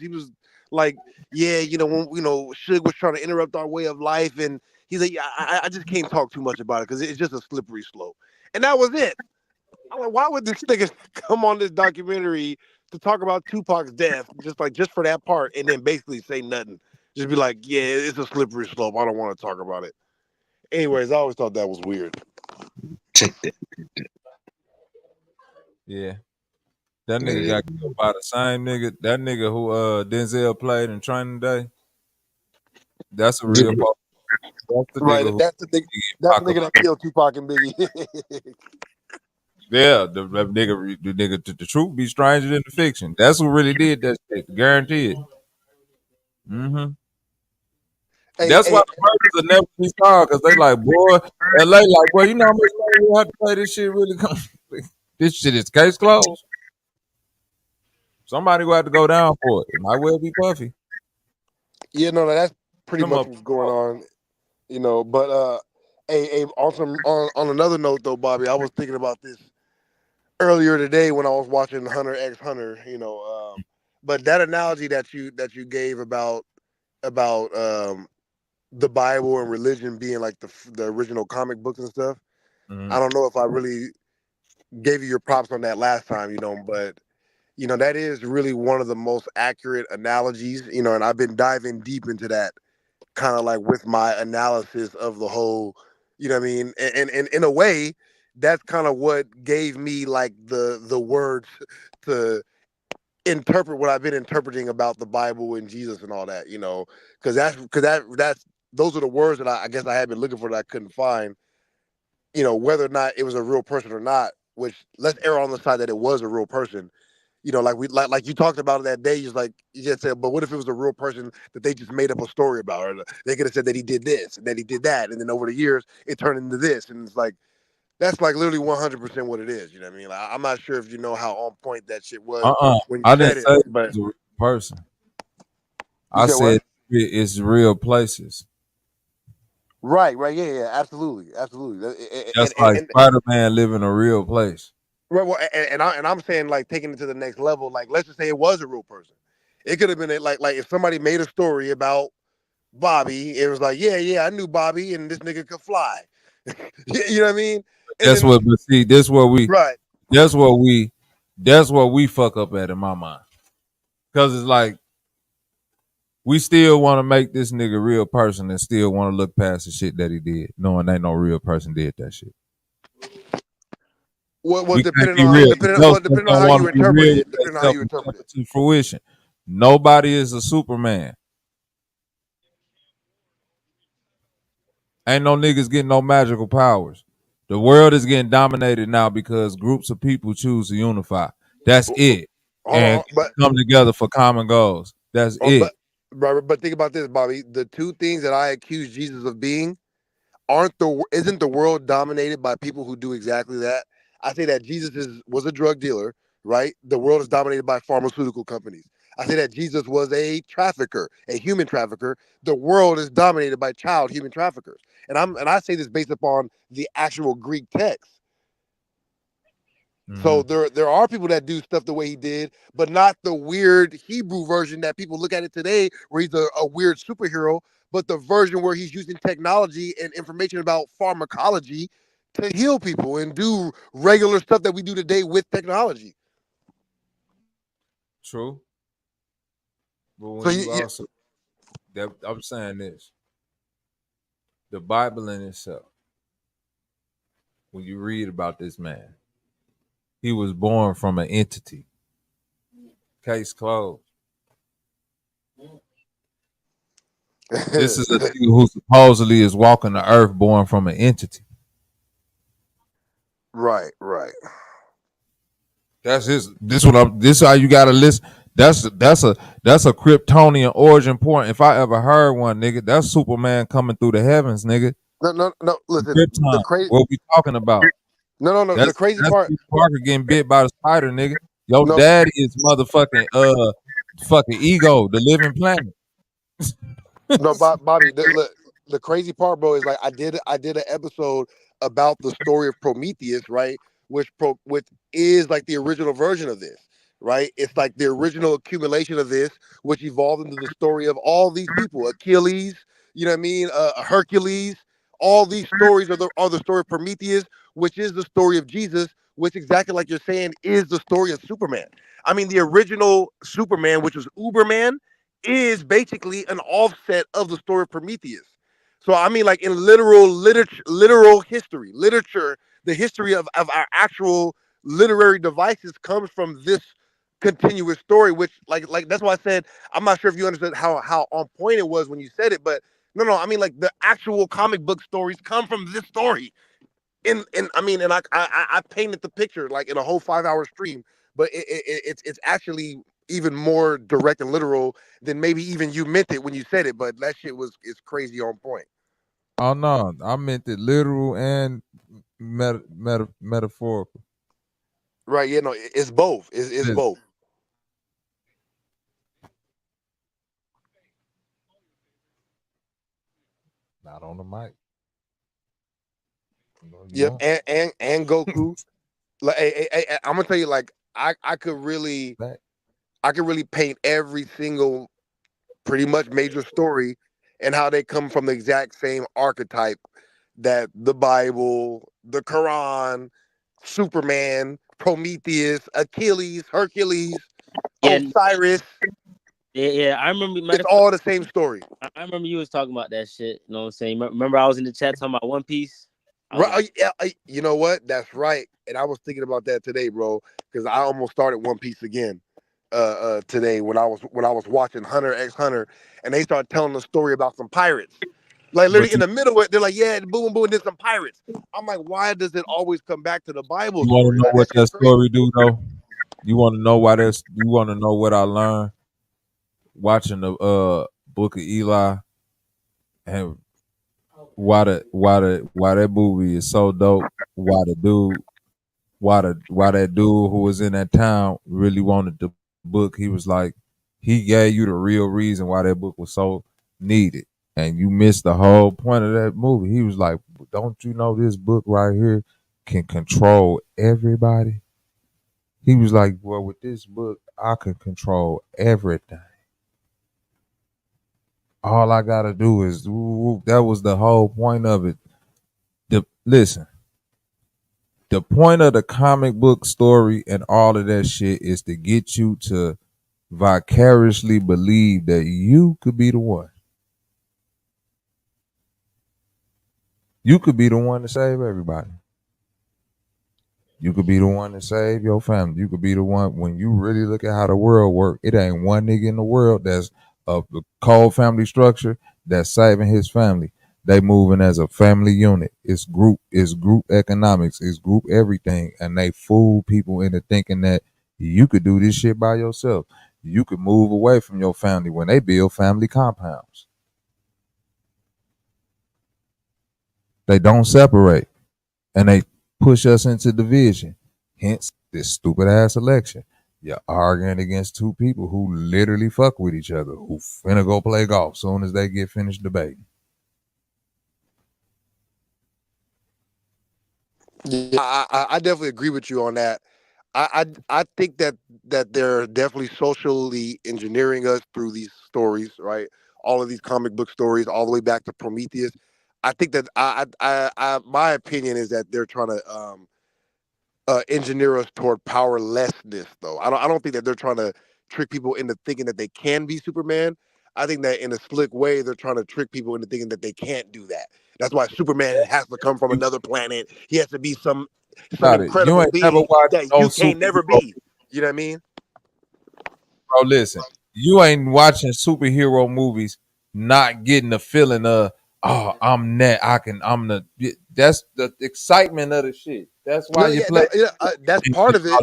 like, yeah, you know, when Suge was trying to interrupt our way of life, and he's like, I just can't talk too much about it because it's just a slippery slope, and that was it. I'm like, why would this nigga come on this documentary to talk about Tupac's death just for that part, and then basically say nothing? Just be like, yeah, it's a slippery slope. I don't want to talk about it. Anyways, I always thought that was weird. Check that. Yeah. That nigga got killed by the same nigga. That nigga who Denzel played in Training Day. That's a real part. That's the nigga. That's the nigga that killed Tupac and Biggie. Yeah, the nigga. The truth be stranger than the fiction. That's who really did that shit. Guaranteed. Mm-hmm. That's why the purpose will never be solved, because they like, boy, LA like, boy, you know how much money we have to pay this shit really come. This shit is case closed. Somebody will have to go down for it. It might well be Puffy. Yeah, no, that's pretty Come much up. what's going on, you know. But on another note though, Bobby, I was thinking about this earlier today when I was watching Hunter x Hunter, you know. But that analogy that you gave about the Bible and religion being like the original comic books and stuff. Mm-hmm. I don't know if I really gave you your props on that last time, you know, but you know, that is really one of the most accurate analogies, you know, and I've been diving deep into that kind of like with my analysis of the whole, you know what I mean? And in a way, that's kind of what gave me like the words to interpret what I've been interpreting about the Bible and Jesus and all that, you know, because that's those are the words that I guess I had been looking for that I couldn't find, you know, whether or not it was a real person or not, which let's err on the side that it was a real person. You know, like you talked about it that day, you just said, but what if it was a real person that they just made up a story about? Or they could have said that he did this and that he did that, and then over the years it turned into this, and it's like that's like literally 100% what it is. You know what I mean? Like, I'm not sure if you know how on point that shit was when you I said didn't it, say it but was a real person. you I said what? said it's real places. Right, yeah, absolutely. Just like Spider-Man live in a real place. Right, well, and I'm saying like taking it to the next level. Like, let's just say it was a real person. It could have been like if somebody made a story about Bobby, it was like, yeah, I knew Bobby, and this nigga could fly. You know what I mean? And That's then, what. But see, that's what we. right. That's what we. That's what we fuck up at in my mind. Because it's like we still want to make this nigga a real person and still want to look past the shit that he did, knowing ain't no real person did that shit. Well, We can't depending be on real. depending Those depending on don't how want you to be interpret real. it, They depending on how self you interpret it. to fruition. Nobody is a Superman. Ain't no niggas getting no magical powers. The world is getting dominated now because groups of people choose to unify. That's it. Hold And on, but come together for common goals. That's it. but think about this, Bobby. The two things that I accuse Jesus of being isn't the world dominated by people who do exactly that? I say that Jesus was a drug dealer, right? The world is dominated by pharmaceutical companies. I say that Jesus was a trafficker, a human trafficker. The world is dominated by child human traffickers. And I say this based upon the actual Greek text. So there are people that do stuff the way he did, but not the weird Hebrew version that people look at it today, where he's a weird superhero, but the version where he's using technology and information about pharmacology to heal people and do regular stuff that we do today with technology. True. But when So you also, I'm saying this, the Bible in itself, when you read about this man, he was born from an entity. Case closed. This is a nigga who supposedly is walking the earth born from an entity. Right. That's his. This is how you gotta listen. That's a Kryptonian origin point. If I ever heard one, nigga, that's Superman coming through the heavens, nigga. No. Listen, Krypton. What we talking about? No. That's, The crazy that's part. Peter Parker getting bit by the spider, nigga. Your daddy is motherfucking fucking ego, the living planet. No, Bobby. The crazy part, bro, is like I did an episode about the story of Prometheus, right? Which is like the original version of this, right? It's like the original accumulation of this, which evolved into the story of all these people, Achilles, you know what I mean, Hercules. All these stories are the story of Prometheus, which is the story of Jesus, which exactly like you're saying is the story of Superman. I mean, the original Superman, which was Uberman, is basically an offset of the story of Prometheus. So I mean, like in literal history, literature, the history of our actual literary devices comes from this continuous story, which like that's why I said I'm not sure if you understood how on point it was when you said it, but no, I mean like the actual comic book stories come from this story. And I mean, and I painted the picture like in a whole 5-hour stream, but it's actually even more direct and literal than maybe even you meant it when you said it. But that shit is crazy on point. Oh no, I meant it literal and metaphorical. Right? Yeah, no, it's both. It's Listen, both. not on the mic. You Yep, won't. and Goku. Like, I'm gonna tell you, like, I could really paint every single pretty much major story and how they come from the exact same archetype that the Bible, the Quran, Superman, Prometheus, Achilles, Hercules, Yeah, Osiris. yeah. I remember. It's all the same story. I remember you was talking about that shit. You know what I'm saying? Remember I was in the chat talking about One Piece. Right? Yeah, you know what? That's right. And I was thinking about that today, bro, because I almost started One Piece again today when I was watching Hunter x Hunter, and they started telling the story about some pirates. Like literally But in the middle of it, they're like, "Yeah, boom, boom, and then some pirates." I'm like, "Why does it always come back to the Bible you want to story? know Like that what that shit's crazy." story do though? You want to know why that's? You want to know what I learned watching the Book of Eli and why that movie is so dope? Why that dude who was in that town really wanted the book? He was like, he gave you the real reason why that book was so needed, and you missed the whole point of that movie. He was like, "Don't you know this book right here can control everybody?" He was like, "Well, with this book, I can control everything. All I gotta do is that was the whole point of it." Listen, the point of the comic book story and all of that shit is to get you to vicariously believe that you could be the one. You could be the one to save everybody. You could be the one to save your family. You could be the one, when you really look at how the world works, it ain't one nigga in the world that's of the cold family structure that's saving his family. They moving as a family unit. It's group economics, it's group everything. And they fool people into thinking that you could do this shit by yourself. You could move away from your family when they build family compounds. They don't separate. And they push us into division. Hence this stupid ass election. You're arguing against two people who literally fuck with each other, who finna go play golf soon as they get finished debating. Yeah, I definitely agree with you on that. I think that they're definitely socially engineering us through these stories, right? All of these comic book stories, all the way back to Prometheus. I think that my opinion is that they're trying to engineer us toward powerlessness, though. I don't think that they're trying to trick people into thinking that they can be Superman. I think that in a slick way, they're trying to trick people into thinking that they can't do that. That's why Superman has to come from You another planet. He has to be some got it. You incredible ain't never being watched that no you can't never superhero. be. You know what I mean? Bro, listen, you ain't watching superhero movies not getting the feeling of, oh, I'm that. That's the excitement of the shit. That's why No, you yeah, play. that's part of it.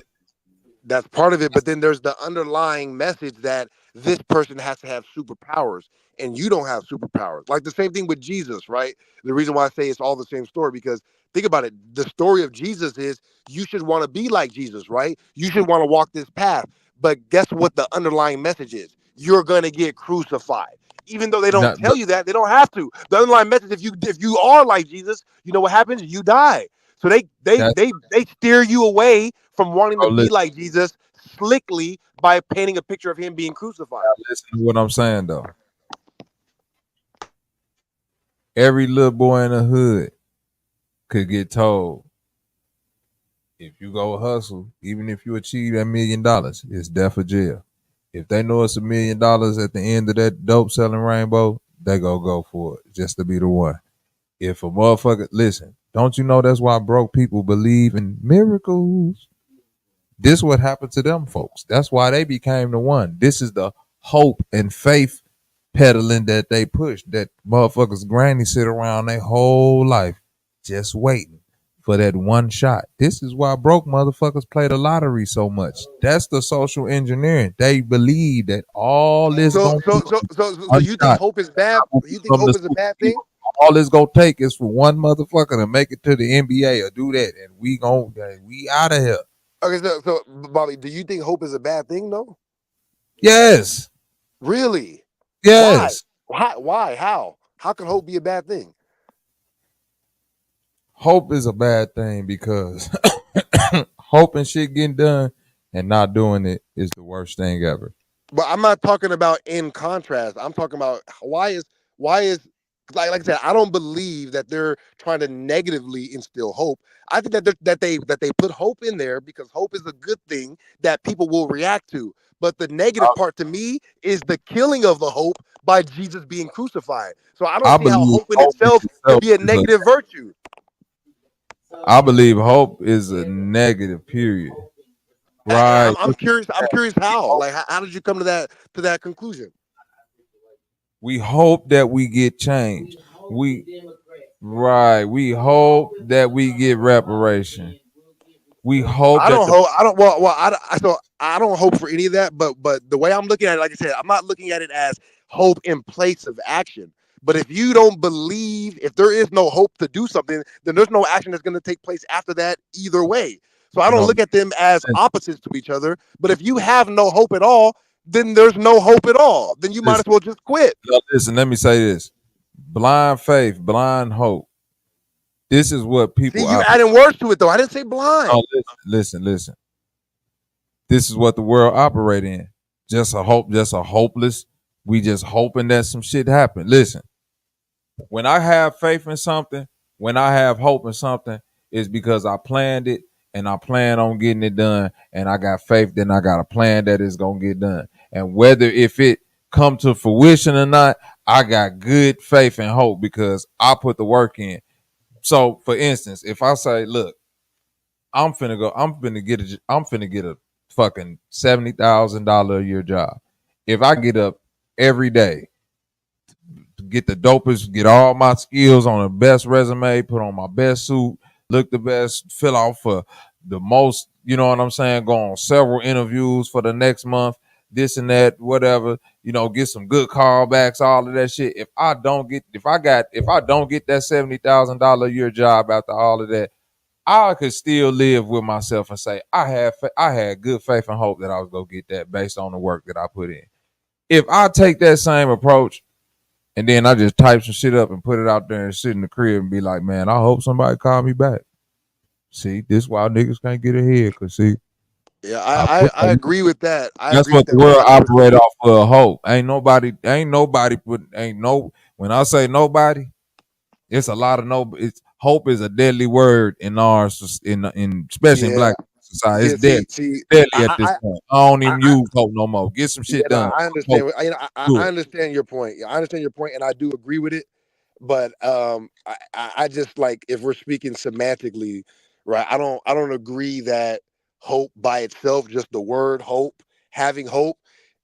That's part of it, but then there's the underlying message that this person has to have superpowers and you don't have superpowers. Like the same thing with Jesus, right? The reason why I say it's all the same story, because think about it. The story of Jesus is you should want to be like Jesus, right? You should want to walk this path. But guess what the underlying message is? You're going to get crucified. Even though they don't Not, tell you that, they don't have to. The underlying message, if you are like Jesus, you know what happens? You die. So that's they steer you away from wanting to bro, be like Jesus slickly by painting a picture of him being crucified. listen to what I'm saying though. Every little boy in the hood could get told, if you go hustle, even if you achieve that $1 million, it's death or jail. If they know it's $1 million at the end of that dope selling rainbow, they go for it just to be the one. If a motherfucker, listen, don't you know that's why broke people believe in miracles? This what happened to them folks. That's why they became the one. This is the hope and faith peddling that they push. That motherfuckers granny sit around their whole life just waiting for that one shot. This is why broke motherfuckers play the lottery so much. That's the social engineering. They believe that all this So gonna so be so so so one you think shot. hope is bad? I will You think become the hope is a Super bad League. thing? All it's gonna take is for one motherfucker to make it to the NBA or do that, and we out of here. Okay, so Bobby, do you think hope is a bad thing though? Yes, Really? Why? yes. Why? How? How can hope be a bad thing? Hope is a bad thing because hoping shit getting done and not doing it is the worst thing ever. But I'm not talking about in contrast. I'm talking about why is like I said, I don't believe that they're trying to negatively instill hope. I think that they put hope in there because hope is a good thing that people will react to. But the negative part to me is the killing of the hope by Jesus being crucified. So I don't I see how believe hope in hope in itself could itself be a is a, negative virtue. I believe hope is a negative, period. Right. I'm curious. I'm curious how. Like, how did you come to that conclusion? We hope that we get change. We hope that we get reparation. We hope I that don't hope. I don't. Well. I don't hope for any of that. But the way I'm looking at it, like I said, I'm not looking at it as hope in place of action. But if you don't believe, if there is no hope to do something, then there's no action that's going to take place after that either way. So I don't look at them as opposites to each other. But if you have no hope at all, then there's no hope at all. Then you might as well just quit. Listen, let me say this: blind faith, blind hope. This is what people. See, you adding words to it though. I didn't say blind. No, listen. This is what the world operate in. Just a hopeless. We just hoping that some shit happen. Listen, when I have faith in something, when I have hope in something, it's because I planned it and I plan on getting it done. And I got faith, then I got a plan that it's gonna get done. And whether if it come to fruition or not, I got good faith and hope because I put the work in. So, for instance, if I say, "Look, I'm finna get a fucking $70,000 a year job," if I get up every day, get the dopest, get all my skills on the best resume, put on my best suit, look the best, fill out for the most, you know what I'm saying, go on several interviews for the next month, this and that, whatever, get some good callbacks, all of that shit. If I don't get that $70,000 a year job after all of that, I could still live with myself and say I had good faith and hope that I was gonna get that based on the work that I put in. If I take that same approach and then I just type some shit up and put it out there and sit in the crib and be like, man, I hope somebody call me back. See, this why niggas can't get ahead, cause see, yeah, I agree with that. That's what the world operate off of hope. When I say nobody, it's a lot of it's hope is a deadly word in ours especially in black society. It's deadly at this point. I don't even use hope no more. Get some shit done. I understand. I understand your point. I understand your point, and I do agree with it. But I just like if we're speaking semantically, right? I don't agree that hope by itself, just the word hope, having hope,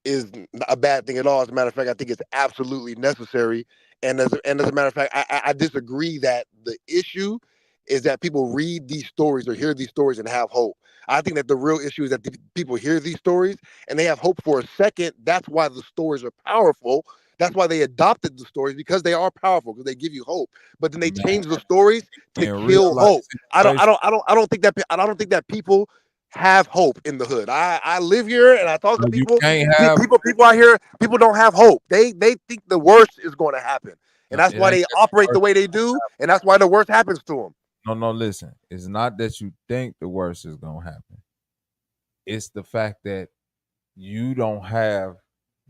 is a bad thing at all. As a matter of fact, I think it's absolutely necessary. And as a matter of fact, I disagree that the issue is that people read these stories or hear these stories and have hope. I think that the real issue is that people hear these stories and they have hope for a second. That's why the stories are powerful. That's why they adopted the stories, because they are powerful, because they give you hope. But then they change the stories to kill hope. I don't think that people have hope in the hood. I live here and I talk to people. People out here, people don't have hope. They think the worst is going to happen, and that's why they operate the way they do, and that's why the worst happens to them. No, listen. It's not that you think the worst is gonna happen. It's the fact that you don't have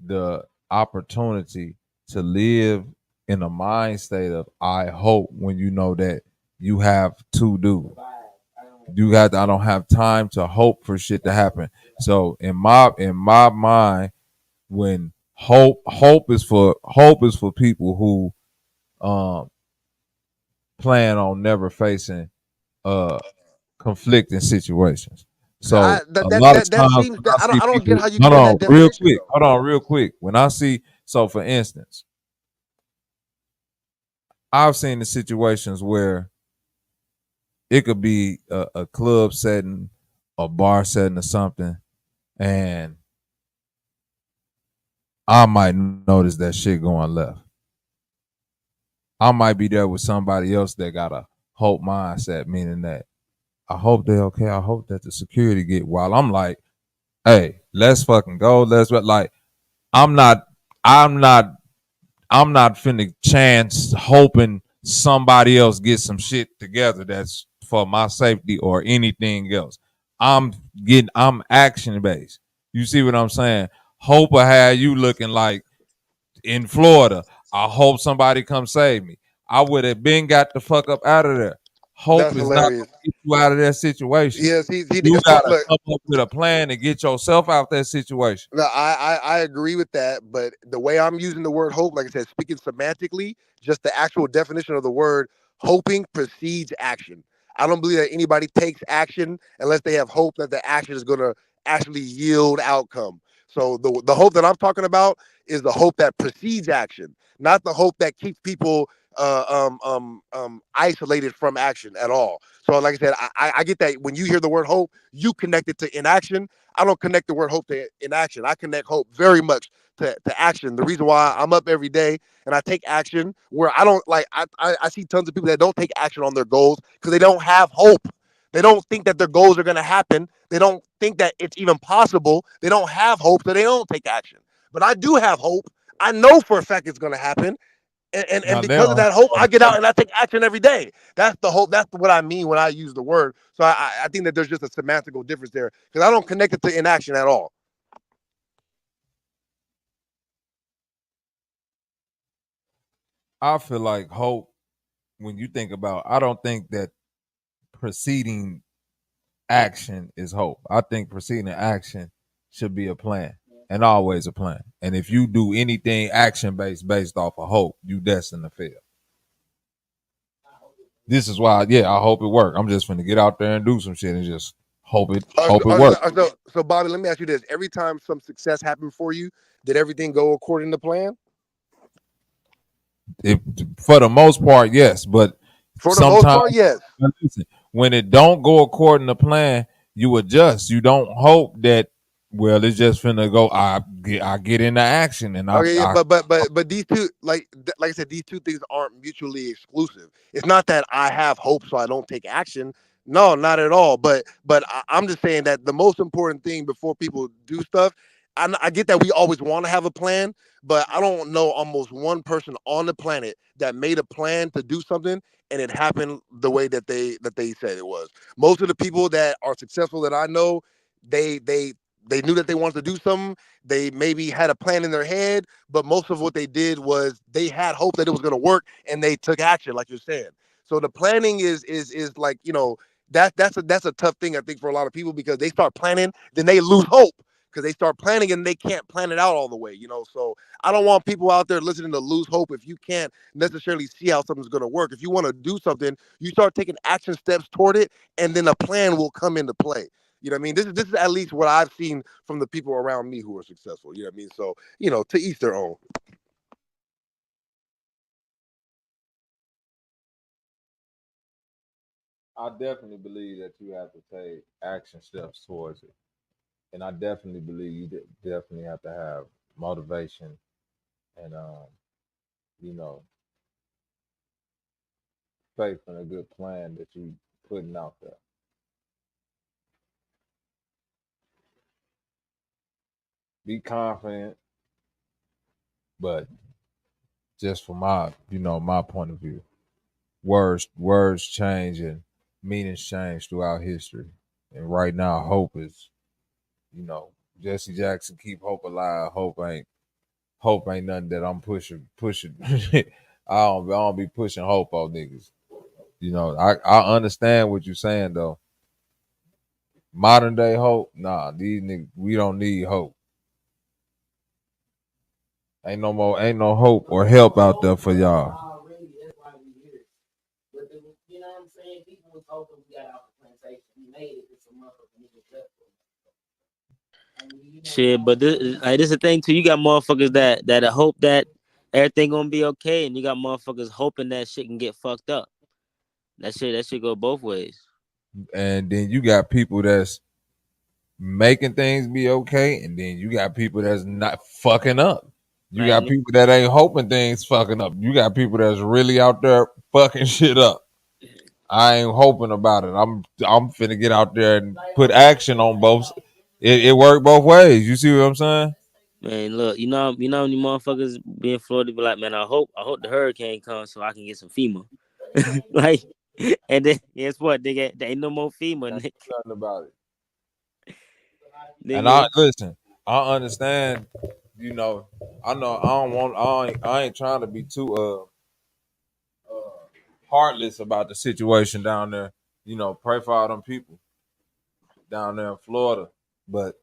the opportunity to live in a mind state of I hope when you know that you have to do. I don't have time to hope for shit to happen. So in my mind, when hope is for people who plan on never facing conflicting situations. So a lot of times, I don't get how you get that definition. Hold on, real quick. When I see, so for instance, I've seen the situations where it could be a club setting, a bar setting, or something, and I might notice that shit going left. I might be there with somebody else that got a hope mindset, meaning that I hope they're okay. I hope that the security get, while I'm like, hey, let's fucking go. Like, I'm not finna chance hoping somebody else gets some shit together that's for my safety or anything else. I'm action based. You see what I'm saying? Hope will have you looking like in Florida. I hope somebody come save me. I would have been got the fuck up out of there. Hope That's is not hilarious. gonna get you out of that situation. Yes, You gotta look. come up with a plan to get yourself out that situation. No, I agree with that, but the way I'm using the word hope, like I said, speaking semantically, just the actual definition of the word hoping precedes action. I don't believe that anybody takes action unless they have hope that the action is going to actually yield outcome. So the hope that I'm talking about is the hope that precedes action, not the hope that keeps people isolated from action at all. So, like I said, I get that when you hear the word hope, you connect it to inaction. I don't connect the word hope to inaction. I connect hope very much to action. The reason why I'm up every day and I take action, where I don't like, I see tons of people that don't take action on their goals because they don't have hope. They don't think that their goals are going to happen. They don't think that it's even possible. They don't have hope, so they don't take action. But I do have hope. I know for a fact it's going to happen. And Now they because of don't that hope, I get out and I take action every day. That's the hope. That's what I mean when I use the word. So I think that there's just a semantical difference there because I don't connect it to inaction at all. I feel like hope, when you think about, I don't think that preceding action is hope. I think preceding action should be a plan and always a plan. And if you do anything action based off of hope, you destined to fail. This is why, I hope it works. I'm just gonna get out there and do some shit and just hope it works. So, Bobby, let me ask you this: every time some success happened for you, did everything go according to plan? For the most part, yes, but For the sometimes, most part, yes. listen, when it don't go according to plan, you adjust. You don't hope that, well, it's just finna go. I get into action and but these two, like I said, these two things aren't mutually exclusive. It's not that I have hope so I don't take action. No, not at all. But I'm just saying that the most important thing before people do stuff, I get that we always want to have a plan, but I don't know almost one person on the planet that made a plan to do something and it happened the way that they said it was. Most of the people that are successful that I know, they knew that they wanted to do something. They maybe had a plan in their head, but most of what they did was they had hope that it was going to work and they took action, like you're saying. So the planning is like, that's a tough thing, I think, for a lot of people because they start planning, then they lose hope because they start planning and they can't plan it out all the way, So I don't want people out there listening to lose hope if you can't necessarily see how something's going to work. If you want to do something, you start taking action steps toward it, and then a plan will come into play. You know what I mean? This is at least what I've seen from the people around me who are successful. You know what I mean? So, to each their own. I definitely believe that you have to take action steps towards it. And I definitely believe you definitely have to have motivation and, faith in a good plan that you putting out there. Be confident, but just from my point of view, words change and meanings change throughout history. And right now, hope is, Jesse Jackson, keep hope alive. Hope ain't nothing that I'm pushing. I don't be pushing hope on niggas. I understand what you're saying though. Modern day hope, nah, these niggas, we don't need hope. Ain't no hope or help out there for y'all. You know what I'm saying? People was hoping we got off the plantation. We made it. It's a motherfucking nigga left. Shit, but this is the thing too. You got motherfuckers that hope that everything gonna be okay, and you got motherfuckers hoping that shit can get fucked up. That shit go both ways. And then you got people that's making things be okay, and then you got people that's not fucking up. You Like got people that ain't hoping things fucking up. You got people that's really out there fucking shit up. I ain't hoping about it. I'm finna get out there and put action on both. It worked both ways. You see what I'm saying? man, look, you know how many motherfuckers be in Florida be like, man, I hope the hurricane comes so I can get some FEMA. Like, and then guess what? There ain't no more FEMA, nigga. Nothing about it. And Nigga, I understand. You know, I know I ain't trying to be too heartless about the situation down there. You know, pray for all them people down there in Florida. But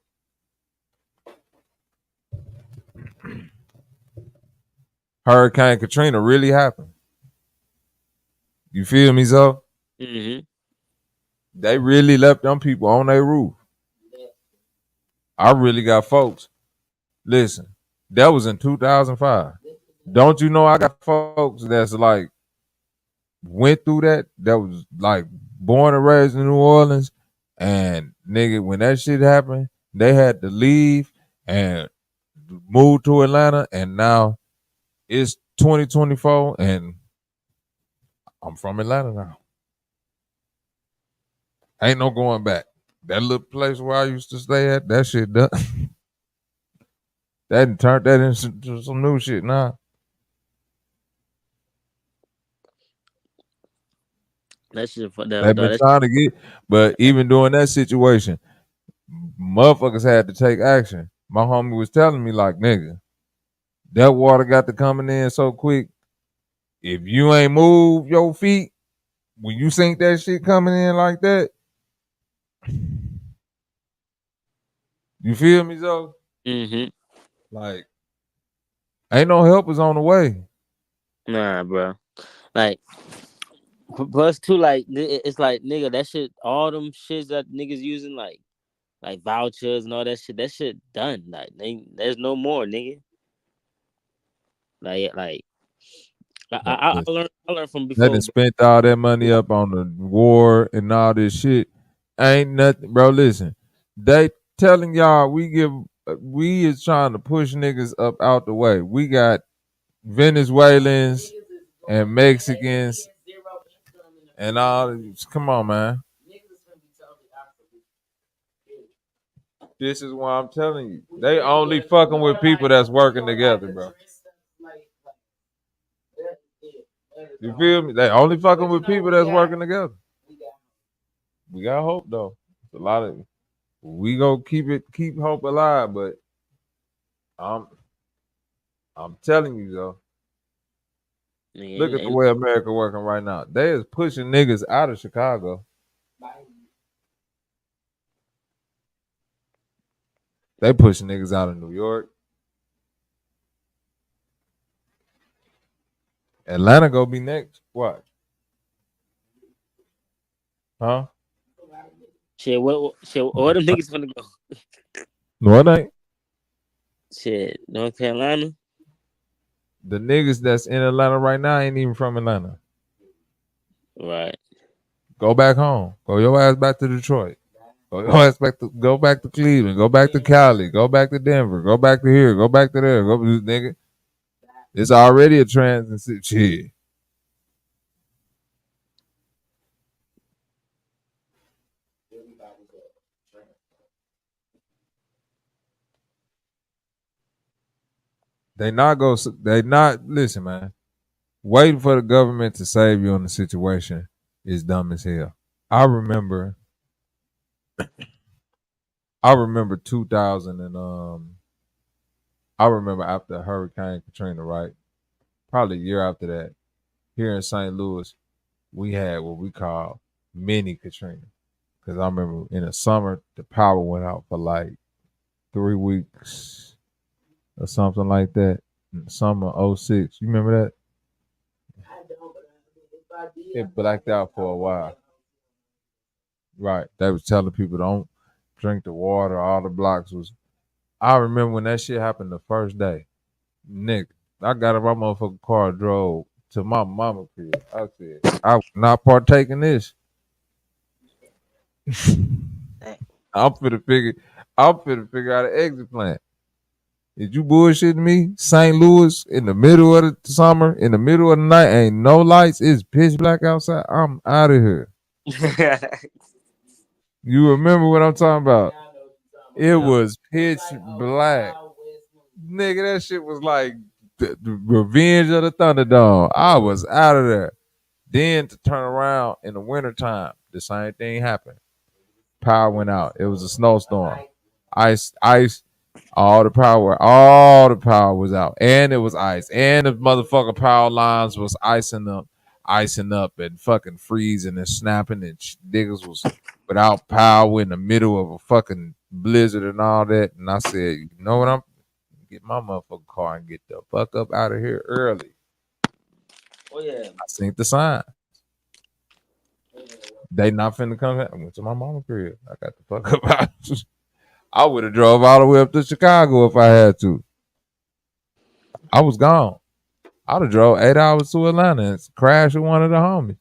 Hurricane Katrina really happened. You feel me, Zo? mm-hmm. They really left them people on their roof. I really got folks. Listen, that was in 2005. Don't you know I got folks that's like went through that was like born and raised in New Orleans, and nigga, when that shit happened, they had to leave and move to Atlanta, and now it's 2024 and I'm from Atlanta now. Ain't no going back. That little place where I used to stay at, that shit done. That turned that into some new shit now. That shit fucked They've up, been dog. trying to get, but even during that situation, motherfuckers had to take action. My homie was telling me, like, nigga, that water got to coming in so quick. If you ain't move your feet, when you think that shit coming in like that, you feel me, Zoe? Mm-hmm. Like, ain't no helpers on the way. Nah, bro. Like, plus too, like, it's like, nigga, that shit, all them shits that niggas using, like vouchers and all that shit done. Like, there's no more, nigga. Like, I learned from They before, done bro. spent all that money up on the war and all this shit. Ain't nothing, bro. Listen, they telling y'all we is trying to push niggas up out the way. We got Venezuelans and Mexicans and all. Come on, man. This is why I'm telling you. They only fucking with people that's working together, bro. You feel me? They only fucking with people that's working together. We got hope though. It's a lot of we gonna keep hope alive, but I'm telling you though. Look at the way America working right now. They is pushing niggas out of Chicago. They pushing niggas out of New York. Atlanta gonna be next. What? Huh? Shit, where them niggas finna go? No, it ain't. Shit, North Carolina. The niggas that's in Atlanta right now ain't even from Atlanta. Right. Go back home. Go your ass back to Detroit. Go back to Cleveland. Go back to Cali. Go back to Denver. Go back to here. Go back to there. Go, nigga. It's already a transit shit. They not listen, man. Waiting for the government to save you on the situation is dumb as hell. I remember 2000 and I remember after Hurricane Katrina, right? Probably a year after that, here in St. Louis, we had what we call mini Katrina. Because I remember in the summer, the power went out for like 3 weeks or something like that. In the summer of 06. You remember that? It blacked out for a while. Right. They was telling people don't drink the water. All the blocks was. I remember when that shit happened the first day. Nick, I got in my motherfucking car, drove to my mama crib. I said, I will not partake in this. I'm finna figure out an exit plan. Is you bullshitting me? St. Louis in the middle of the summer, in the middle of the night, ain't no lights. It's pitch black outside. I'm out of here. You remember what I'm talking about? It was pitch black. Nigga, that shit was like the Revenge of the Thunderdome. I was out of there. Then to turn around in the wintertime, the same thing happened. Power went out. It was a snowstorm. Ice, all the power was out. And it was ice. And the motherfucking power lines was icing up and fucking freezing and snapping, and niggas was without power in the middle of a fucking blizzard and all that. And I said, you know what, I'm get my motherfucking car and get the fuck up out of here early. Oh yeah. I seen the sign. They not finna come here. I went to my mama crib. I got the fuck up out. I would have drove all the way up to Chicago if I had to. I was gone. I'd have drove 8 hours to Atlanta and crashed with one of the homies.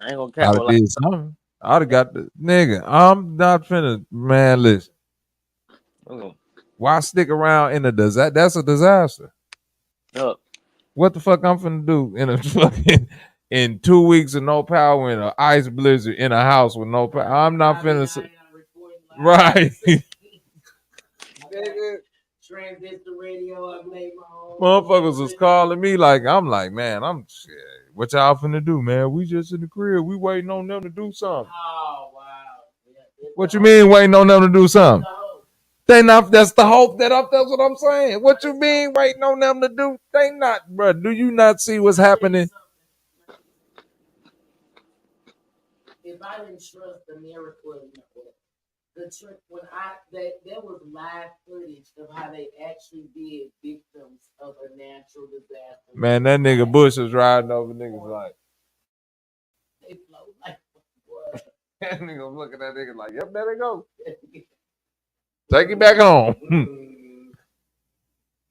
I ain't gonna I'd have did something. I'd have got the nigga. I'm not finna, man, listen. Okay. Why stick around in a disaster? That's a disaster. Yep. What the fuck I'm finna do in a fucking in 2 weeks of no power in an ice blizzard in a house with no power? I'm not finna. Right. Transistor radio, I made my own. Motherfuckers was calling me like, I'm like, man, I'm shit. What y'all finna do, man? We just in the crib. We waiting on them to do something. Oh wow. Yeah, what you mean waiting on them to do something? They not. That's the hope. That's what I'm saying. What you mean waiting on them to do? They not, bro. Do you not see what's happening? If I didn't trust the miracle, there was live footage of how they actually did victims of a natural disaster. Man, that nigga Bush was riding over niggas like. They flow like what? That nigga was looking at that nigga like, yep, there they go. Take it back home.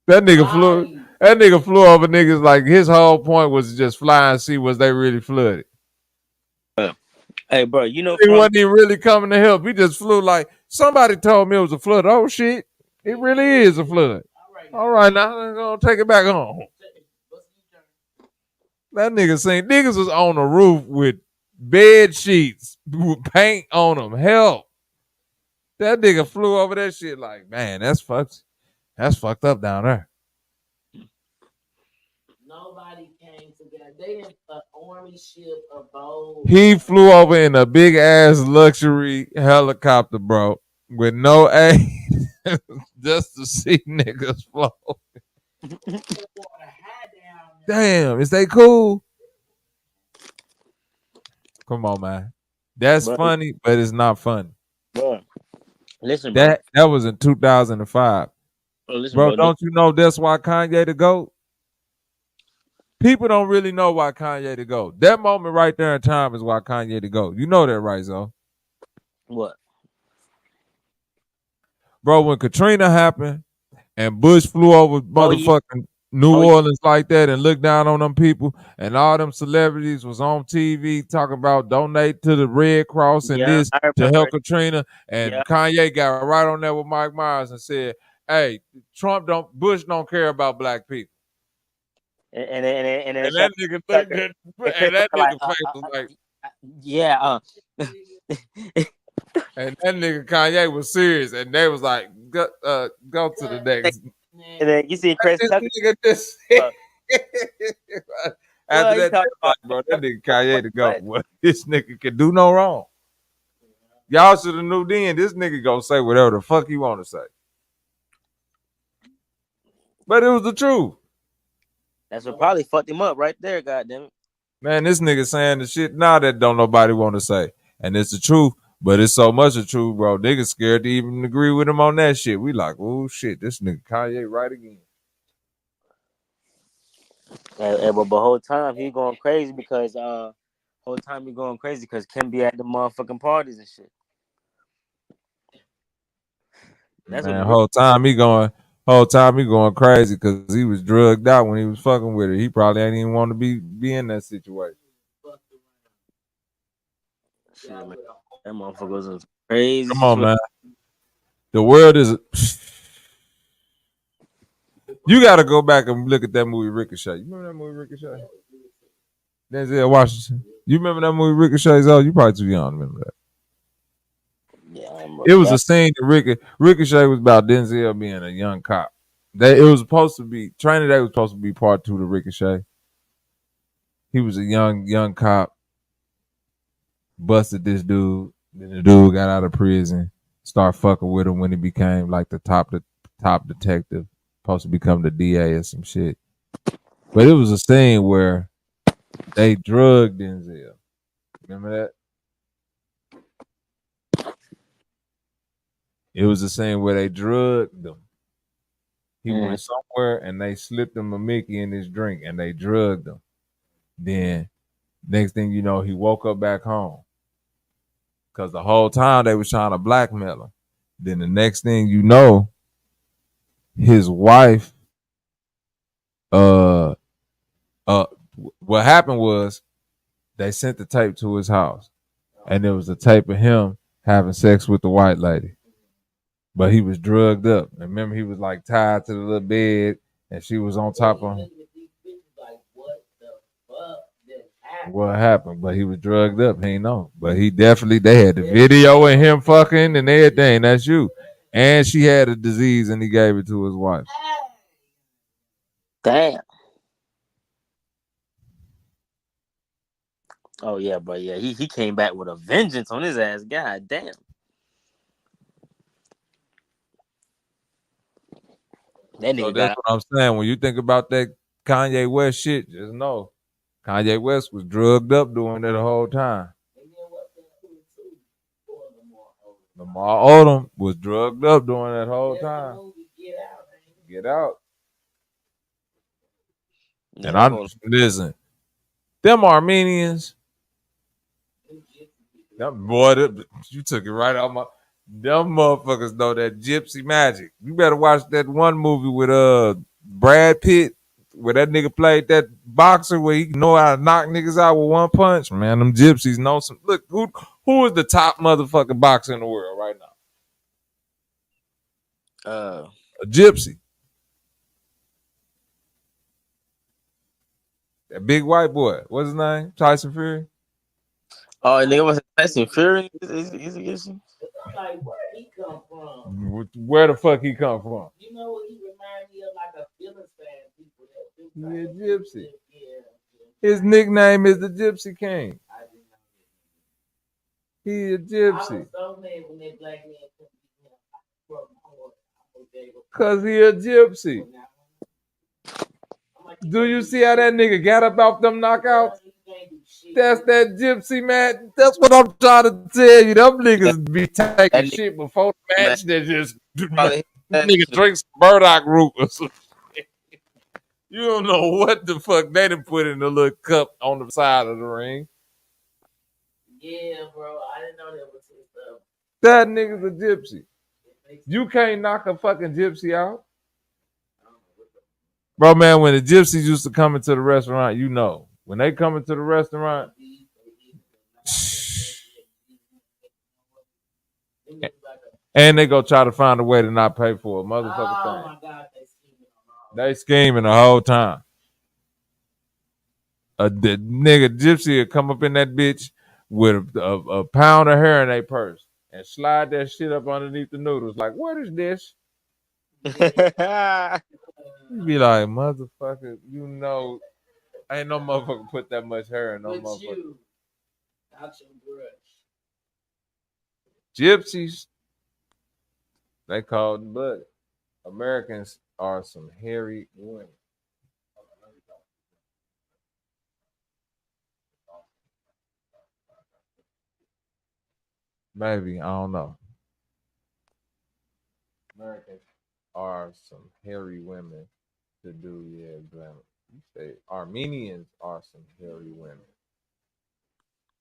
That nigga flew over niggas like his whole point was to just fly and see was they really flooded. Hey, bro, you know he wasn't even really coming to help. He just flew like somebody told me it was a flood. Oh shit, it really is a flood. All right, now I'm gonna take it back home. That nigga saying niggas was on the roof with bed sheets with paint on them. Help. That nigga flew over that shit like, man, that's fucked up down there. Nobody came together. They didn't an army ship, a boat. He flew over in a big ass luxury helicopter, bro, with no aid, just to see niggas float. Damn, is they cool? Come on, man. That's funny, but it's not funny. Bro. Listen, bro. That was in 2005. Listen, bro, don't you know that's why Kanye the GOAT? People don't really know why Kanye the GOAT. That moment right there in time is why Kanye the GOAT. You know that, right, Zo? What? Bro, when Katrina happened and Bush flew over motherfucking New Orleans like that and looked down on them people and all them celebrities was on TV talking about donate to the Red Cross and this to help Katrina. And Kanye got right on there with Mike Myers and said, hey, Bush don't care about black people. And that nigga face was like, yeah. And that nigga Kanye was serious, and they was like, go to the next. And then you see Chris Tucker. After that, bro, that nigga Kanye to go. Well, this nigga can do no wrong. Y'all should have knew then. This nigga gonna say whatever the fuck he want to say. But it was the truth. That's what probably fucked him up right there, goddamn it. Man, this nigga saying the shit now that don't nobody want to say. And it's the truth, but it's so much the truth, bro. Niggas scared to even agree with him on that shit. We like, oh shit, this nigga Kanye right again. But the whole time he going crazy because Kim be at the motherfucking parties and shit. That's man, the whole time he going, Whole time he going crazy because he was drugged out when he was fucking with her. He probably ain't even want to be in that situation. Shit, man. That motherfucker was crazy Come on, situation. man. The world is. You got to go back and look at that movie Ricochet. You remember that movie Ricochet? Denzel Washington. You remember that movie Ricochet? Oh, you probably too young to remember that. Yeah, I It remember was that. a scene that Ricochet was about Denzel being a young cop. It was supposed to be Training Day was supposed to be part 2 to Ricochet. He was a young cop, busted this dude. Then the dude got out of prison, started fucking with him when he became like the top detective, supposed to become the DA or some shit. But it was a scene where they drugged Denzel. Remember that? It was a scene where they drugged him. He went somewhere and they slipped him a Mickey in his drink and they drugged him. Then next thing you know, he woke up back home. Cause the whole time they was trying to blackmail him. Then the next thing you know, his wife, what happened was they sent the tape to his house. And there was a tape of him having sex with the white lady. But he was drugged up. And remember, he was like tied to the little bed and she was on top of him. What happened? But he was drugged up. He ain't know. But they had the video of him fucking and everything. That's you. And she had a disease and he gave it to his wife. Damn. Oh yeah, but yeah, he came back with a vengeance on his ass. God damn. That So nigga that's got what I'm saying. When you think about that Kanye West shit, just know Kanye West was drugged up doing it the whole time. Lamar Odom was drugged up during that whole time. Get out. And I listen, them Armenians, you took it right out my. Them motherfuckers know that gypsy magic. You better watch that one movie with Brad Pitt, where that nigga played that boxer where he know how to knock niggas out with one punch. Man, them gypsies know some. Look, who is the top motherfucking boxer in the world right now? A gypsy. That big white boy. What's his name? Tyson Fury. Oh, nigga was Tyson Fury. Is he? Like, where he come from? Where the fuck he come from? You know what he remind me of, like a Philistine people. He a gypsy. His nickname is the Gypsy King. He a gypsy. I was so mad when that black man cause he a gypsy. Do you see how that nigga got up off them knockouts? That's that gypsy, man. That's what I'm trying to tell you. Them niggas be taking shit before the match. They just nigga drink some burdock root or some shit. You don't know what the fuck they done put in the little cup on the side of the ring. Yeah, bro. I didn't know that was his stuff. That nigga's a gypsy. You can't knock a fucking gypsy out. Bro, man, when the gypsies used to come into the restaurant, you know. When they come into the restaurant, and they go try to find a way to not pay for a motherfucking thing. My God, they scheming the whole time. The nigga gypsy would come up in that bitch with a pound of hair in their purse and slide that shit up underneath the noodles. Like, what is this? You be like, motherfucker, you know, ain't no motherfucker put that much hair in no motherfucker. Gypsies, they called, but Americans are some hairy women. Maybe, I don't know. Americans are some hairy women to do, yeah, glamour. You say Armenians are some hairy women.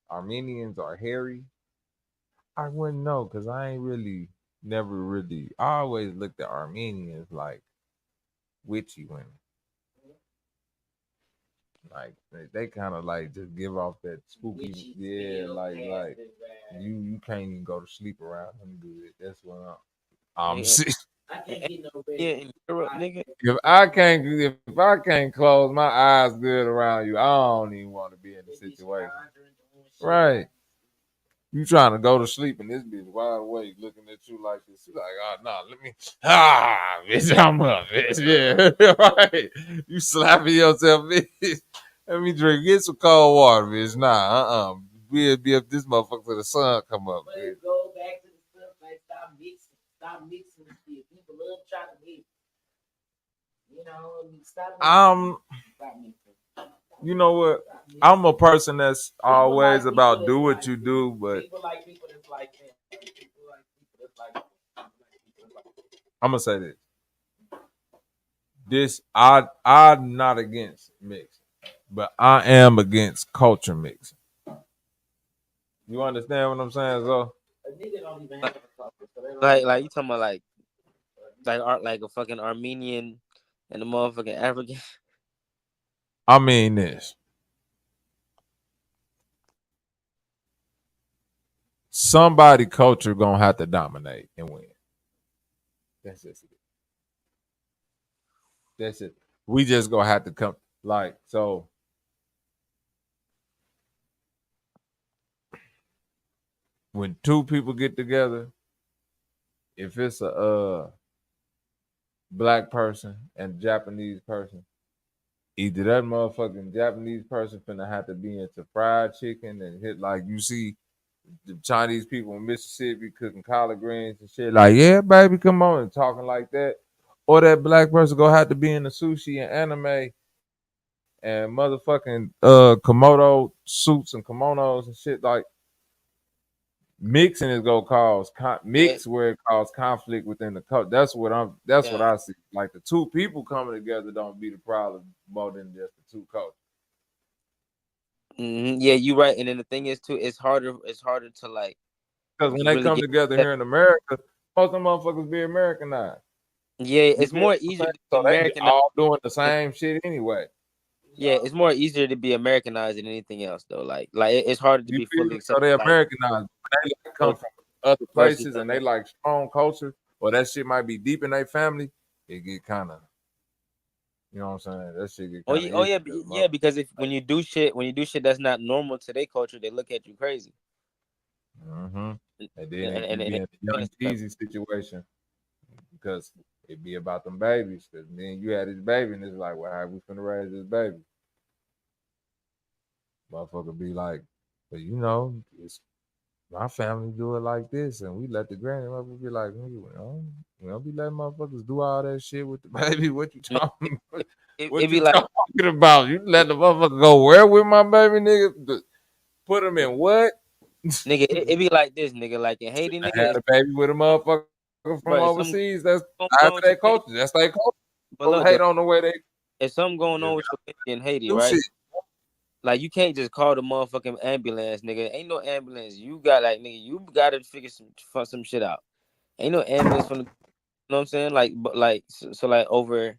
Armenians are hairy? I wouldn't know because I ain't really, never really, I always looked at Armenians like witchy women. Like they kind of like just give off that spooky, yeah, like you can't even go to sleep around them good. That's what I'm saying. I can't get no rest. Yeah, in Europe, nigga. If I can't close my eyes good around you, I don't even want to be in the situation. Right. You trying to go to sleep and this bitch wide awake looking at you like this. You like, oh no, let me bitch, I'm up, bitch. Yeah. Right. You slapping yourself, bitch. Let me get some cold water, bitch. Nah, we'll be up this motherfucker till the sun come up. But it go back to the stuff like stop mixing with shit. People love trying to mix. You know, stop mixing. You know what? I'm a person that's always about do what you do, but people like people that's like that. People like people that's like I'm gonna say this. I'm not against mixing, but I am against culture mixing. You understand what I'm saying, Zo? Like you talking about like a fucking Armenian and a motherfucking African. I mean this. Somebody culture gonna have to dominate and win. That's just it. That's it. We just gonna have to come like so. When two people get together, if it's a black person and Japanese person, either that motherfucking Japanese person finna have to be into fried chicken and hit like you see the Chinese people in Mississippi cooking collard greens and shit. Like, yeah, baby, come on, and talking like that. Or that black person gonna have to be in the sushi and anime and motherfucking Komodo suits and kimonos and shit. Like, mixing is gonna cause where it causes conflict within the culture. That's what I see. Like the two people coming together don't be the problem more than just the two cultures. Yeah, you're right. And then the thing is too, it's harder to like because when they come together here in America, most of them motherfuckers be Americanized. Yeah, it's more easier to be Americanized. They all doing the same shit anyway. Yeah, it's more easier to be Americanized than anything else though. Like it's harder to be fully accepted. So they Americanized. They come from other places and they like strong culture, or that shit might be deep in their family. It get kind of, you know what I'm saying? That shit get kind of yeah, because when you do shit that's not normal to their culture, they look at you crazy. Mm-hmm. And then it be in a young Jeezy situation because it be about them babies. Because then you had this baby and it's like, well, how we finna raise this baby? Motherfucker be like, but you know, it's my family do it like this, and we let the granny motherfucker be like, we don't be letting motherfuckers do all that shit with the baby. What you talking? What you talking about? You let the motherfucker go where with my baby, nigga? Put him in what? Nigga, it be like this, nigga. Like in Haiti, nigga, I had a baby with a motherfucker from overseas. That's after their culture. That's their culture. But look, hate on the way they. If something going on with your baby in Haiti, right? Shit. Like you can't just call the motherfucking ambulance, nigga. Ain't no ambulance. You got like, nigga, you gotta figure some shit out. Ain't no ambulance from the, you know what I'm saying? Like, but like, so like over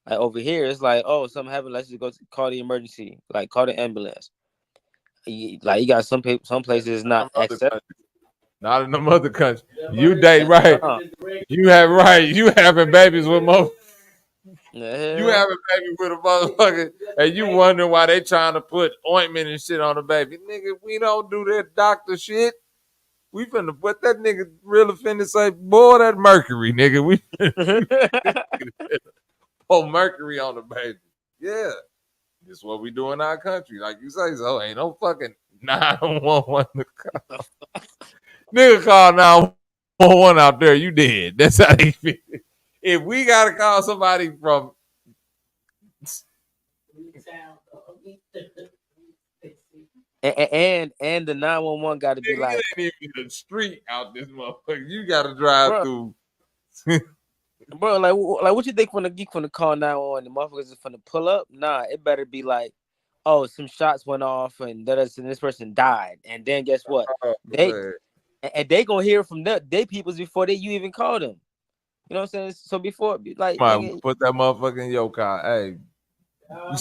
here, it's like, oh, something happened. Let's just go call the emergency. Like, call the ambulance. Like, you got some places not accepted. Not in the mother country. You date right. You have right. You having babies with more. You have a baby with a motherfucker, and you wondering why they trying to put ointment and shit on the baby. Nigga, we don't do that doctor shit. We finna put that nigga really finna say, boy, that mercury, nigga. We put mercury on the baby. Yeah. This is what we do in our country. Like you say, so ain't no fucking 911 to call. Nigga call 911 out there, you dead. That's how they feel. If we gotta call somebody from and the 911 got to be like, it ain't even the street out this motherfucker. You gotta drive through. Bro, like what you think when the geek from the call 911, the motherfuckers is finna pull up? Nah, it better be like, oh, some shots went off and this person died, and then guess what? They gonna hear from they peoples before you even call them. You know what I'm saying? So before, like, Might nigga, put that motherfucker in your car. Hey,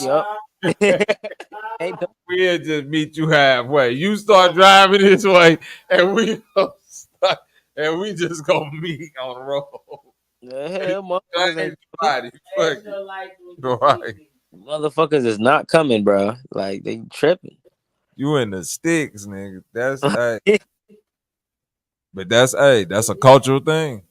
yep. Ain't no- we'll just meet you halfway. You start driving this way, and we gonna start, and we just gonna meet on the road. the hell, motherfuckers ain't Anybody, fuck it. Right. motherfuckers is not coming, bro. Like they tripping. You in the sticks, nigga. That's hey. But that's that's a cultural thing.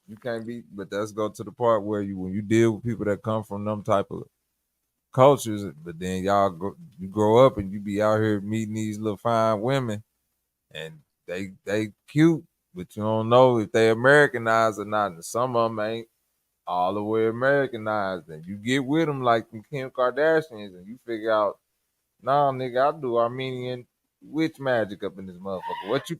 You can't be, but that's go to the part where you when you deal with people that come from them type of cultures, but then you grow up and you be out here meeting these little fine women, and they cute, but you don't know if they Americanized or not. And some of them ain't all the way Americanized. And you get with them like them Kim Kardashians, and you figure out, nah, nigga, I do Armenian witch magic up in this motherfucker. What you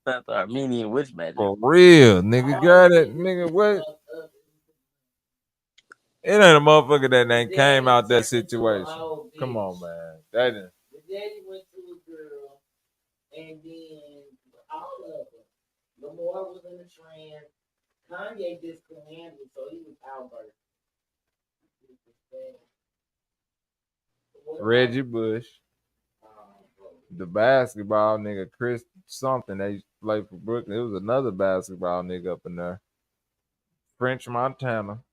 That's Armenian witch magic. For real, nigga, got it, nigga. What? It ain't a motherfucker that ain't came out that situation. Come on, man. That is. The daddy went to a girl, and then all of them. Lamar was in the trans. Kanye just couldn't handle it, so he was outburst. Reggie Bush, the basketball nigga Chris something. They used to play for Brooklyn. It was another basketball nigga up in there. French Montana.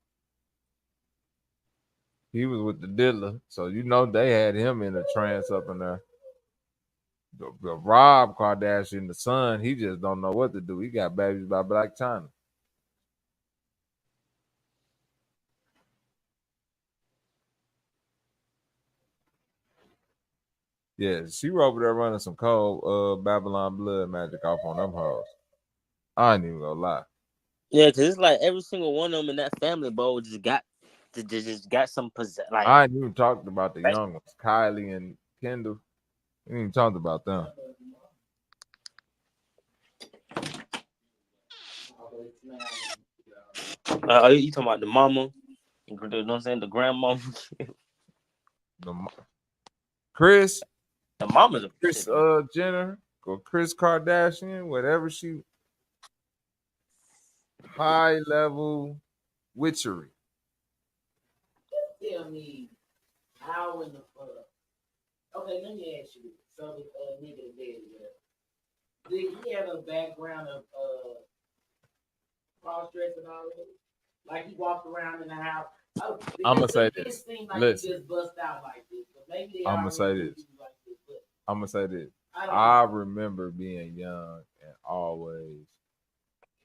He was with the Diddler, so you know they had him in a trance up in there. The Rob Kardashian, the son, he just don't know what to do. He got babies by Black China. Yeah, she was over there running some cold Babylon blood magic off on them hoes. I ain't even gonna lie. Yeah, cause it's like every single one of them in that family, bro, just got some like. I ain't even talked about the young ones, Kylie and Kendall. We ain't even talked about them. You talking about the mama? You know what I'm saying? The grandmama. Chris. The mama's a Chris Jenner or Chris Kardashian, whatever she. High level witchery. Tell me how in the fuck. Okay, let me ask you. So the nigga daddy, did he have a background of cross dressing already? Like he walked around in the house. I'm gonna say this. Like Listen, he just bust out like this, but maybe I'm gonna say this. Like this, I'm gonna say this. I remember being young and always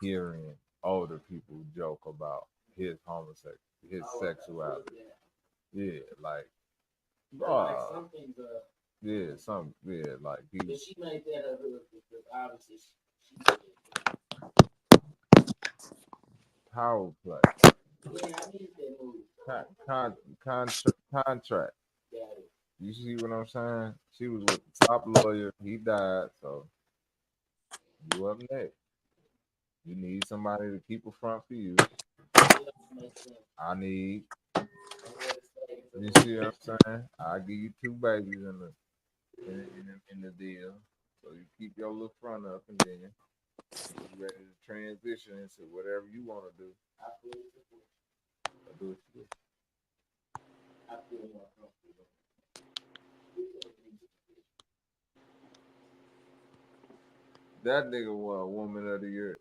hearing older people joke about his sexuality. Yeah, like, yeah, like he. But she made that her husband because obviously Power play. Yeah, I need that move. Contract. You see what I'm saying? She was with the top lawyer. He died, so you up next. You need somebody to keep a front for you. I need. You see what I'm saying? I'll give you 2 babies in the deal, so you keep your little front up, and then you ready to transition into whatever you want to do. Do what you do. That nigga won Woman of the Year.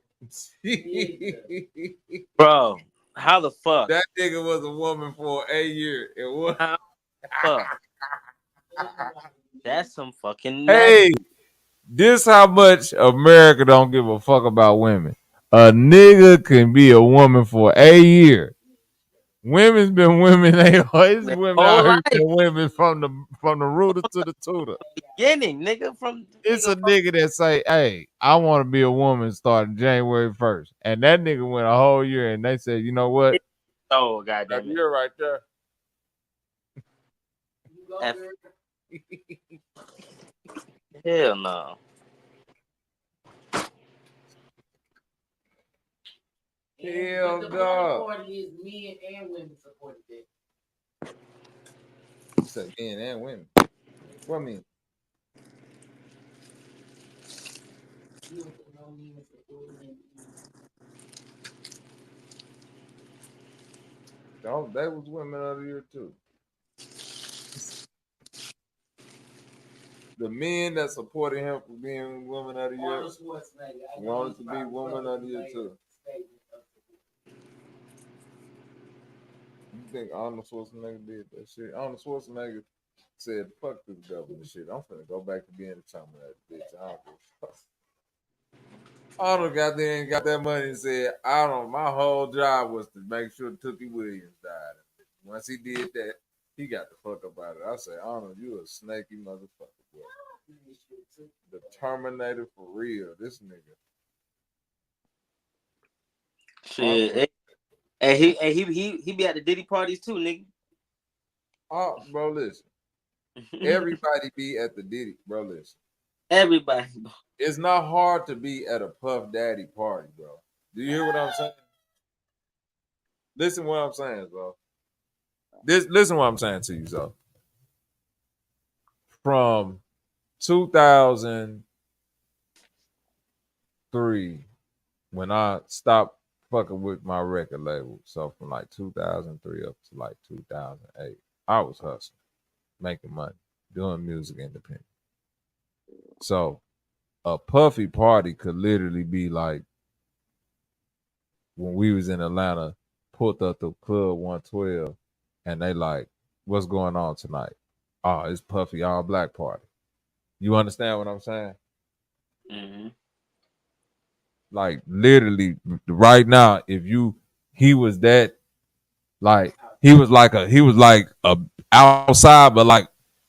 Bro, how the fuck? That nigga was a woman for a year. It was. How the fuck? That's some fucking Hey, this how much America don't give a fuck about women. A nigga can be a woman for a year. Women's been women. It's women out here been women from the rooter to the tutor. Beginning, nigga, from it's a nigga that say, "Hey, I want to be a woman starting January 1st," and that nigga went a whole year, and they said, "You know what? Oh, goddamn it, you're right there." Hell no. Hell the no. part is men and women supported that. You said men and women. What I mean? They was women of the year too. The men that supported him for being women of the year wanted to be women of the year too. You think Arnold Schwarzenegger did that shit? Arnold Schwarzenegger said, "Fuck this government shit. I'm finna go back to being a chummer that bitch." I don't give a fuck. Arnold got there and got that money and said, "I don't. My whole job was to make sure Tookie Williams died." Once he did that, he got the fuck up out of it. I say, "Arnold, you a snaky motherfucker, boy. The Terminator for real. This nigga." Shit. He be at the Diddy parties too, nigga. Oh, bro, listen. Everybody be at the Diddy, bro. Listen. Everybody. It's not hard to be at a Puff Daddy party, bro. Do you hear what I'm saying? Listen what I'm saying, bro. Listen what I'm saying to you, so. From 2003, when I stopped fucking with my record label, so from like 2003 up to like 2008, I was hustling, making money, doing music independent. So a Puffy party could literally be like when we was in Atlanta, pulled up to Club 112, and they like, "What's going on tonight?" "Oh, it's Puffy all black party." You understand what I'm saying? Mm-hmm. Like literally right now, he was that, like he was like a outside, but like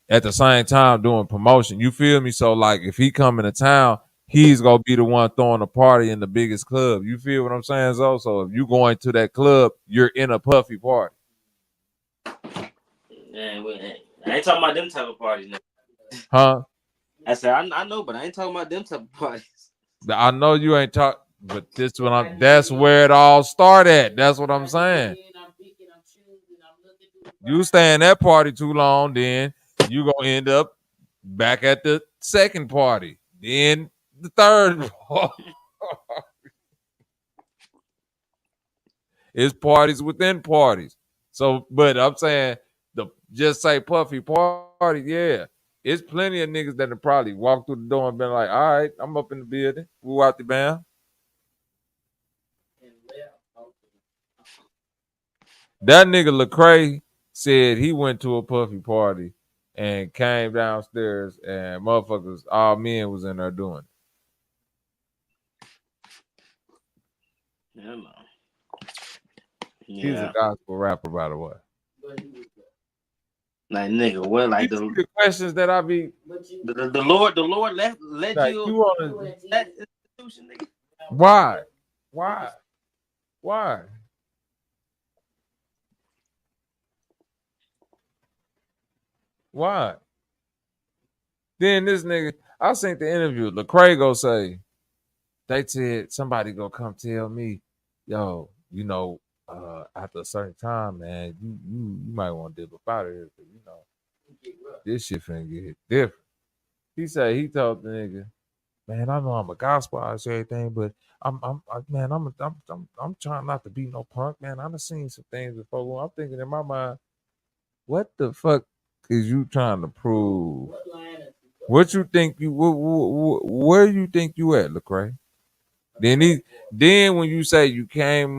at the same time doing promotion. You feel me? So like if he coming to town, he's gonna be the one throwing a party in the biggest club. You feel what I'm saying, Zo? So if you going to that club, you're in a Puffy party. Yeah, I ain't talking about them type of parties, nigga. Huh? I said I know, but I ain't talking about them type of parties. I know you ain't talk, but that's where it all started. That's what I'm saying. You stay in that party too long, then you gonna end up back at the second party, then the third. It's parties within parties. So, but I'm saying just say Puffy party, yeah. It's plenty of niggas that have probably walked through the door and been like, "All right, I'm up in the building. Woo out the band." That nigga Lecrae said he went to a Puffy party and came downstairs and motherfuckers, all men was in there doing it. Yeah, man. He's a gospel rapper, by the way. Like nigga, what like the questions that I be the Lord let like you wanna, that institution, nigga. Why? Then this nigga, I seen the interview. Lecrae go say, they said somebody go come tell me, "Yo, you know, after a certain time, man, you might want to dip up out of here, because you know this shit finna get different." He said he told the nigga, "Man, I know I'm a gospel artist and everything, but I'm trying not to be no punk, man. I done seen some things before. I'm thinking in my mind, what the fuck is you trying to prove? What you think you where you think you at, Lecrae?" Then when you say you came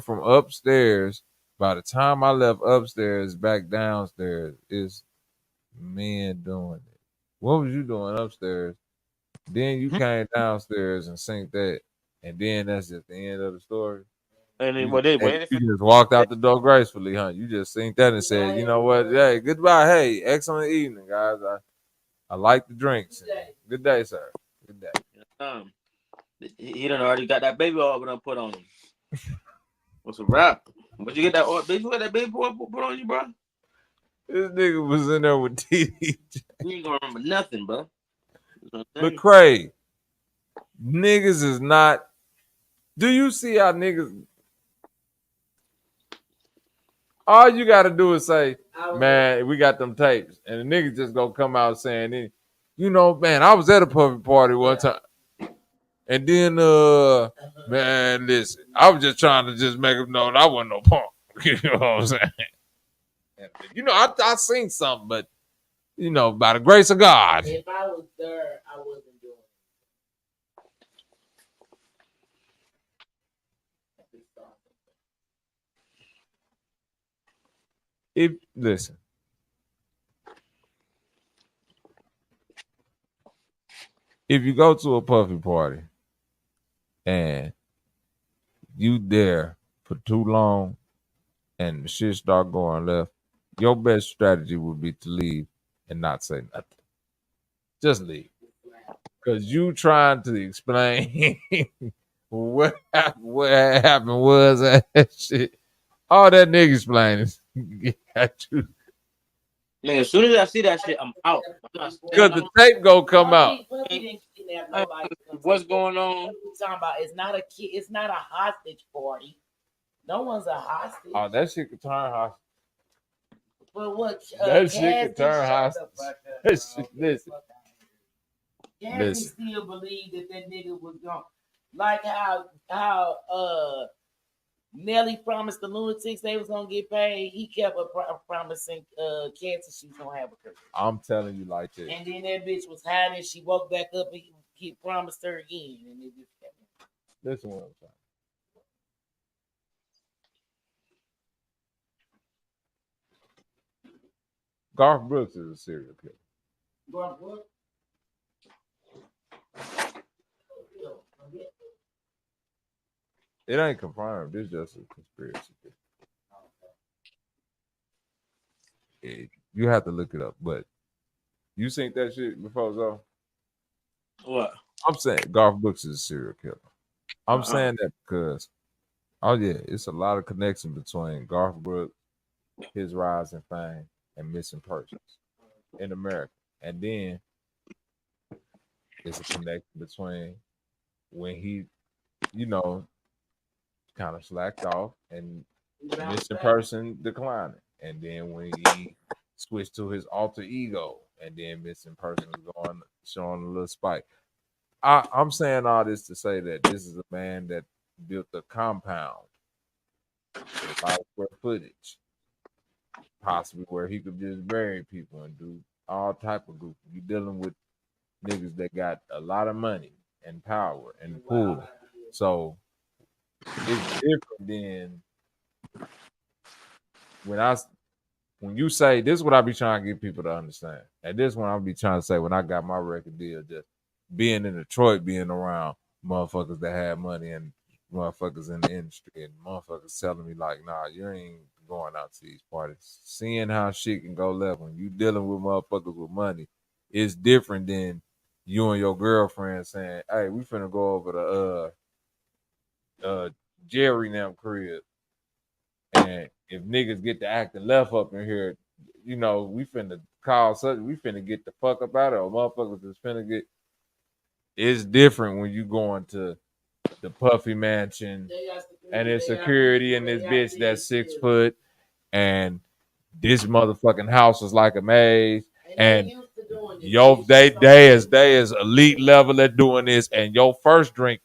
from upstairs. By the time I left upstairs, back downstairs, is men doing it. What was you doing upstairs? Then you came downstairs and synced that, and then that's just the end of the story. And then you just walked out the door gracefully, huh? You just synced that and said, "You know what? Hey, goodbye. Hey, excellent evening, guys. I like the drinks. Good day, sir. Good day." He done already got that baby oil gonna put on him. What's a wrap? But you get that oil, baby? What that baby oil put on you, bro? This nigga was in there with TD. You ain't gonna remember nothing, bro. Lecrae, niggas is not. Do you see how niggas? All you gotta do is say, "Man, we got them tapes," and the niggas just gonna come out saying, "You know, man, I was at a Puffy party one time." And then, man, listen, I was just trying to just make him know that I wasn't no punk. You know what I'm saying? You know, I seen something, but you know, by the grace of God. If I was there, I wasn't doing If listen, if you go to a puffy party and you there for too long and the shit start going left, your best strategy would be to leave and not say nothing. Just leave. Cause you trying to explain what happened was that shit. All that nigga explaining got you. Man, as soon as I see that shit, I'm out. Cause the tape go come out. What's going on? Talking about it's not a kid, it's not a hostage party. No one's a hostage. Oh, that shit could turn hostage. But what? That shit could turn hostage. Listen. Cassie still believe that nigga was gone. Like how Nelly promised the lunatics they was gonna get paid. He kept promising Cassie she was gonna have a career. I'm telling you like this. And then that bitch was hiding. She woke back up and he promised her again. And it just kept. Listen what I'm saying. Garth Brooks is a serial killer. Garth Brooks? It ain't confirmed. It's just a conspiracy. You have to look it up. But you seen that shit before, Zoe? What? I'm saying Garth Brooks is a serial killer. I'm saying that because, oh yeah, it's a lot of connection between Garth Brooks, his rise in fame, and missing persons in America. And then it's a connection between when he, you know, kind of slacked off and missing person declining. And then when he switched to his alter ego and then missing person going showing a little spike. I'm saying all this to say that this is a man that built a compound with a lot of square footage, possibly where he could just bury people and do all type of goofy. You dealing with niggas that got a lot of money and power and pull. So it's different than when you say this is what I be trying to get people to understand. And this one I'll be trying to say when I got my record deal, just being in Detroit, being around motherfuckers that had money and motherfuckers in the industry and motherfuckers telling me like, nah, you ain't going out to these parties. Seeing how shit can go left when you dealing with motherfuckers with money is different than you and your girlfriend saying, hey, we finna go over to Jerry and them crib. And if niggas get to acting left up in here, you know, we finna call such, we finna get the fuck up out of it. Motherfuckers is finna get. It's different when you going to the Puffy Mansion and there's security and this bitch that's 6 foot and this motherfucking house is like a maze and they is elite level at doing this and your first drink,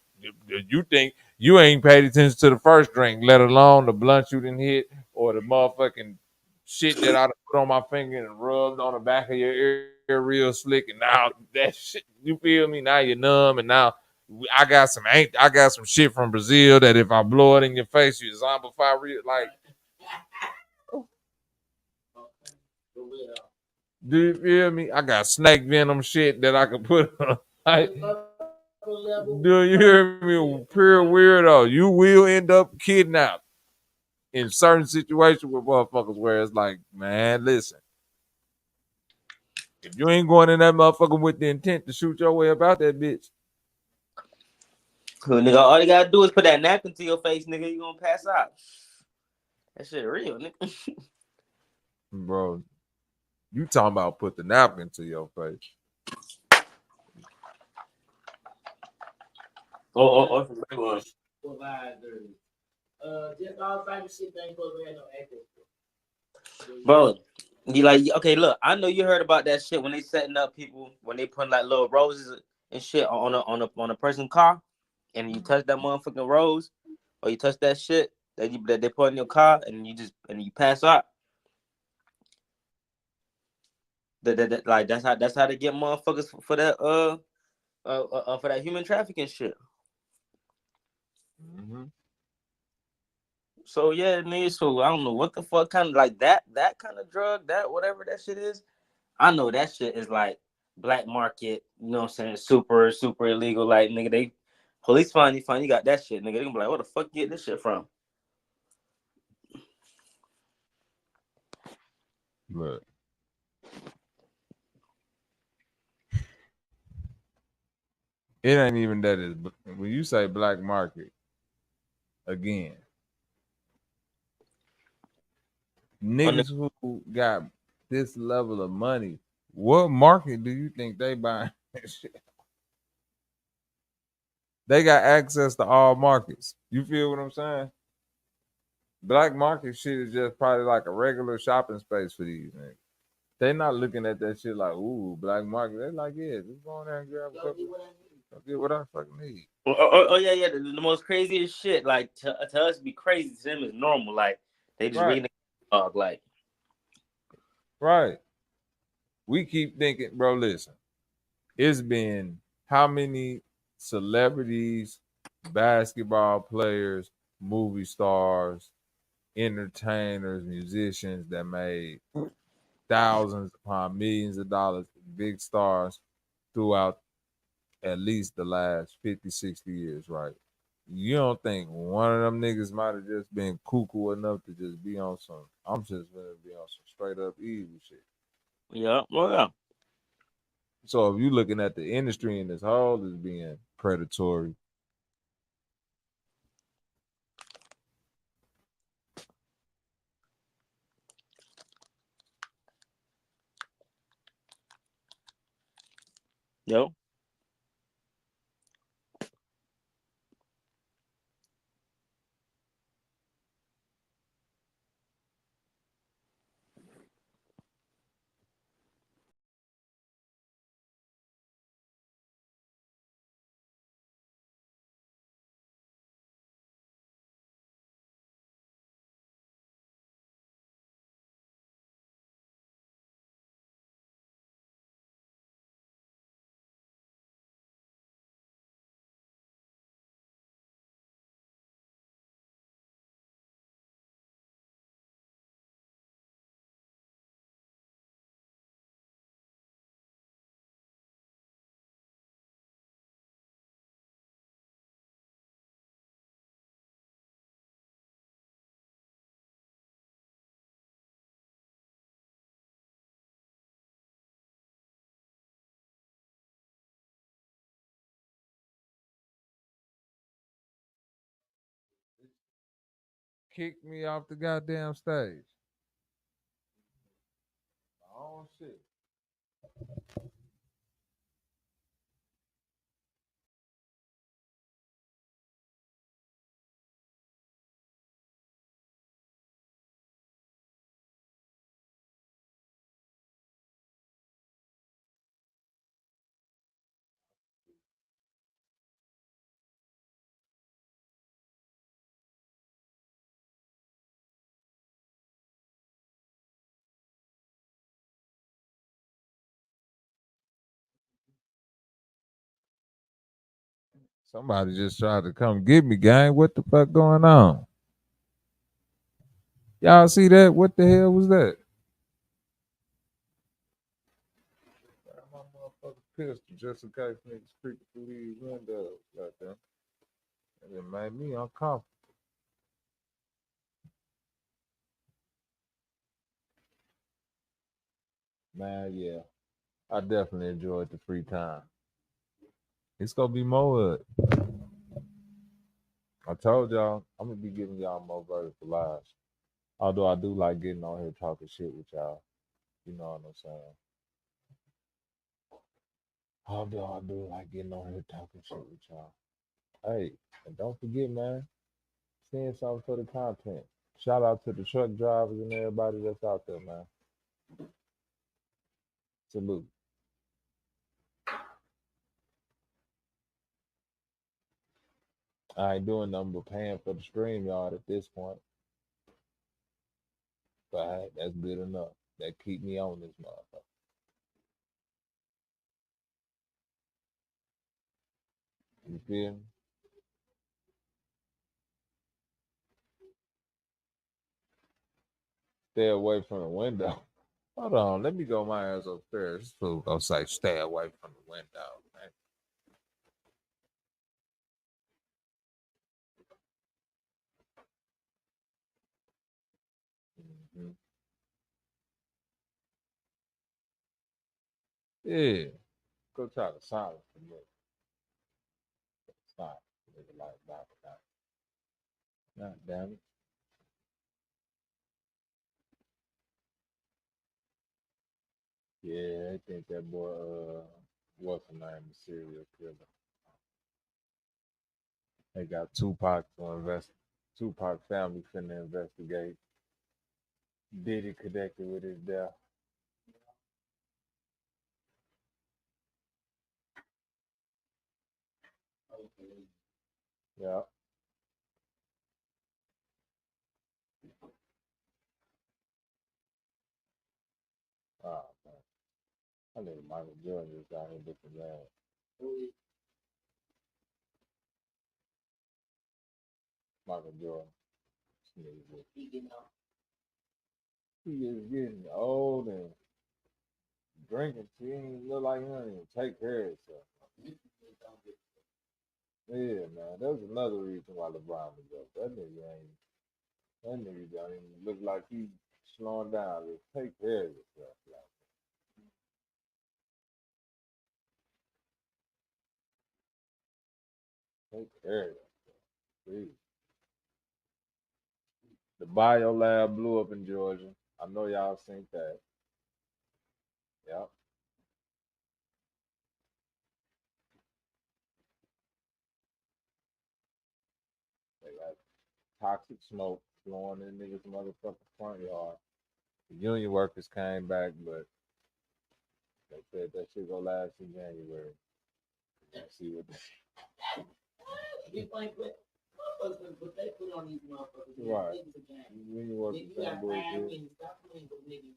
you think you ain't paid attention to the first drink, let alone the blunt you didn't hit or the motherfucking shit that I put on my finger and rubbed on the back of your ear real slick and now that shit, you feel me? Now you're numb and now I got some shit from Brazil that if I blow it in your face, you zombify real like. Do you feel me? I got snake venom shit that I can put on. Like, do you hear me? Pure weirdo. You will end up kidnapped in certain situations with motherfuckers where it's like, man, listen. If you ain't going in that motherfucker with the intent to shoot your way about that bitch. Cool, nigga. All you gotta do is put that napkin to your face, nigga. You gonna pass out. That shit real, nigga. Bro, you talking about put the napkin to your face. Oh. Just all type of shit that ain't supposed to have no echo. Bro, you like, okay, look, I know you heard about that shit when they setting up people, when they putting like little roses and shit on a person's car. and you touch that motherfucking rose, or you touch that shit that they put in your car, and you pass out. Like that's how they get motherfuckers for that for that human trafficking shit. Mm-hmm. So yeah, nigga. So I don't know what the fuck kind of like that kind of drug, that whatever that shit is. I know that shit is like black market. You know what I'm saying? Super illegal. Like nigga, they police find you got that shit, nigga. They gonna be like, where the fuck you get this shit from? Look. It ain't even that is when you say black market again. Niggas who got this level of money, what market do you think they buying shit? They got access to all markets. You feel what I'm saying? Black market shit is just probably like a regular shopping space for these niggas. They not looking at that shit like, ooh, black market. They like, yeah, just go in there and grab a couple. Go get what I fucking need. Oh yeah. The most craziest shit, like to us, be crazy to them is normal. Like they just reading the dog, like. Right. We keep thinking, bro, listen. It's been how many celebrities, basketball players, movie stars, entertainers, musicians that made thousands upon millions of dollars, big stars throughout at least the last 50, 60 years, right? You don't think one of them niggas might have just been cuckoo enough to just be on some, I'm just gonna be on some straight up evil shit. Yeah, well, yeah. So if you looking at the industry in this whole as being predatory, yo. kick me off the goddamn stage. Oh shit. Somebody just tried to come get me, gang. What the fuck going on? Y'all see that? What the hell was that? My motherfucking pistol just in case niggas creeping through these windows. Goddamn. And it made me uncomfortable. Man, yeah. I definitely enjoyed the free time. It's gonna be more of it. I told y'all I'm gonna be giving y'all more vertical lives. Although I do like getting on here talking shit with y'all. You know what I'm saying? Although I do like getting on here talking shit with y'all. Hey, and don't forget, man, send something for the content. Shout out to the truck drivers and everybody that's out there, man. Salute. I ain't doing nothing but paying for the stream yard at this point. But hey, that's good enough. That keep me on this motherfucker. You feel me? Stay away from the window. Hold on, let me go my ass upstairs. This fool gonna say stay away from the window, man. Mhm. Yeah. Go try to silence the nigga. Stop. Nigga like that. God damn it. Yeah, I think that boy what's the name, a serial killer. They got Tupac to invest. Tupac family finna investigate. Diddy connected with his death. Yeah. Oh man. I think Michael Jordan is out here looking mad. Michael Jordan. He is getting old and drinking. He ain't look like he don't even take care of himself. Yeah, man. That's another reason why LeBron is up. That nigga don't even look like he's slowing down. Just take care of yourself. Like, take care of yourself. Please. The bio lab blew up in Georgia. I know y'all seen that. Yep. They got toxic smoke blowing in niggas' motherfucking front yard. The union workers came back, but they said that shit gonna last in January. Let's see what But they put on these motherfuckers. right. Union workers got fired and stop playing with niggas.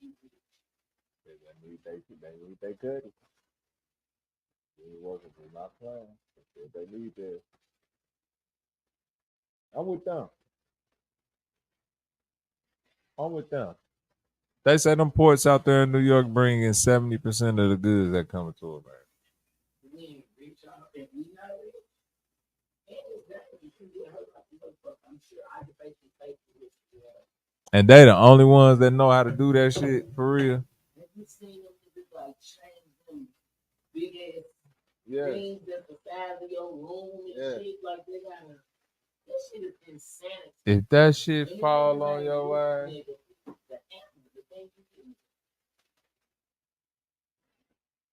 They need they could. Union workers is not playing. They need this. I'm with them. They say them ports out there in New York bring in 70% of the goods that come to America. We ain't rich, and we not rich. I'm sure I debate this face with you. And they the only ones that know how to do that shit for real. Have you seen them niggas like change them big ass things at the size of your room and shit? Like they gotta. That shit is insanity. If that shit fall on your ass,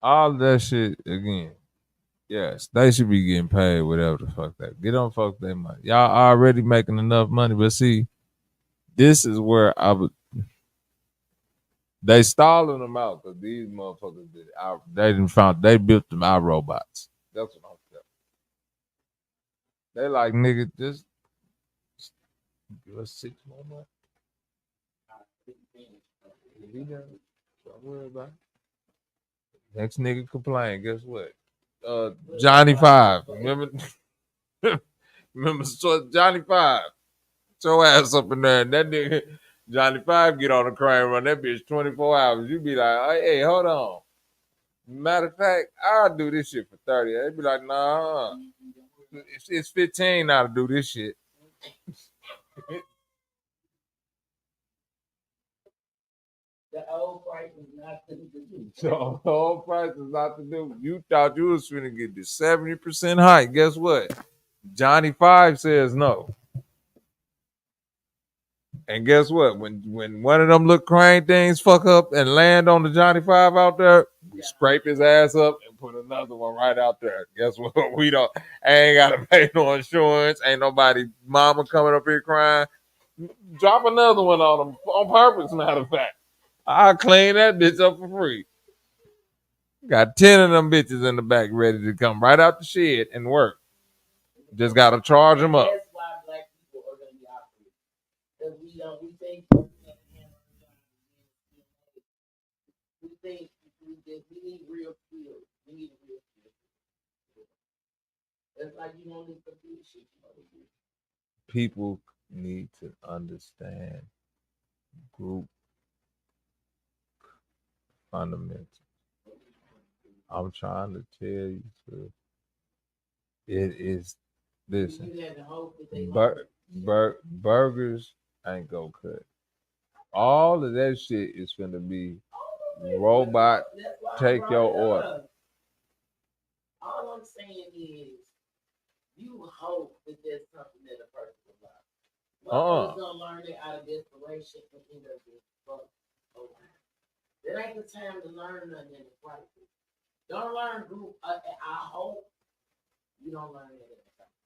all of that shit again. Yes, they should be getting paid whatever the fuck that. Get on fuck their money. Y'all already making enough money, but see, this is where they stalling them out because these motherfuckers did it. They built them out robots. That's what I'm saying. They like nigga, just give us 6 more months. Don't worry about it. Next nigga complain. Guess what? Johnny Five. Remember Johnny Five. Put your ass up in there. And that nigga Johnny Five get on the crane run. That bitch 24 hours. You be like, hey, hold on. Matter of fact, I'll do this shit for 30. They be like, nah. It's 15 now to do this shit. The old price is not to do. So the old price is not to do. You thought you was finna get the 70% hike. Guess what? Johnny Five says no. And guess what? When one of them little crane things fuck up and land on the Johnny Five out there, we scrape his ass up and put another one right out there. Guess what? We ain't gotta pay no insurance. Ain't nobody mama coming up here crying. Drop another one on them on purpose, matter of fact. I'll clean that bitch up for free. Got 10 of them bitches in the back ready to come right out the shed and work. Just gotta charge them up. That's why black people are gonna be operating. Because we think we need real skills. We need real skills. That's like you don't need computer shit. People need to understand group fundamentals. I'm trying to tell you, sir. It is, listen, burgers ain't gonna cut. All of that shit is gonna be robot, take your order. All I'm saying is, you hope that there's something that a person will love. Motherfuckers gonna learn it out of desperation and end up being fucked over. That ain't the time to learn nothing in the crisis. Don't learn group. I hope you don't learn it in the crisis.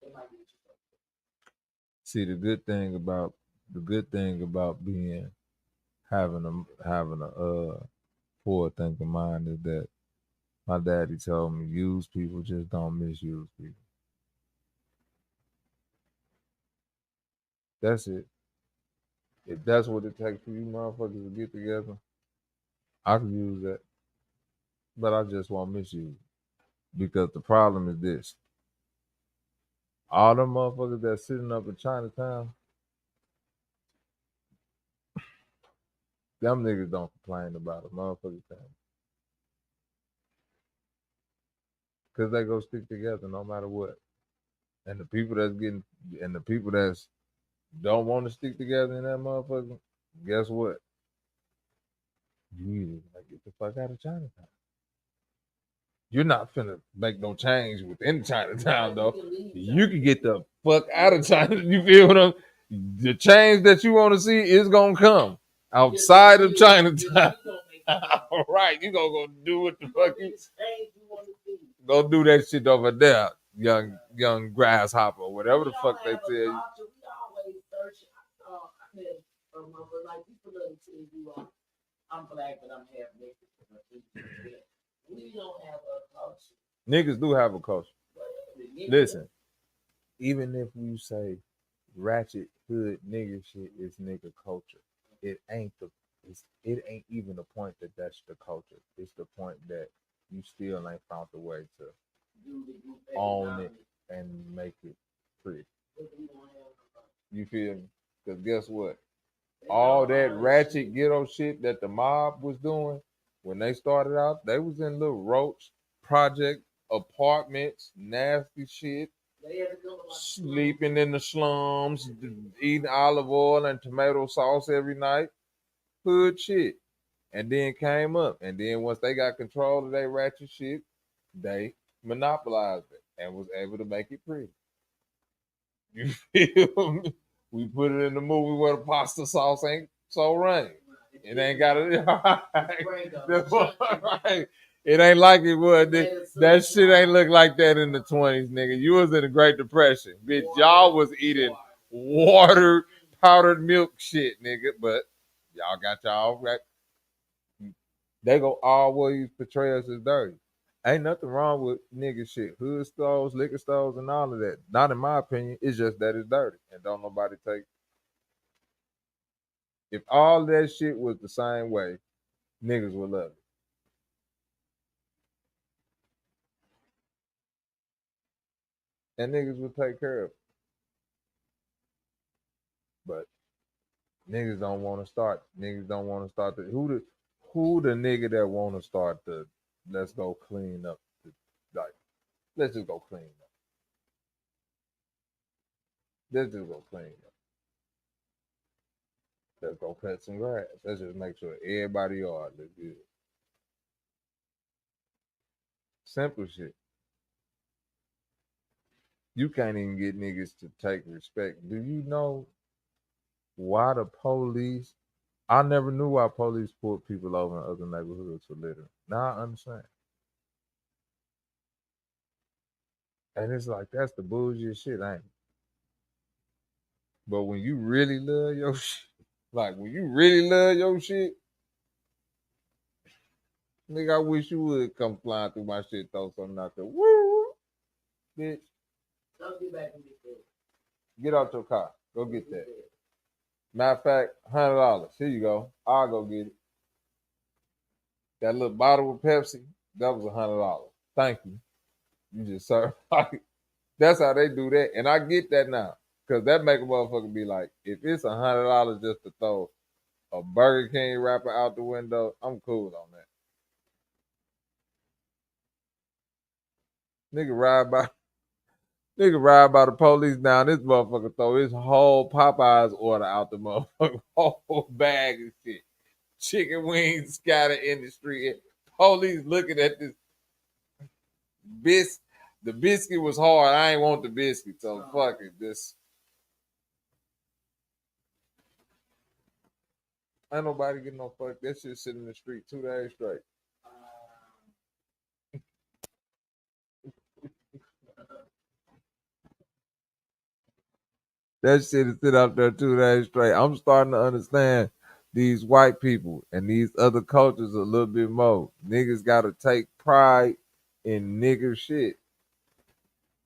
It might be yourself. See, the good thing about being having a forward thinking mind is that my daddy told me, use people, just don't misuse people. That's it. If that's what it takes for you motherfuckers to get together, I can use that. But I just won't misuse it. Because the problem is this. All them motherfuckers that's sitting up in Chinatown, them niggas don't complain about a motherfucking thing. Because they go stick together no matter what. And the people that's don't want to stick together in that motherfucker, guess what? You either get the fuck out of Chinatown. You're not finna make no change within Chinatown, though. You can get the fuck out of China. You feel what I'm? The change that you want to see is gonna come outside of Chinatown. All right, you gonna go do what the fuck you go do that shit over there, young grasshopper, whatever the fuck they tell you. I'm black, but I'm half Mexican. We don't have a culture. Niggas do have a culture. Listen, even if you say ratchet hood nigga shit is nigga culture, it ain't even the point that that's the culture. It's the point that you still ain't found a way to own it and make it pretty. You feel me? Because guess what? All that ratchet ghetto shit that the mob was doing when they started out, they was in little roach project apartments, nasty shit, sleeping in the slums, eating olive oil and tomato sauce every night, hood shit. And then came up, and then once they got control of their ratchet shit, they monopolized it and was able to make it pretty. You feel me? We put it in the movie where the pasta sauce ain't so rain. It ain't got it. Right. It ain't like it was. That shit ain't look like that in the 20s, nigga. You was in the Great Depression. Bitch, y'all was eating watered, powdered milk shit, nigga. But y'all got y'all right. They go always portray us as dirty. Ain't nothing wrong with nigga shit. Hood stores, liquor stores, and all of that. Not in my opinion. It's just that it's dirty. And don't nobody take it. If all that shit was the same way, niggas would love it. And niggas would take care of it. But niggas don't want to start. Niggas don't want to start. Who the nigga that want to start the let's go clean up. Let's just go clean up. Let's just go clean up. Let's go cut some grass. Let's just make sure everybody yard look good. Simple shit. You can't even get niggas to take respect. Do you know why the police? I never knew why police pulled people over in other neighborhoods for littering. Now I understand. And it's like, that's the bullshit shit, ain't it? But when you really love your shit, like when you really love your shit, nigga, I wish you would come flying through my shit, throw something out there. Woo! Bitch, Come get back and get that. Get out your car. Go get that. Matter of fact, $100. Here you go. I'll go get it. That little bottle of Pepsi, that was $100. Thank you. You just served. That's how they do that. And I get that now. Because that make a motherfucker be like, if it's $100 just to throw a Burger King wrapper out the window, I'm cool on that. Nigga ride by the police now. This motherfucker throw his whole Popeyes order out the motherfucker. Whole bag of shit. Chicken wings scattered in the street. Police looking at this the biscuit was hard. I ain't want the biscuit, so fuck it. Just ain't nobody getting no fuck. That shit sitting in the street 2 days straight. That shit is sit out there 2 days straight. I'm starting to understand these white people and these other cultures a little bit more. Niggas gotta take pride in nigger shit.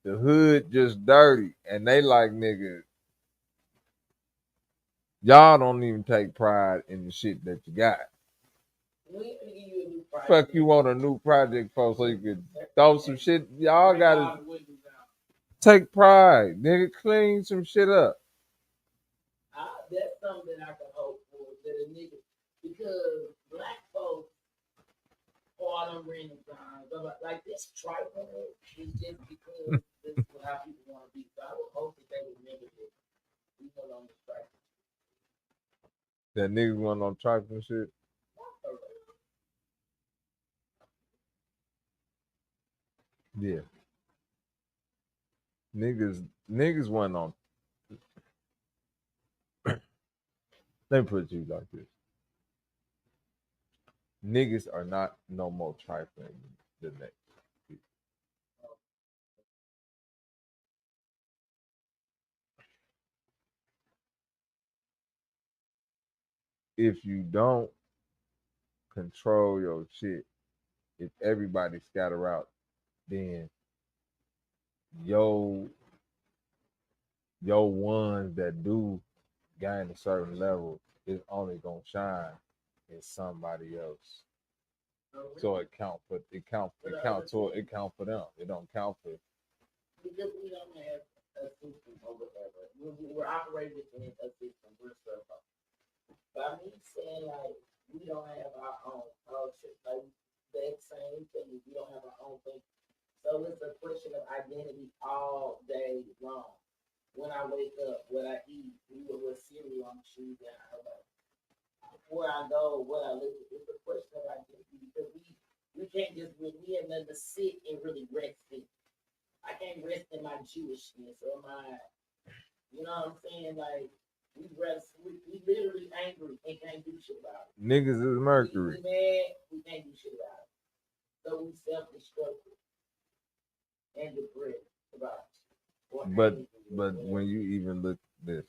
The hood just dirty, and they like niggas. Y'all don't even take pride in the shit that you got. Fuck you want a new project for so you could throw some shit. Y'all gotta take pride. Nigga, clean some shit up. That's something that I can hope for. That a nigga, because black folks all them renaissance, like this trifling is just because this is how people want to be. So I would hope that they would remember this. We no longer trifling. That niggas went on trifling shit. Yeah. Niggas went on. Let me put it to you like this. Niggas are not no more trifling than that. If you don't control your shit, if everybody scatter out, then your ones that do gain a certain level is only gonna shine in somebody else. So it count for them. It don't count for. Because we don't have a system or whatever. We're operating within a system. We're so. By me saying like we don't have our own culture, like that same thing. We don't have our own thing. So it's a question of identity all day long. When I wake up, what I eat, what cereal I'm choosing, where I go, what I live. It's a question of identity because we can't just we have nothing to sit and really rest in. I can't rest in my Jewishness or my, you know what I'm saying? Like we literally angry and can't do shit about it. Niggas is Mercury. We mad, we can't do shit about it. So we self-destructive and depressed about it. But when you even look at this,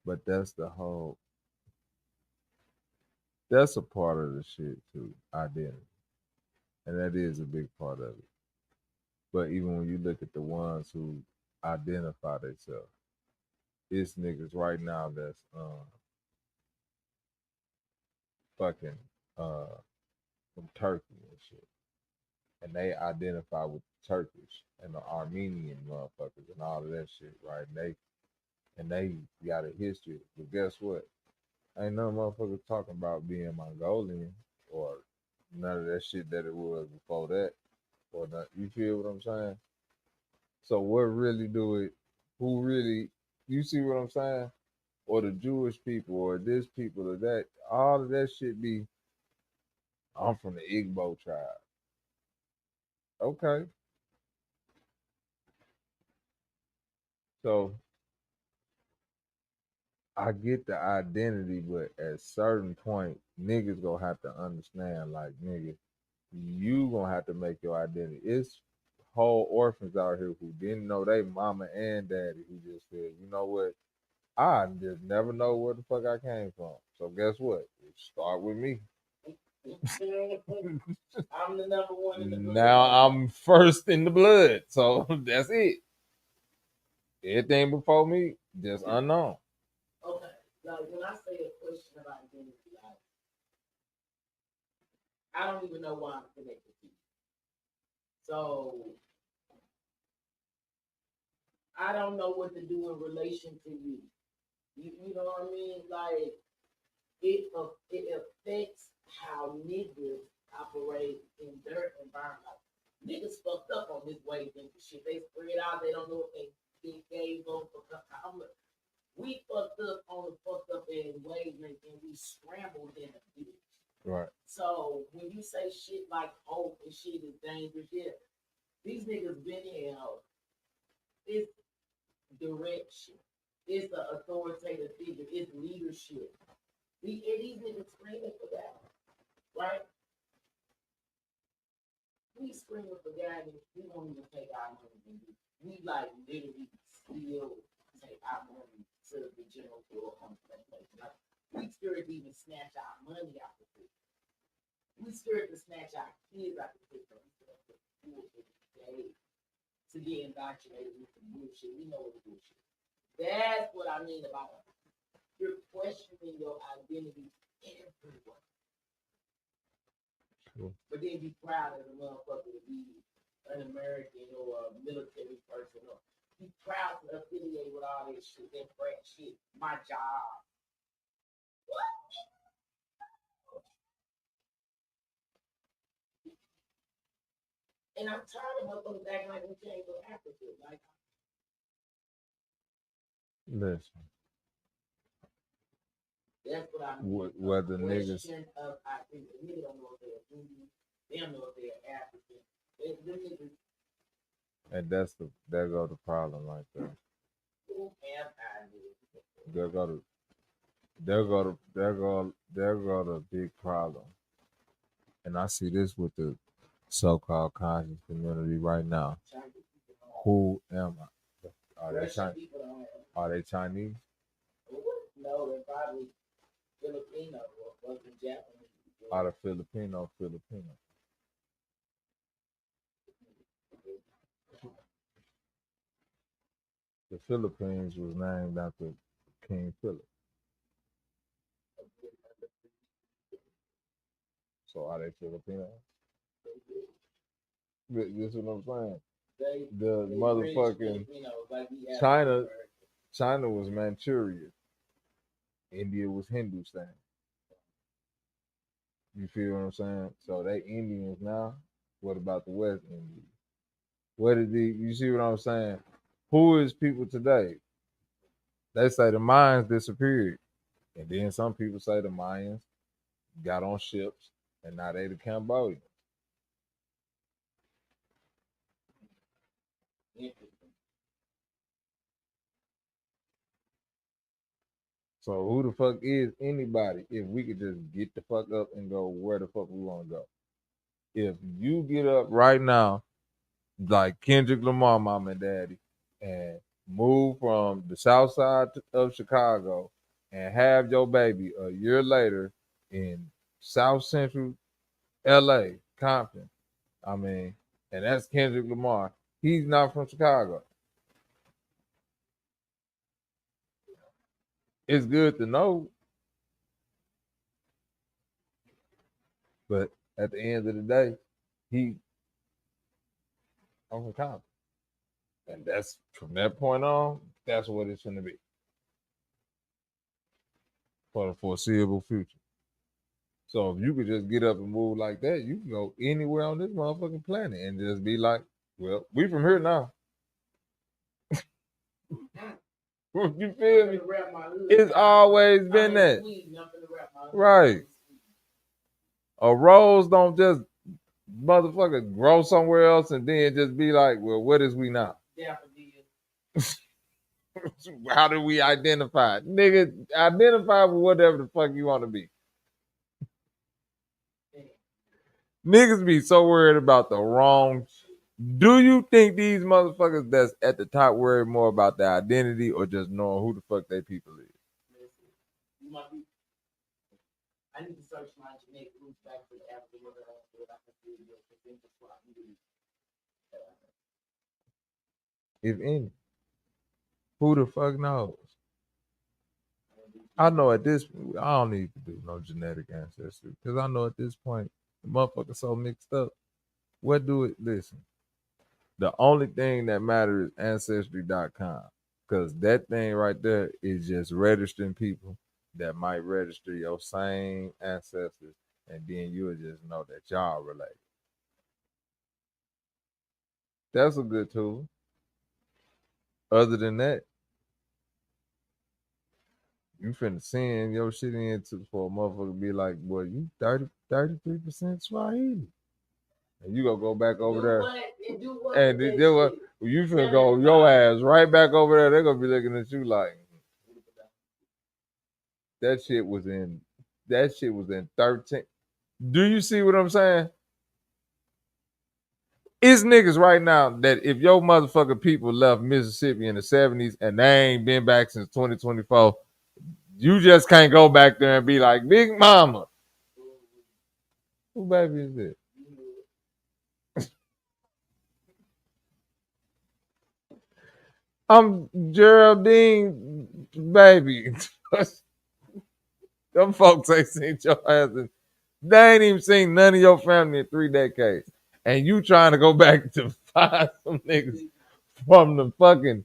but that's a part of the shit too, identity. And that is a big part of it. But even when you look at the ones who identify themselves, it's niggas right now that's fucking from Turkey and shit. And they identify with the Turkish and the Armenian motherfuckers and all of that shit, right? And they got a history. But guess what? Ain't no motherfuckers talking about being Mongolian or none of that shit that it was before that. Or not. You feel what I'm saying? So what really do it? Who really? You see what I'm saying? Or the Jewish people, or this people, or that. All of that shit be. I'm from the 𝘾𝐼𝙎𝙃 tribe. Okay. So I get the identity, but at certain point, niggas gonna have to understand, like, nigga, you gonna have to make your identity. It's whole orphans out here who didn't know they mama and daddy who just said, you know what, I just never know where the fuck I came from. So guess what? It start with me. I'm the number one in the blood. Now I'm first in the blood, so that's it. Everything before me, just unknown. Okay, like when I say a question about identity, like, I don't even know why I'm connected to you. So I don't know what to do in relation to you. You know what I mean? Like it affects how niggas operate in their environment. Like, niggas fucked up on this wavelength and shit. They spread out. They don't know what they gave them for. We fucked up on the fucked up in wavelength and we scrambled in a bitch. Right. So when you say shit like hope and shit is dangerous, yeah, these niggas been here. It's direction. It's the authoritative figure. It's leadership. These niggas screaming for that, right? We screaming for guidance. We won't even take our money. We like literally still take our money to the general floor on the place. Like, we scared to even snatch our money out the system. We scared to snatch our kids out the system. To get indoctrinated with the bullshit. We know what the bullshit. That's what I mean about it. You're questioning your identity everywhere. Sure. But then be proud as a motherfucker to be an American or a military person. Or be proud to affiliate with all this shit, that frat shit. My job. What? And I'm tired of motherfuckers acting like we can't go Africa. Like, listen. That's what I mean. Whether niggas. I think the niggas don't know if they're Indian. They don't know if they're African. Them niggas. And there go the problem right there. There go the big problem. And I see this with the so-called conscious community right now. Who am I? Are they Chinese? Are they Chinese? No, they're probably Filipino or Japanese. Are the Filipino? The Philippines was named after King Philip. So are they Filipino? This is what I'm saying. The motherfucking China was Manchuria. India was Hindustan. You feel what I'm saying? So they Indians now. What about the West Indies? You see what I'm saying? Who is people today? They say the Mayans disappeared. And then some people say the Mayans got on ships and now they the Cambodians. So who the fuck is anybody if we could just get the fuck up and go where the fuck we want to go? If you get up right now, like Kendrick Lamar, mom and daddy, and move from the south side of Chicago and have your baby a year later in South Central LA, Compton, and that's Kendrick Lamar. He's not from Chicago. It's good to know, but at the end of the day, I'm from Compton. And that's from that point on, that's what it's going to be for the foreseeable future. So if you could just get up and move like that, you can go anywhere on this motherfucking planet and just be like, well, we from here now. You feel me? It's always been that. Right. A rose don't just motherfucker grow somewhere else and then just be like, well, what is we now? How do we identify? Nigga, identify with whatever the fuck you want to be. Niggas be so worried about the wrong. Do you think these motherfuckers that's at the top worry more about their identity or just knowing who the fuck they people is? I need to search my genetic roots back to the African I can feel your potential Swahili. If any. Who the fuck knows? I know at this I don't need to do no genetic ancestry because I know at this point the motherfucker's so mixed up. What do it? Listen, the only thing that matters is ancestry.com because that thing right there is just registering people that might register your same ancestors, and then you'll just know that y'all related. That's a good tool. Other than that, you finna send your shit into for a motherfucker to be like, boy, you 33% Swahili. And you gonna go back over there. And then you finna go your ass right back over there. They're gonna be looking at you like that shit was in 13. Do you see what I'm saying? It's niggas right now that if your motherfucking people left Mississippi in the 70s and they ain't been back since 2024, you just can't go back there and be like, Big Mama. Who baby is it? I'm Geraldine, baby. Them folks ain't seen your ass. They ain't even seen none of your family in 3 decades. And you trying to go back to find some niggas from the fucking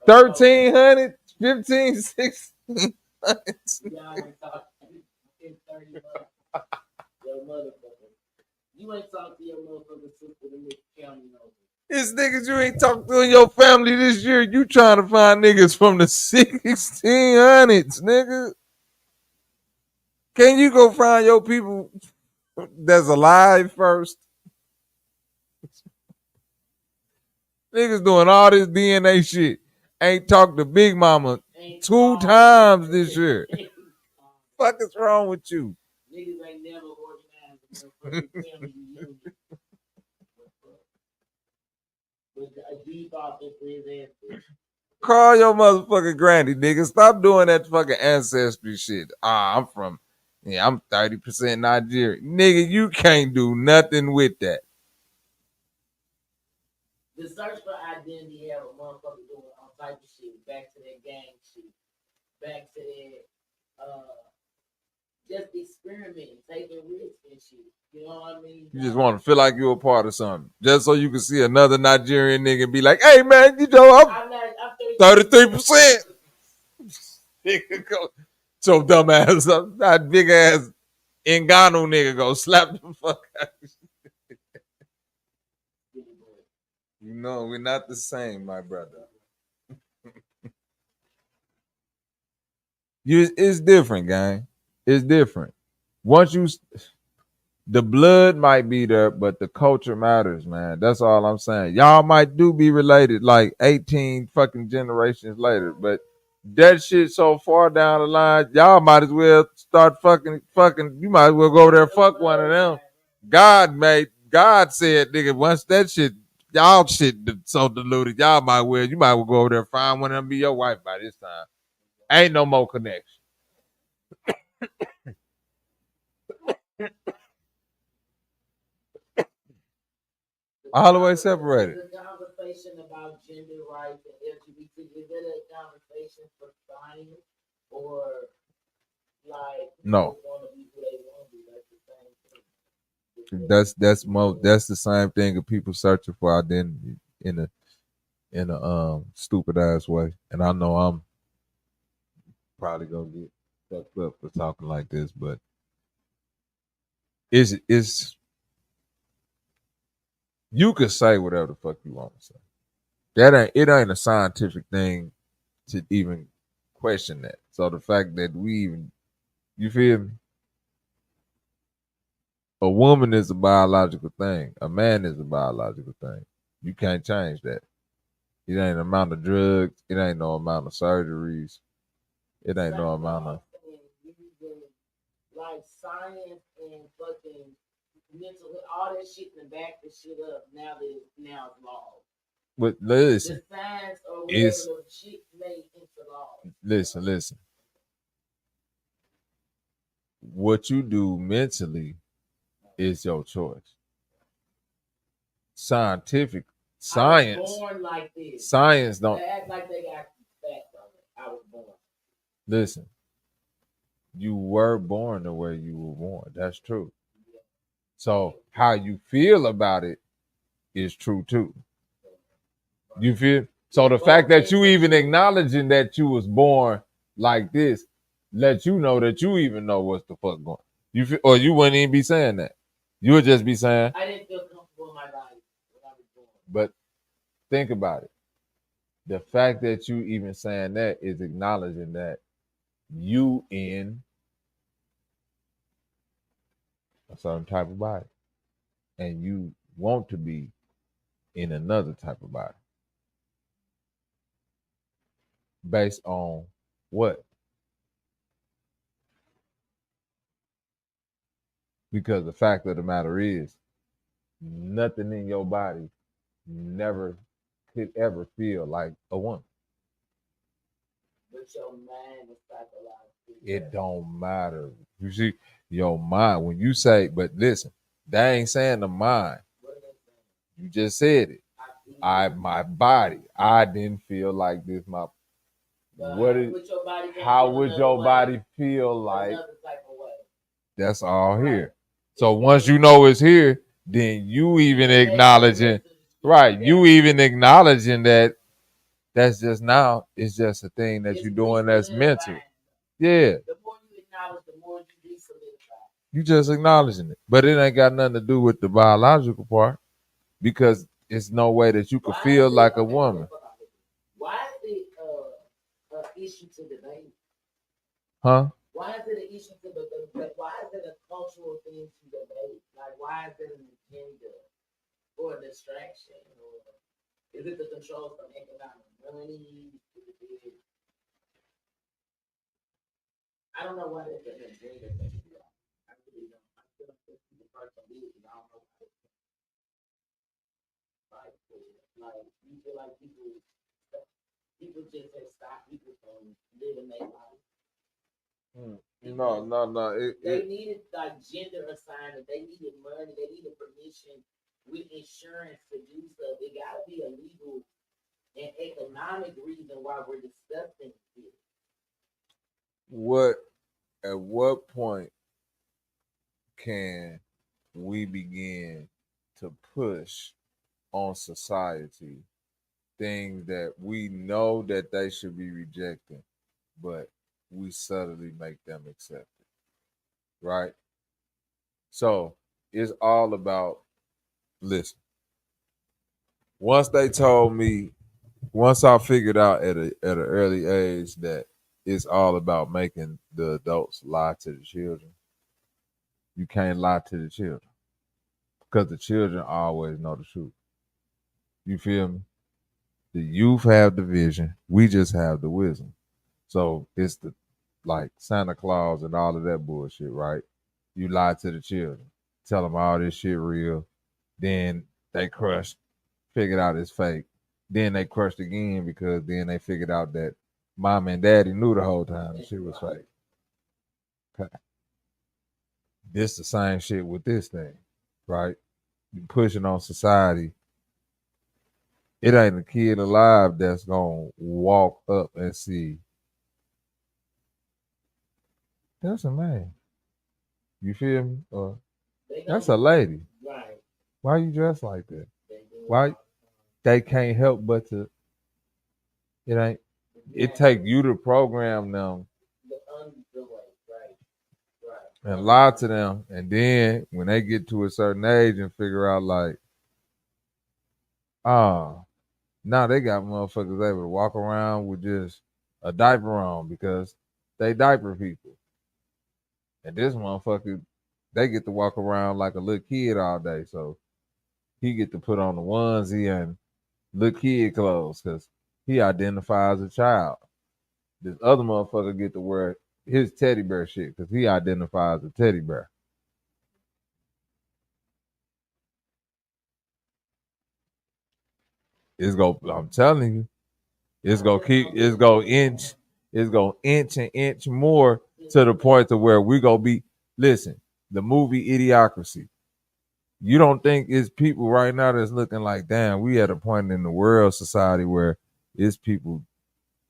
1300, 15, 16. You ain't talked to your motherfucking sister in this county over. It's niggas you ain't talked to in your family this year. You trying to find niggas from the 1600s, nigga. Can you go find your people that's alive first? Niggas doing all this DNA shit. Ain't talked to Big Mama 2 times this year. Fuck is wrong with you? Niggas ain't never organized a family reunion. With a default for his answer. Call your motherfucking granny, nigga. Stop doing that fucking ancestry shit. I'm 30% Nigerian. Nigga, you can't do nothing with that. The search for identity have a motherfucker doing all type of shit. Back to that gang shit. Back to that just experimenting, taking risks and shit. You know what I mean? You just want to feel like you're a part of something. Just so you can see another Nigerian nigga and be like, hey man, you know, I'm 33%. Nigga go, so dumb ass up. That big ass Ngannou nigga go slap the fuck out of you. You know, we're not the same, my brother. It's different, gang. It's different. Once you, the blood might be there, but the culture matters, man. That's all I'm saying. Y'all might be related like 18 fucking generations later, but that shit so far down the line, y'all might as well start fucking. You might as well go over there and fuck one of them. God said, nigga, once that shit, y'all shit so diluted, you might as well go over there and find one of them be your wife by this time. Ain't no more connection. All the way separated. The conversation about gender rights and LGBT, is it a conversation for science or like no? Want to be who they want to be? That's the same thing. That's the same thing of people searching for identity in a stupid ass way. And I know I'm probably gonna get fucked up for talking like this, but it's you could say whatever the fuck you want to say. It ain't a scientific thing to even question that. So the fact that you feel me? A woman is a biological thing. A man is a biological thing. You can't change that. It ain't the amount of drugs. It ain't no amount of surgeries. It ain't no amount of like science and fucking mental, all that shit to back the shit up. Now it's law. But listen, the science or whatever the shit made into law. Listen. What you do mentally It's your choice. Scientific I science. was born like this. Science don't They act like they got facts on it. I was born. listen. You were born the way you were born. That's true. So how you feel about it is true too. You feel? So the fact that you even acknowledging that you was born like this, let you know that you even know what's the fuck going. You feel, or you wouldn't even be saying that. You would just be saying. I didn't feel comfortable in my body when I was born. But think about it. The fact that you even saying that is acknowledging that you in a certain type of body, and you want to be in another type of body. Based on what? Because the fact of the matter is, nothing in your body never could ever feel like a woman. But your mind was psychological. It don't matter. You see, your mind, when you say, but listen, that ain't saying the mind. You just said it. My body, I didn't feel like this. How would your body feel like? That's all here. So once you know it's here, then you even acknowledging, right? You even acknowledging that that's just now, it's just a thing that you're doing that's mental. Yeah. The more you acknowledge, the more you solidify. You just acknowledging it. But it ain't got nothing to do with the biological part, because it's no way that you could feel like a woman. Why is it an issue to debate? Huh? Why is it an issue to debate? Why is it a cultural thing to debate? Like, why is it an agenda or a distraction? Or is it the control from economic money? I don't know why there's an agenda thing. I really don't. I feel like there's people personally, and I don't know why. Like, you feel like people just have stopped people from living their life. No. They needed like gender assignment. They needed money. They needed permission with insurance to do stuff. It gotta be a legal and economic reason why we're discussing this. At what point can we begin to push on society things that we know that they should be rejecting, but we subtly make them accept it, right? So it's all about, listen, once I figured out at an early age that it's all about making the adults lie to the children, you can't lie to the children, because the children always know the truth. You feel me? The youth have the vision. We just have the wisdom. So it's the like Santa Claus and all of that bullshit, right? You lie to the children, tell them all this shit real. Then they crushed, figured out it's fake. Then they crushed again because then they figured out that mom and daddy knew the whole time the shit was fake. Okay. This the same shit with this thing, right? You pushing on society. It ain't a kid alive that's gonna walk up and see, that's a man. You feel me? Or that's a lady. Right. Why you dressed like that? Why they can't help but to, it ain't, it take you to program them and lie to them, and then when they get to a certain age and figure out like, now they got motherfuckers able to walk around with just a diaper on because they diaper people. And this motherfucker, they get to walk around like a little kid all day. So he get to put on the onesie and little kid clothes because he identifies as a child. This other motherfucker get to wear his teddy bear shit because he identifies as a teddy bear. I'm telling you, it's gonna inch and inch more to the point to where we gonna be, listen, the movie Idiocracy, You don't think it's people right now that's looking like, damn, we at a point in the world society where it's people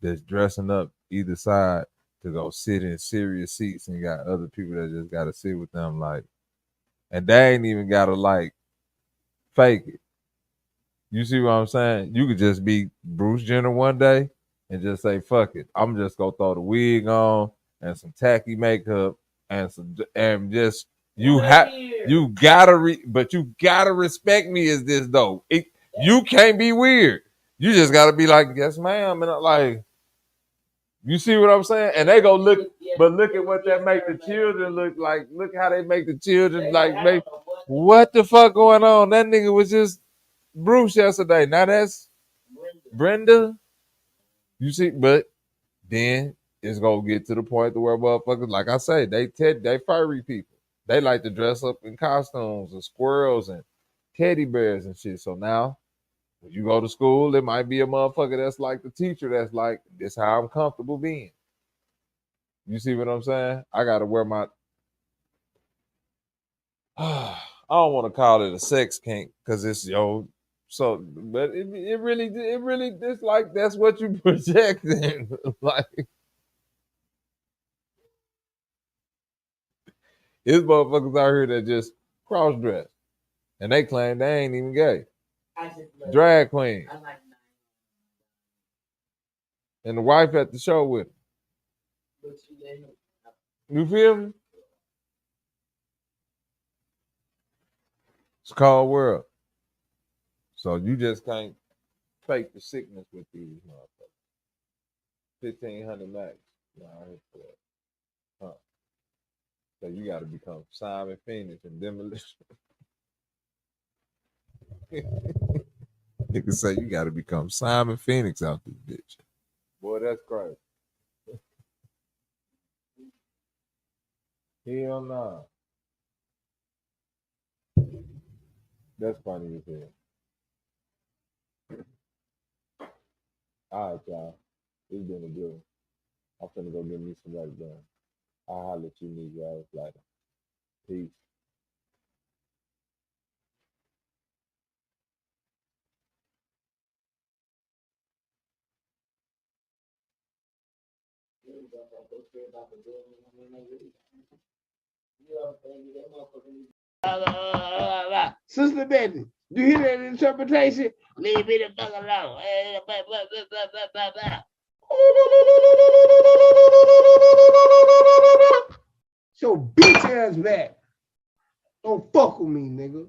that's dressing up either side to go sit in serious seats and got other people that just gotta sit with them, like, and they ain't even gotta like fake it. You see what I'm saying? You could just be Bruce Jenner one day and just say, fuck it, I'm just gonna throw the wig on and some tacky makeup and just you gotta but you gotta respect me as this though. You can't be weird. You just gotta be like, yes, ma'am, and like, you see what I'm saying? And they go look, but look at what that make the children look like. Look how they make the children like make. What the fuck going on? That nigga was just Bruce yesterday. Now that's Brenda. You see, but then it's gonna get to the point to where motherfuckers, like I say, they furry people. They like to dress up in costumes and squirrels and teddy bears and shit. So now when you go to school, there might be a motherfucker that's like the teacher that's like, this how I'm comfortable being. You see what I'm saying? I gotta wear my I don't want to call it a sex kink because it's so, but it really it's like that's what you projecting. Like, it's motherfuckers out here that just cross dress and they claim they ain't even gay. Drag queen. And the wife at the show with him. You feel me? It's a cold world. So you just can't fake the sickness with these motherfuckers. 1500 max. Nah, I hate for that. Huh. So you gotta become Simon Phoenix and Demolition. Nigga say you gotta become Simon Phoenix out this bitch. Boy, that's crazy. Hell nah. That's funny as hell. All right, y'all. It's been a good one. I'm finna go get me some work done. I'll holler at you niggas later. Peace. Sister Betty, you hear that interpretation? Leave me the fuck alone. So bitch ass back. Don't fuck with me, nigga.